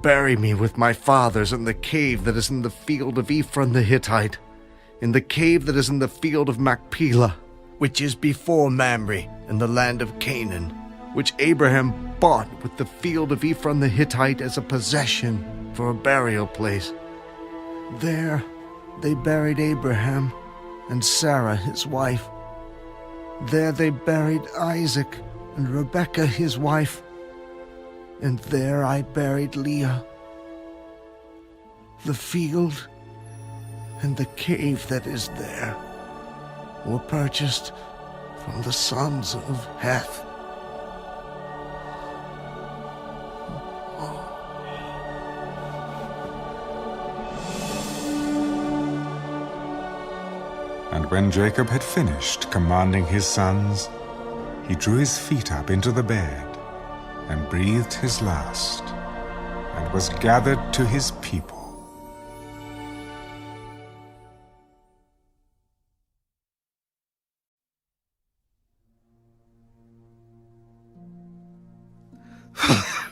Bury me with my fathers in the cave that is in the field of Ephron the Hittite, in the cave that is in the field of Machpelah, which is before Mamre in the land of Canaan, which Abraham bought with the field of Ephron the Hittite as a possession for a burial place. There they buried Abraham and Sarah his wife. There they buried Isaac and Rebekah his wife. And there I buried Leah. The field and the cave that is there were purchased from the sons of Heth. And when Jacob had finished commanding his sons, he drew his feet up into the bed, and breathed his last, and was gathered to his people.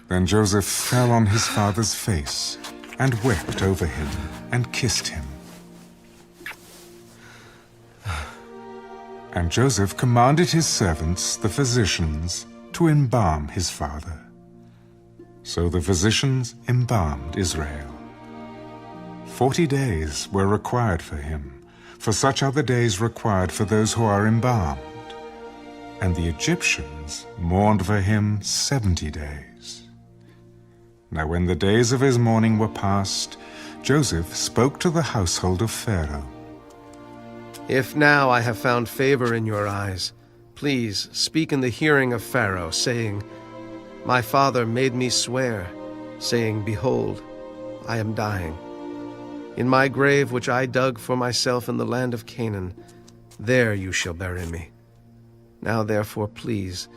Then Joseph fell on his father's face, and wept over him, and kissed him. And Joseph commanded his servants, the physicians, to embalm his father. So the physicians embalmed Israel. 40 days were required for him, for such are the days required for those who are embalmed. And the Egyptians mourned for him 70 days. Now when the days of his mourning were past, Joseph spoke to the household of Pharaoh. If now I have found favor in your eyes, please speak in the hearing of Pharaoh, saying, My father made me swear, saying, Behold, I am dying. In my grave which I dug for myself in the land of Canaan, there you shall bury me. Now therefore, please,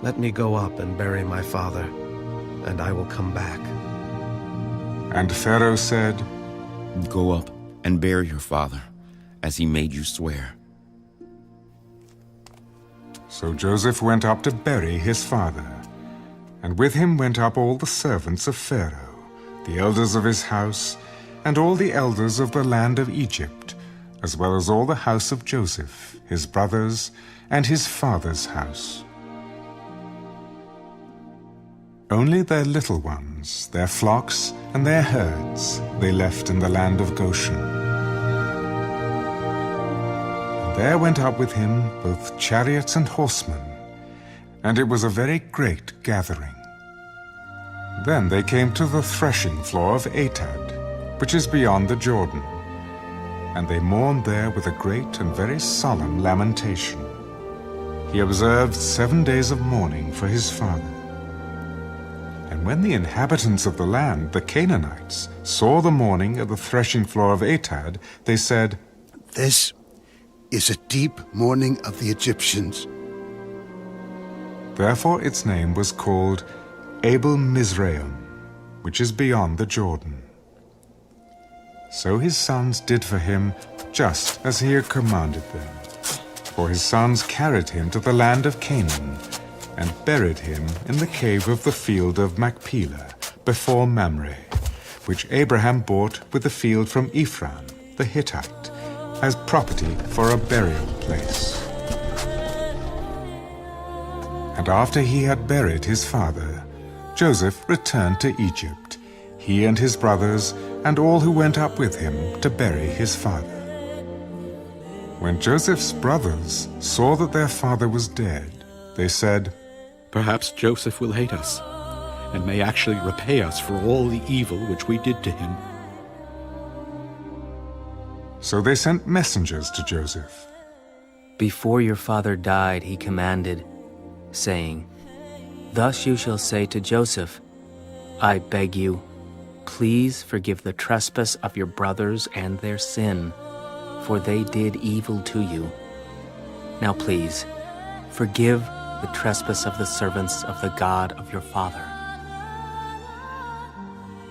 let me go up and bury my father, and I will come back. And Pharaoh said, Go up and bury your father, as he made you swear. So Joseph went up to bury his father, and with him went up all the servants of Pharaoh, the elders of his house, and all the elders of the land of Egypt, as well as all the house of Joseph, his brothers, and his father's house. Only their little ones, their flocks, and their herds they left in the land of Goshen. There went up with him both chariots and horsemen, and it was a very great gathering. Then they came to the threshing floor of Atad, which is beyond the Jordan, and they mourned there with a great and very solemn lamentation. He observed 7 days of mourning for his father. And when the inhabitants of the land, the Canaanites, saw the mourning at the threshing floor of Atad, they said, This is a deep mourning of the Egyptians. Therefore its name was called Abel Mizraim, which is beyond the Jordan. So his sons did for him just as he had commanded them. For his sons carried him to the land of Canaan, and buried him in the cave of the field of Machpelah, before Mamre, which Abraham bought with the field from Ephron the Hittite, as property for a burial place. And after he had buried his father, Joseph returned to Egypt, he and his brothers, and all who went up with him to bury his father. When Joseph's brothers saw that their father was dead, they said, Perhaps Joseph will hate us, and may actually repay us for all the evil which we did to him. So they sent messengers to Joseph. Before your father died, he commanded, saying, Thus you shall say to Joseph, I beg you, please forgive the trespass of your brothers and their sin, for they did evil to you. Now please, forgive the trespass of the servants of the God of your father.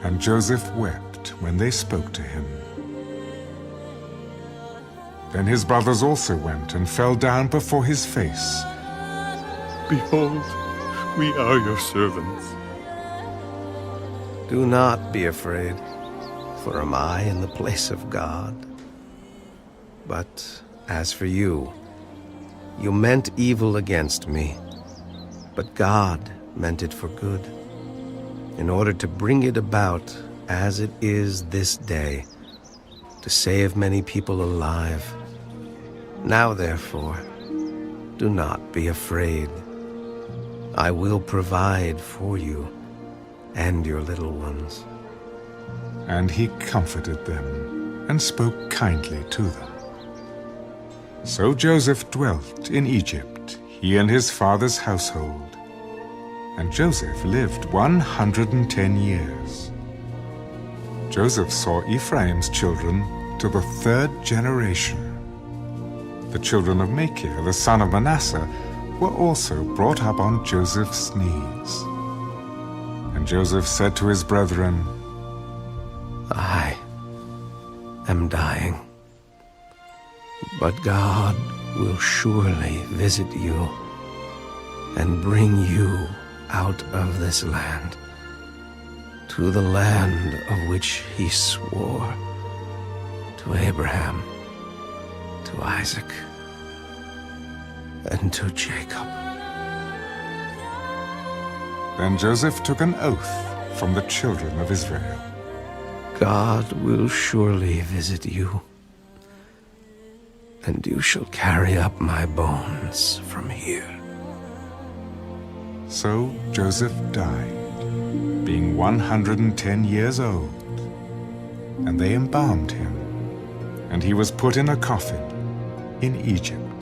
And Joseph wept when they spoke to him. Then his brothers also went and fell down before his face. Behold, we are your servants. Do not be afraid, for am I in the place of God? But as for you, you meant evil against me, but God meant it for good, in order to bring it about as it is this day, to save many people alive. Now therefore, do not be afraid. I will provide for you and your little ones. And he comforted them and spoke kindly to them. So Joseph dwelt in Egypt, he and his father's household. And Joseph lived 110 years. Joseph saw Ephraim's children to the 3rd generation. The children of Machir, the son of Manasseh, were also brought up on Joseph's knees. And Joseph said to his brethren, I am dying, but God will surely visit you and bring you out of this land, to the land of which he swore to Abraham, to Isaac, and to Jacob. Then Joseph took an oath from the children of Israel. God will surely visit you, and you shall carry up my bones from here. So Joseph died, being 110 years old, and they embalmed him, and he was put in a coffin in Egypt.